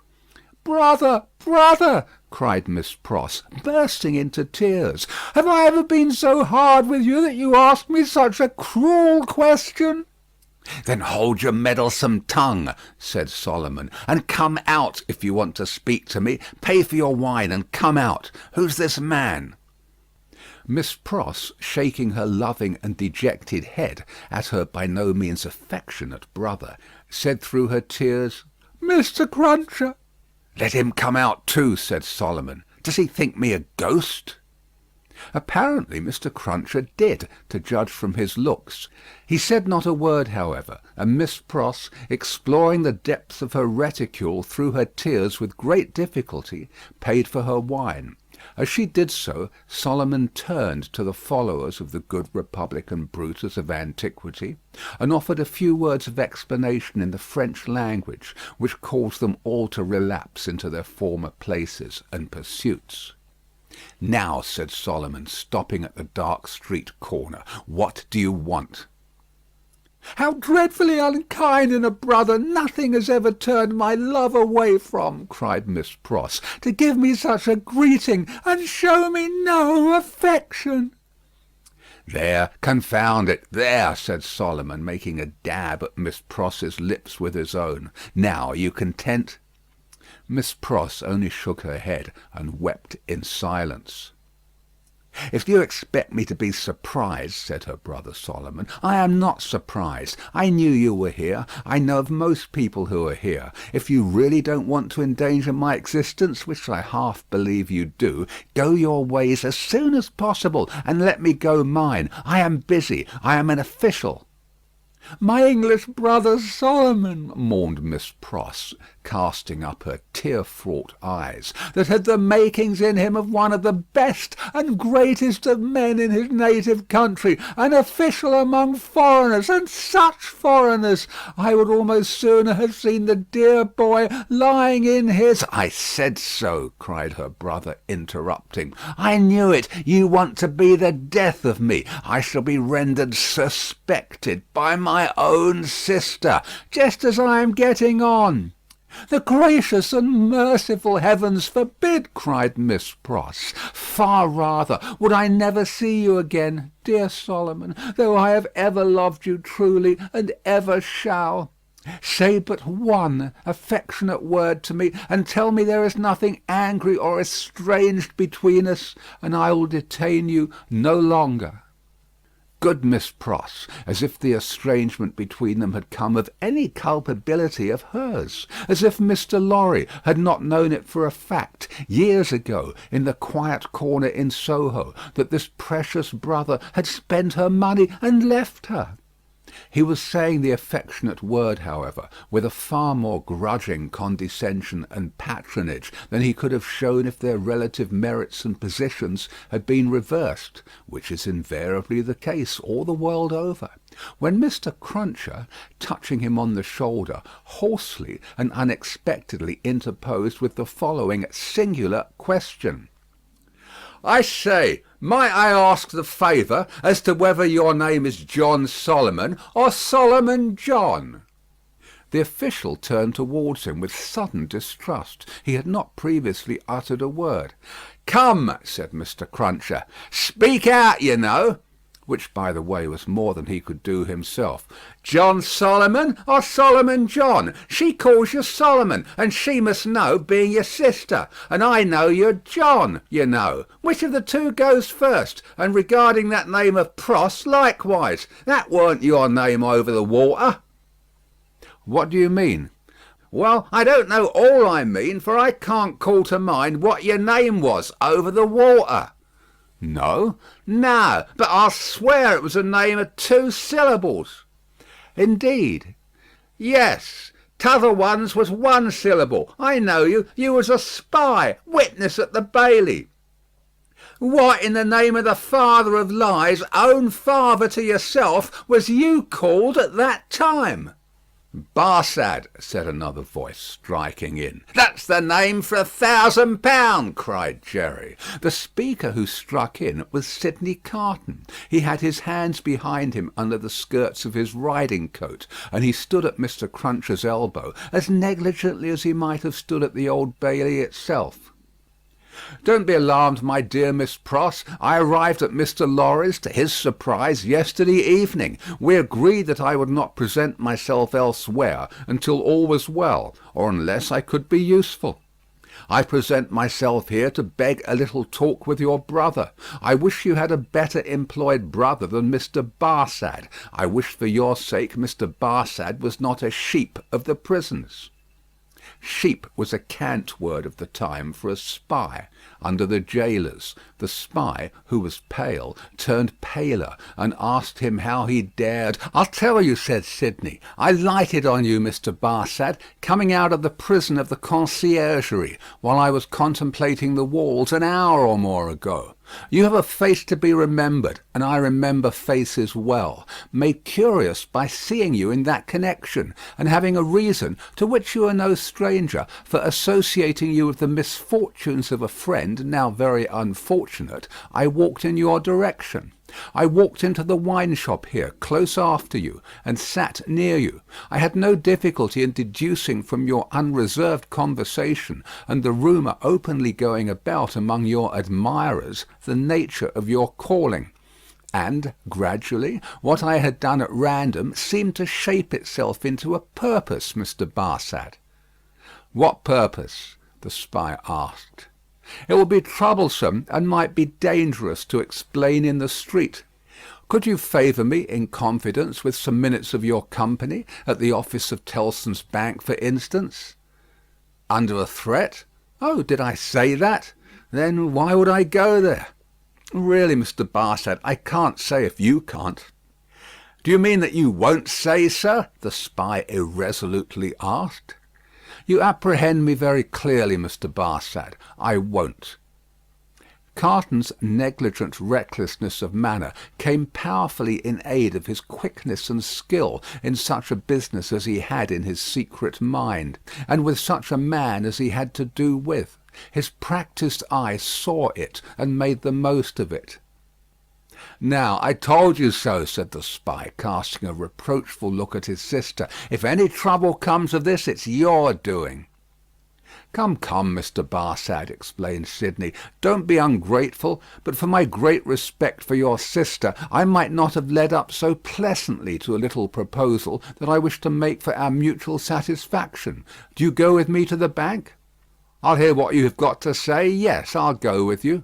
"Brother, brother!" cried Miss Pross, bursting into tears. "Have I ever been so hard with you that you ask me such a cruel question?" "Then hold your meddlesome tongue," said Solomon, "and come out if you want to speak to me. Pay for your wine and come out. Who's this man?" Miss Pross, shaking her loving and dejected head at her by no means affectionate brother, said through her tears, "Mr. Cruncher." "Let him come out too," said Solomon. "Does he think me a ghost?" Apparently Mr. Cruncher did, to judge from his looks. He said not a word, however, and Miss Pross, exploring the depths of her reticule through her tears with great difficulty, paid for her wine. As she did so, Solomon turned to the followers of the good republican Brutus of Antiquity, and offered a few words of explanation in the French language, which caused them all to relapse into their former places and pursuits. "Now," said Solomon, stopping at the dark street corner, "what do you want?" "How dreadfully unkind in a brother nothing has ever turned my love away from," cried Miss Pross, "to give me such a greeting and show me no affection." "There, confound it, there," said Solomon, making a dab at Miss Pross's lips with his own. "Now, are you content?" Miss Pross only shook her head and wept in silence. "If you expect me to be surprised," said her brother Solomon, "I am not surprised. I knew you were here. I know of most people who are here. If you really don't want to endanger my existence, which I half believe you do, go your ways as soon as possible, and let me go mine. I am busy. I am an official." "My English brother Solomon," mourned Miss Pross, casting up her tear-fraught eyes, "that had the makings in him of one of the best and greatest of men in his native country, an official among foreigners, and such foreigners! I would almost sooner have seen the dear boy lying in his—" "I said so," cried her brother, interrupting. "I knew it. You want to be the death of me. I shall be rendered suspected by my own sister, just as I am getting on." "The gracious and merciful heavens forbid!" cried Miss Pross. "Far rather would I never see you again, dear Solomon, though I have ever loved you truly, and ever shall. Say but one affectionate word to me, and tell me there is nothing angry or estranged between us, and I will detain you no longer." Good Miss Pross, as if the estrangement between them had come of any culpability of hers, as if Mr. Lorry had not known it for a fact, years ago, in the quiet corner in Soho, that this precious brother had spent her money and left her. He was saying the affectionate word, however, with a far more grudging condescension and patronage than he could have shown if their relative merits and positions had been reversed, which is invariably the case all the world over. When Mr. Cruncher, touching him on the shoulder, hoarsely and unexpectedly interposed with the following singular question: "I say, might I ask the favour as to whether your name is John Solomon or Solomon John?" The official turned towards him with sudden distrust. He had not previously uttered a word. "Come," said Mr. Cruncher, "speak out, you know," which, by the way, was more than he could do himself. "John Solomon or Solomon John? She calls you Solomon, and she must know, being your sister, and I know you're John, you know. Which of the two goes first? And regarding that name of Pross, likewise. That weren't your name over the water." "What do you mean?" "Well, I don't know all I mean, for I can't call to mind what your name was over the water." "No?" "No, but I'll swear it was a name of 2 syllables." "Indeed?" "Yes. T'other one's was 1 syllable. I know you. You was a spy, witness at the Bailey." "What, in the name of the father of lies, own father to yourself, was you called at that time?" "Barsad," said another voice, striking in. "That's the name for £1,000," cried Jerry. The speaker who struck in was Sidney Carton. He had his hands behind him under the skirts of his riding coat, and he stood at Mr. Cruncher's elbow as negligently as he might have stood at the Old Bailey itself. "Don't be alarmed, my dear Miss Pross. I arrived at Mr. Lorry's, to his surprise, yesterday evening. We agreed that I would not present myself elsewhere until all was well, or unless I could be useful. I present myself here to beg a little talk with your brother. I wish you had a better employed brother than Mr. Barsad. I wish for your sake Mr. Barsad was not a sheep of the prisons." Sheep was a cant word of the time for a spy. Under the jailers, the spy, who was pale, turned paler, and asked him how he dared. "I'll tell you," said Sidney. "I lighted on you, Mr. Barsad, coming out of the prison of the Conciergerie, while I was contemplating the walls an hour or more ago. You have a face to be remembered, and I remember faces well, made curious by seeing you in that connection, and having a reason, to which you are no stranger, for associating you with the misfortunes of a friend now very unfortunate. I walked in your direction. I walked into the wine shop here, close after you, and sat near you. I had no difficulty in deducing from your unreserved conversation, and the rumour openly going about among your admirers, the nature of your calling. And, gradually, what I had done at random seemed to shape itself into a purpose, Mr. Barsad." "What purpose?" the spy asked. It will be troublesome and might be dangerous to explain in the street. Could you favour me, in confidence, with some minutes of your company, at the office of Tellson's Bank, for instance?" "Under a threat? Oh, did I say that? Then why would I go there?" "Really, Mr. Barsad, I can't say if you can't." "Do you mean that you won't say, sir?" the spy irresolutely asked. "You apprehend me very clearly, Mr. Barsad. I won't." Carton's negligent recklessness of manner came powerfully in aid of his quickness and skill in such a business as he had in his secret mind, and with such a man as he had to do with. His practised eye saw it, and made the most of it. "Now, I told you so," said the spy, casting a reproachful look at his sister. "If any trouble comes of this, it's your doing." "Come, come, Mr. Barsad," explained Sidney, "don't be ungrateful; but for my great respect for your sister, I might not have led up so pleasantly to a little proposal that I wish to make for our mutual satisfaction. Do you go with me to the bank?" "I'll hear what you have got to say. Yes, I'll go with you."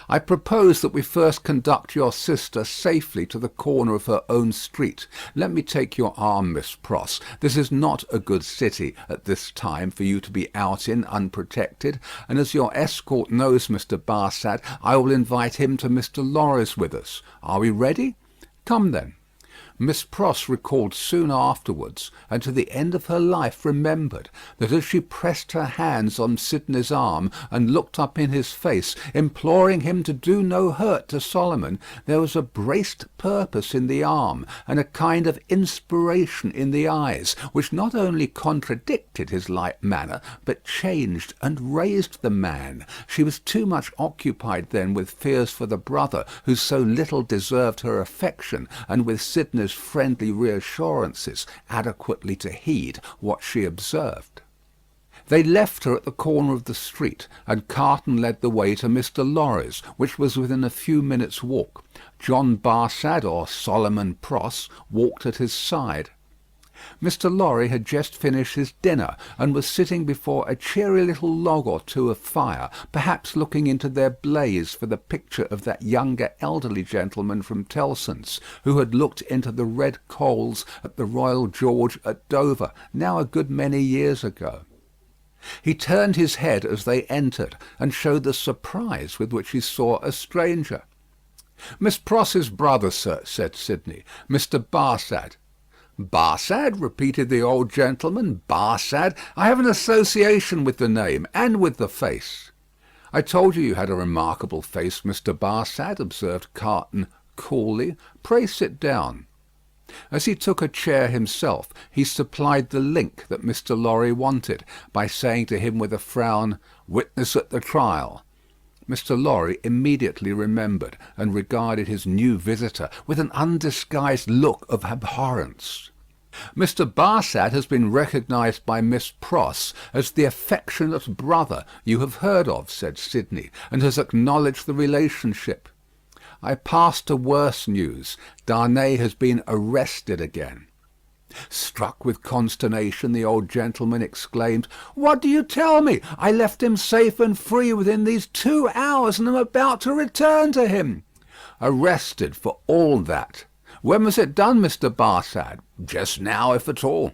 "I propose that we first conduct your sister safely to the corner of her own street. Let me take your arm, Miss Pross. This is not a good city at this time for you to be out in unprotected, and as your escort knows Mr. Barsad, I will invite him to Mr. Lorry's with us. Are we ready? Come then." Miss Pross recalled soon afterwards, and to the end of her life remembered, that as she pressed her hands on Sidney's arm and looked up in his face, imploring him to do no hurt to Solomon, there was a braced purpose in the arm, and a kind of inspiration in the eyes, which not only contradicted his light manner, but changed and raised the man. She was too much occupied then with fears for the brother who so little deserved her affection, and with Sidney's friendly reassurances, adequately to heed what she observed. They left her at the corner of the street, and Carton led the way to Mr. Lorry's, which was within a few minutes' walk. John Barsad, or Solomon Pross, walked at his side. Mr. Lorry had just finished his dinner, and was sitting before a cheery little log or two of fire, perhaps looking into their blaze for the picture of that younger elderly gentleman from Tellson's, who had looked into the red coals at the Royal George at Dover, now a good many years ago. He turned his head as they entered, and showed the surprise with which he saw a stranger. "Miss Pross's brother, sir," said Sidney, "Mr. Barsad." "Barsad?" repeated the old gentleman. "Barsad? I have an association with the name, and with the face." "I told you had a remarkable face, Mr. Barsad," observed Carton coolly. "Pray sit down." As he took a chair himself, he supplied the link that Mr. Lorry wanted, by saying to him with a frown, "Witness at the trial." Mr. Lorry immediately remembered, and regarded his new visitor with an undisguised look of abhorrence. "Mr. Barsad has been recognised by Miss Pross as the affectionate brother you have heard of," said Sidney, "and has acknowledged the relationship. I pass to worse news. Darnay has been arrested again." Struck with consternation, the old gentleman exclaimed, "What do you tell me? I left him safe and free within these 2 hours, and am about to return to him." "Arrested for all that. When was it done, Mr. Barsad?" "Just now, if at all."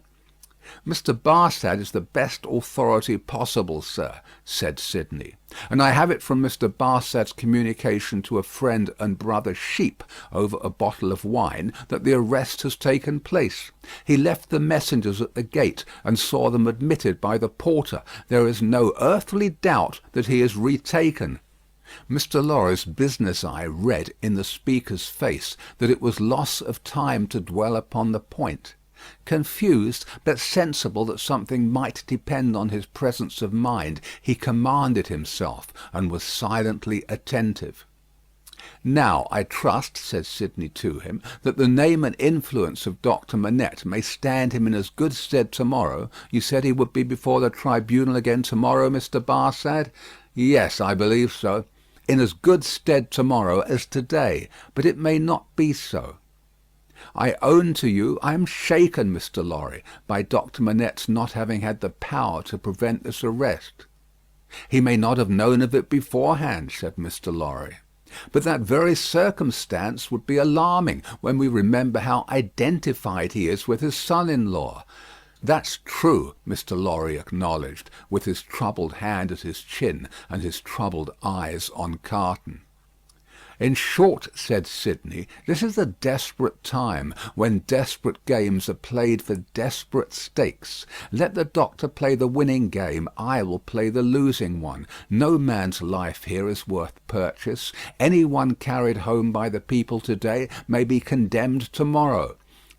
"Mr. Barsad is the best authority possible, sir," said Sidney, "and I have it from Mr. Barsad's communication to a friend and brother Sheep over a bottle of wine that the arrest has taken place. He left the messengers at the gate and saw them admitted by the porter. There is no earthly doubt that he is retaken." Mr. Lorry's business eye read in the speaker's face that it was loss of time to dwell upon the point. Confused, but sensible that something might depend on his presence of mind, he commanded himself, and was silently attentive. "Now, I trust," said Sidney to him, "that the name and influence of Doctor Manette may stand him in as good stead to-morrow. You said he would be before the tribunal again to-morrow, Mr. Barsad?" "Yes, I believe so." "In as good stead to-morrow as to-day, but it may not be so. I own to you I am shaken, Mr. Lorry, by Doctor Manette's not having had the power to prevent this arrest." He may not have known of it beforehand, said Mr. Lorry. But that very circumstance would be alarming when we remember how identified he is with his son-in-law. That's true, Mr. Lorry acknowledged, with his troubled hand at his chin and his troubled eyes on Carton. In short, said Sidney, this is a desperate time, when desperate games are played for desperate stakes. Let the doctor play the winning game, I will play the losing one. No man's life here is worth purchase. Any one carried home by the people to-day may be condemned to-morrow.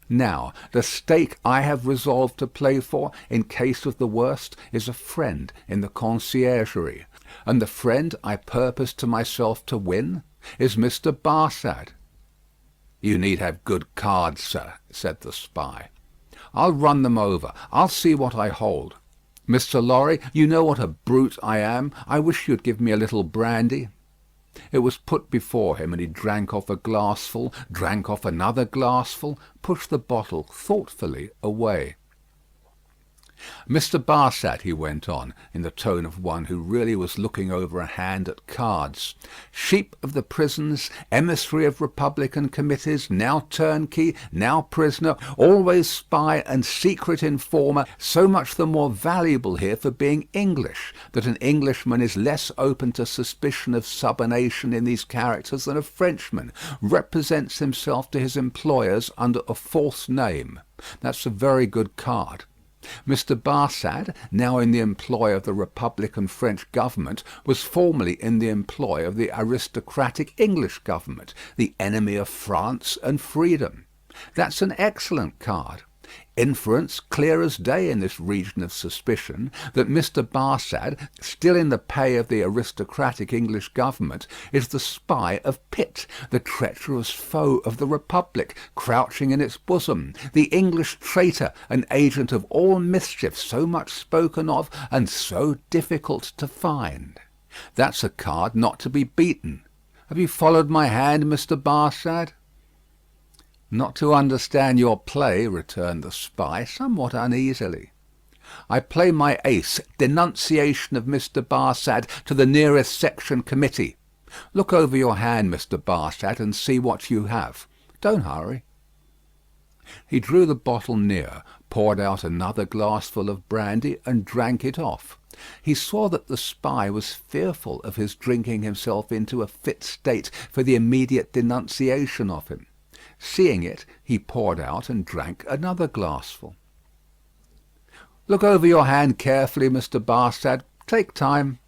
Now, the stake I have resolved to play for, in case of the worst, is a friend in the conciergerie. And the friend I purpose to myself to win is Mr. Barsad. You need have good cards, sir, said the spy. I'll run them over. I'll see what I hold. Mr. Lorry, you know what a brute I am. I wish you'd give me a little brandy. It was put before him, and he drank off a glassful, drank off another glassful, pushed the bottle thoughtfully away. Mr. Barsad, he went on, in the tone of one who really was looking over a hand at cards, sheep of the prisons, emissary of Republican committees, now turnkey, now prisoner, always spy and secret informer, so much the more valuable here for being English, that an Englishman is less open to suspicion of subornation in these characters than a Frenchman, represents himself to his employers under a false name. That's a very good card. Mr. Barsad, now in the employ of the Republican French government, was formerly in the employ of the aristocratic English government, the enemy of France and freedom. That's an excellent card. Inference clear as day in this region of suspicion that Mr. Barsad, still in the pay of the aristocratic English government, is the spy of Pitt, the treacherous foe of the Republic, crouching in its bosom, the English traitor, an agent of all mischief, so much spoken of and so difficult to find. That's a card not to be beaten. Have you followed my hand, Mr. Barsad? Not to understand your play, returned the spy, somewhat uneasily. I play my ace, denunciation of Mr. Barsad to the nearest section committee. Look over your hand, Mr. Barsad, and see what you have. Don't hurry. He drew the bottle near, poured out another glassful of brandy, and drank it off. He saw that the spy was fearful of his drinking himself into a fit state for the immediate denunciation of him. Seeing it, he poured out and drank another glassful. Look over your hand carefully, Mr. Barsad. Take time.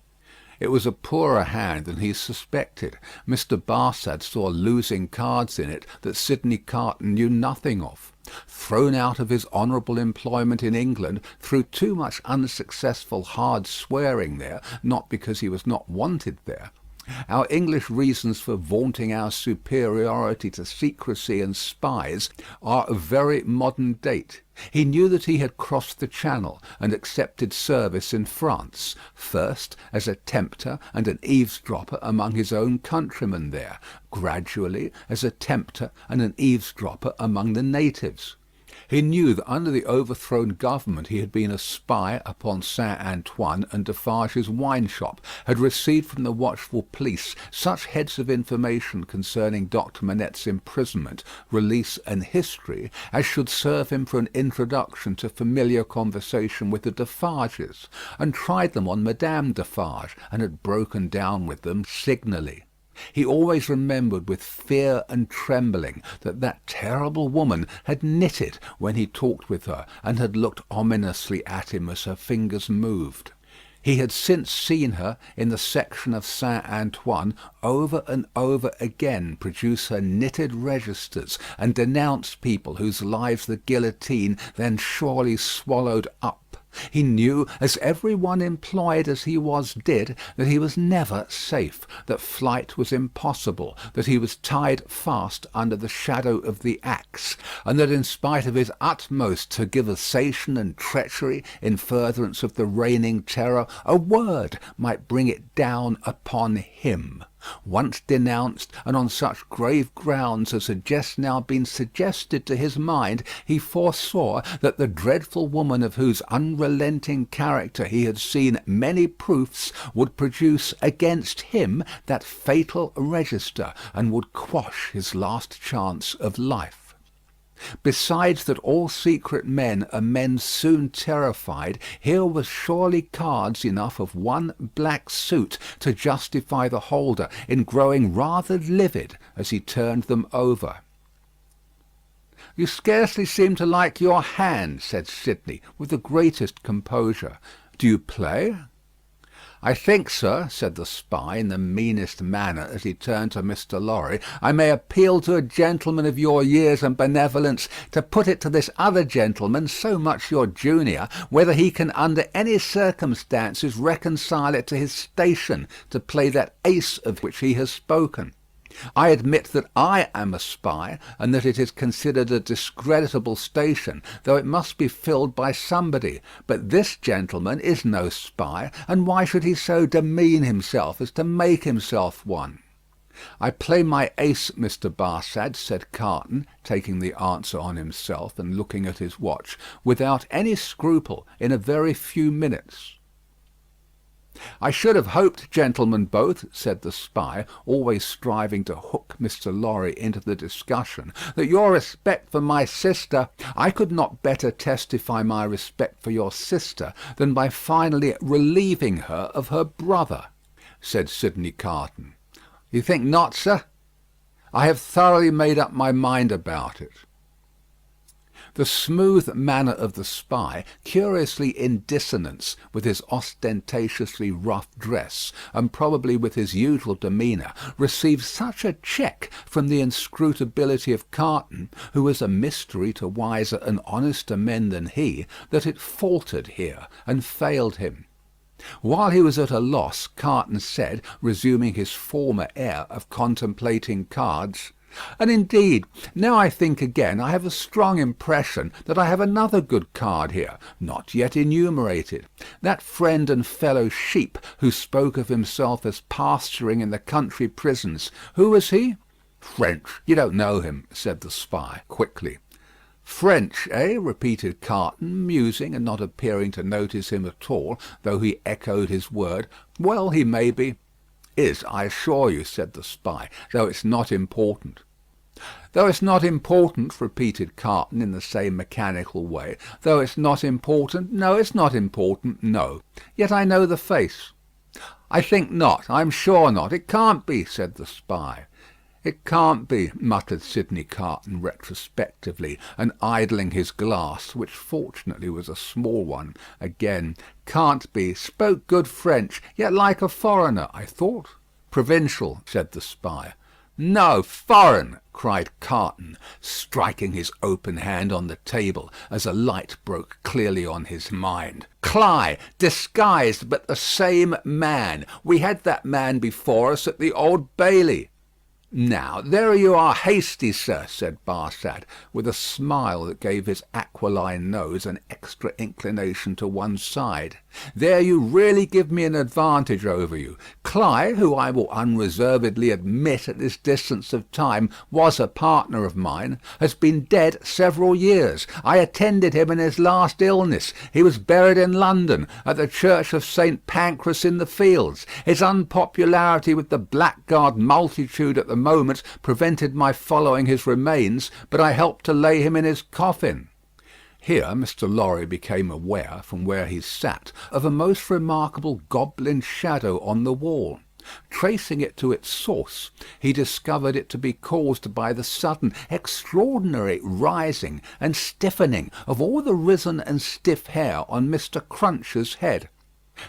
It was a poorer hand than he suspected. Mr. Barsad saw losing cards in it that Sidney Carton knew nothing of. Thrown out of his honourable employment in England through too much unsuccessful hard swearing there, not because he was not wanted there. Our English reasons for vaunting our superiority to secrecy and spies are of very modern date. He knew that he had crossed the Channel and accepted service in France, first as a tempter and an eavesdropper among his own countrymen there, gradually as a tempter and an eavesdropper among the natives. He knew that under the overthrown government he had been a spy upon Saint Antoine and Defarge's wine shop, had received from the watchful police such heads of information concerning Dr. Manette's imprisonment, release, and history, as should serve him for an introduction to familiar conversation with the Defarges, and tried them on Madame Defarge, and had broken down with them signally. He always remembered with fear and trembling that that terrible woman had knitted when he talked with her, and had looked ominously at him as her fingers moved. He had since seen her in the section of Saint Antoine over and over again produce her knitted registers and denounce people whose lives the guillotine then surely swallowed up. He knew, as every one employed as he was did, that he was never safe, that flight was impossible, that he was tied fast under the shadow of the axe, and that in spite of his utmost tergiversation and treachery in furtherance of the reigning terror, a word might bring it down upon him. Once denounced, and on such grave grounds as had just now been suggested to his mind, he foresaw that the dreadful woman of whose unrelenting character he had seen many proofs would produce against him that fatal register, and would quash his last chance of life. Besides that all secret men are men soon terrified, here was surely cards enough of one black suit to justify the holder in growing rather livid as he turned them over. "You scarcely seem to like your hand," said Sidney, with the greatest composure. "Do you play?" "I think, sir," said the spy, in the meanest manner, as he turned to Mr. Lorry, "I may appeal to a gentleman of your years and benevolence to put it to this other gentleman, so much your junior, whether he can under any circumstances reconcile it to his station to play that ace of which he has spoken. I admit that I am a spy, and that it is considered a discreditable station, though it must be filled by somebody. But this gentleman is no spy, and why should he so demean himself as to make himself one?" "I play my ace, Mr. Barsad," said Carton, taking the answer on himself, and looking at his watch, "without any scruple, in a very few minutes." "I should have hoped, gentlemen both," said the spy, always striving to hook Mr. Lorry into the discussion, "that your respect for my sister—" "I could not better testify my respect for your sister than by finally relieving her of her brother," said Sidney Carton. "You think not, sir?" "I have thoroughly made up my mind about it." The smooth manner of the spy, curiously in dissonance with his ostentatiously rough dress, and probably with his usual demeanour, received such a check from the inscrutability of Carton, who was a mystery to wiser and honester men than he, that it faltered here, and failed him. While he was at a loss, Carton said, resuming his former air of contemplating cards, "And indeed, now I think again, I have a strong impression that I have another good card here, not yet enumerated. That friend and fellow Sheep, who spoke of himself as pasturing in the country prisons, who was he?" "French. You don't know him," said the spy, quickly. "French, eh?" repeated Carton, musing, and not appearing to notice him at all, though he echoed his word. "Well, he may be." "Is, I assure you," said the spy, "though it's not important." "Though it's not important," repeated Carton in the same mechanical way. "Though it's not important. No, it's not important. No. Yet I know the face." "I think not. I am sure not. It can't be," said the spy. "It can't be," muttered Sidney Carton retrospectively, and idling his glass, which fortunately was a small one, again. "Can't be. Spoke good French, yet like a foreigner, I thought." "Provincial," said the spy. "No, foreign," cried Carton, striking his open hand on the table as a light broke clearly on his mind. "Cly, disguised, but the same man. We had that man before us at the Old Bailey." "Now, there you are hasty, sir," said Barsad, with a smile that gave his aquiline nose an extra inclination to one side. "There you really give me an advantage over you. Cly, who I will unreservedly admit at this distance of time was a partner of mine, has been dead several years. I attended him in his last illness. He was buried in London, at the church of St. Pancras in the Fields. His unpopularity with the blackguard multitude at the moment prevented my following his remains, but I helped to lay him in his coffin." Here Mr. Lorry became aware, from where he sat, of a most remarkable goblin shadow on the wall. Tracing it to its source, he discovered it to be caused by the sudden, extraordinary rising and stiffening of all the risen and stiff hair on Mr. Cruncher's head.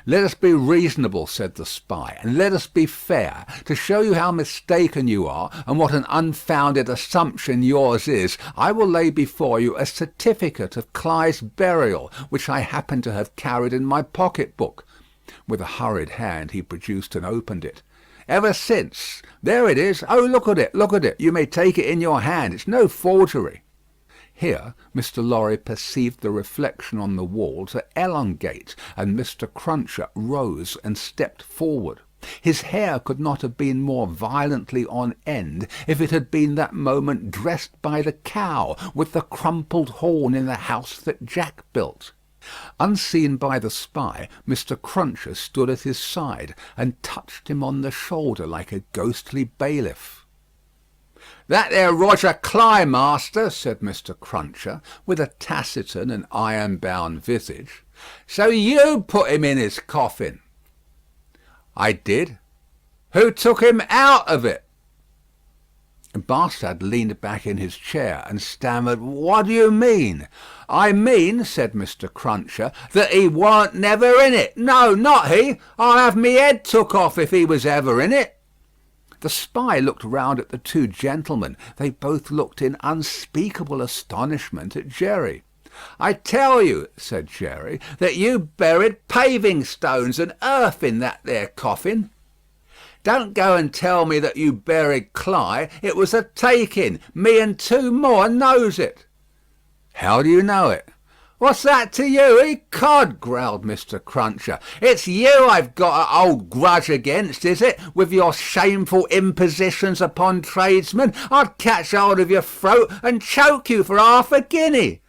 "Let us be reasonable," said the spy, "and let us be fair. To show you how mistaken you are, and what an unfounded assumption yours is, I will lay before you a certificate of Cly's burial, which I happen to have carried in my pocket-book." With a hurried hand he produced and opened it. "Ever since. There it is. Oh, look at it, look at it. You may take it in your hand. It's no forgery." Here Mr. Lorry perceived the reflection on the wall to elongate, and Mr. Cruncher rose and stepped forward. His hair could not have been more violently on end if it had been that moment dressed by the cow with the crumpled horn in the house that Jack built. Unseen by the spy, Mr. Cruncher stood at his side and touched him on the shoulder like a ghostly bailiff. "That there Roger Cly, master," said Mr. Cruncher, with a taciturn and iron-bound visage. "So you put him in his coffin?" "I did." "Who took him out of it?" Barsad leaned back in his chair and stammered, "What do you mean?" "I mean," said Mr. Cruncher, "that he warn't never in it. No, not he. I'll have me head took off if he was ever in it." The spy looked round at the two gentlemen. They both looked in unspeakable astonishment at Jerry. "I tell you," said Jerry, "that you buried paving stones and earth in that there coffin." "Don't go and tell me that you buried Cly. It was a take-in. Me and two more knows it." "How do you know it?" "What's that to you, ecod?" growled Mr. Cruncher. "It's you I've got a old grudge against, is it, with your shameful impositions upon tradesmen? I'd catch hold of your throat and choke you for half a guinea."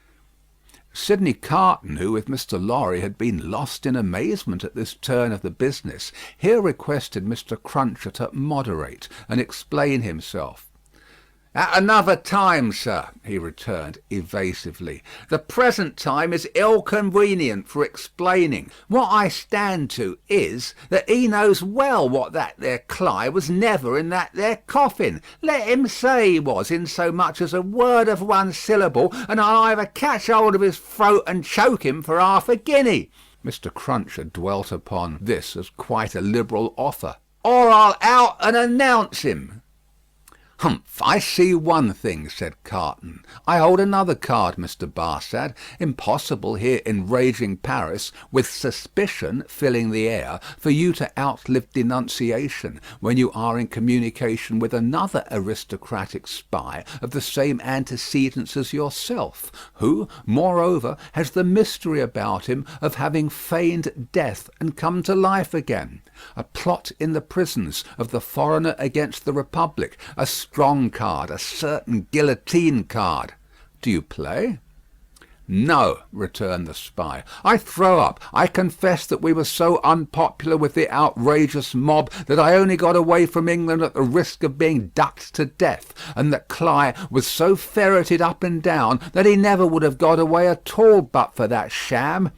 Sidney Carton, who with Mr. Lorry had been lost in amazement at this turn of the business, here requested Mr. Cruncher to moderate and explain himself. "At another time, sir," he returned evasively. "The present time is ill convenient for explaining. What I stand to is, that he knows well what that there Cly was never in that there coffin. Let him say he was, in so much as a word of one syllable, and I'll either catch hold of his throat and choke him for half a guinea." Mr. Cruncher dwelt upon this as quite a liberal offer. "Or I'll out and announce him." "Humph, I see one thing," said Carton. "I hold another card, Mr. Barsad. Impossible here in raging Paris, with suspicion filling the air, for you to outlive denunciation, when you are in communication with another aristocratic spy of the same antecedents as yourself, who, moreover, has the mystery about him of having feigned death and come to life again. A plot in the prisons of the foreigner against the Republic, a strong card, a certain guillotine card. Do you play?" "No," returned the spy. "I throw up. I confess that we were so unpopular with the outrageous mob that I only got away from England at the risk of being ducked to death, and that Cly was so ferreted up and down that he never would have got away at all but for that sham.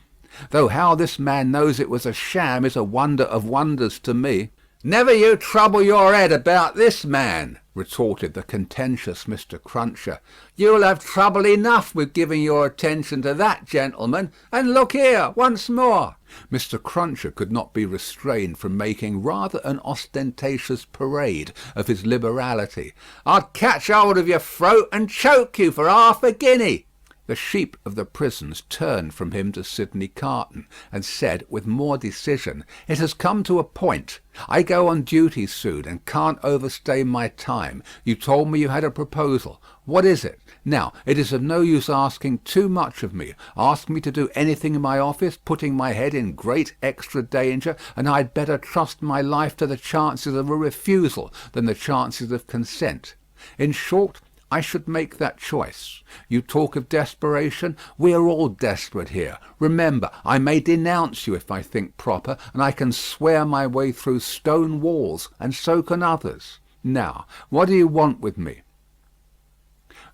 Though how this man knows it was a sham is a wonder of wonders to me." "Never you trouble your head about this man," retorted the contentious Mr. Cruncher. "You'll have trouble enough with giving your attention to that gentleman. And look here, once more." Mr. Cruncher could not be restrained from making rather an ostentatious parade of his liberality. "I'd catch hold of your throat and choke you for half a guinea." The sheep of the prisons turned from him to Sidney Carton, and said with more decision, "It has come to a point. I go on duty soon, and can't overstay my time. You told me you had a proposal. What is it? Now, it is of no use asking too much of me. Ask me to do anything in my office, putting my head in great extra danger, and I'd better trust my life to the chances of a refusal than the chances of consent. In short, I should make that choice. You talk of desperation. We are all desperate here. Remember, I may denounce you if I think proper, and I can swear my way through stone walls, and so can others. Now, what do you want with me?"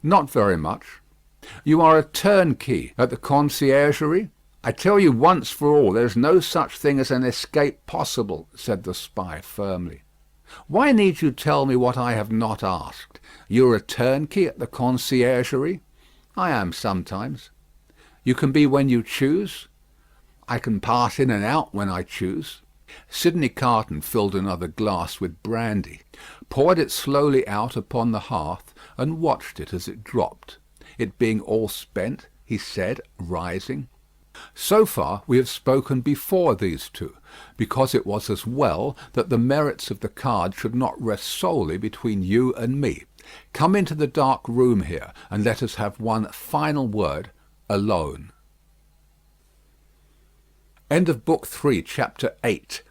"Not very much." "You are a turnkey at the conciergerie?" "I tell you once for all, there is no such thing as an escape possible," said the spy firmly. "Why need you tell me what I have not asked? You are a turnkey at the conciergerie?" "I am sometimes." "You can be when you choose?" "I can pass in and out when I choose." Sidney Carton filled another glass with brandy, poured it slowly out upon the hearth, and watched it as it dropped. It being all spent, he said, rising, "So far we have spoken before these two, because it was as well that the merits of the card should not rest solely between you and me. Come into the dark room here, and let us have one final word alone." End of Book 3, Chapter 8.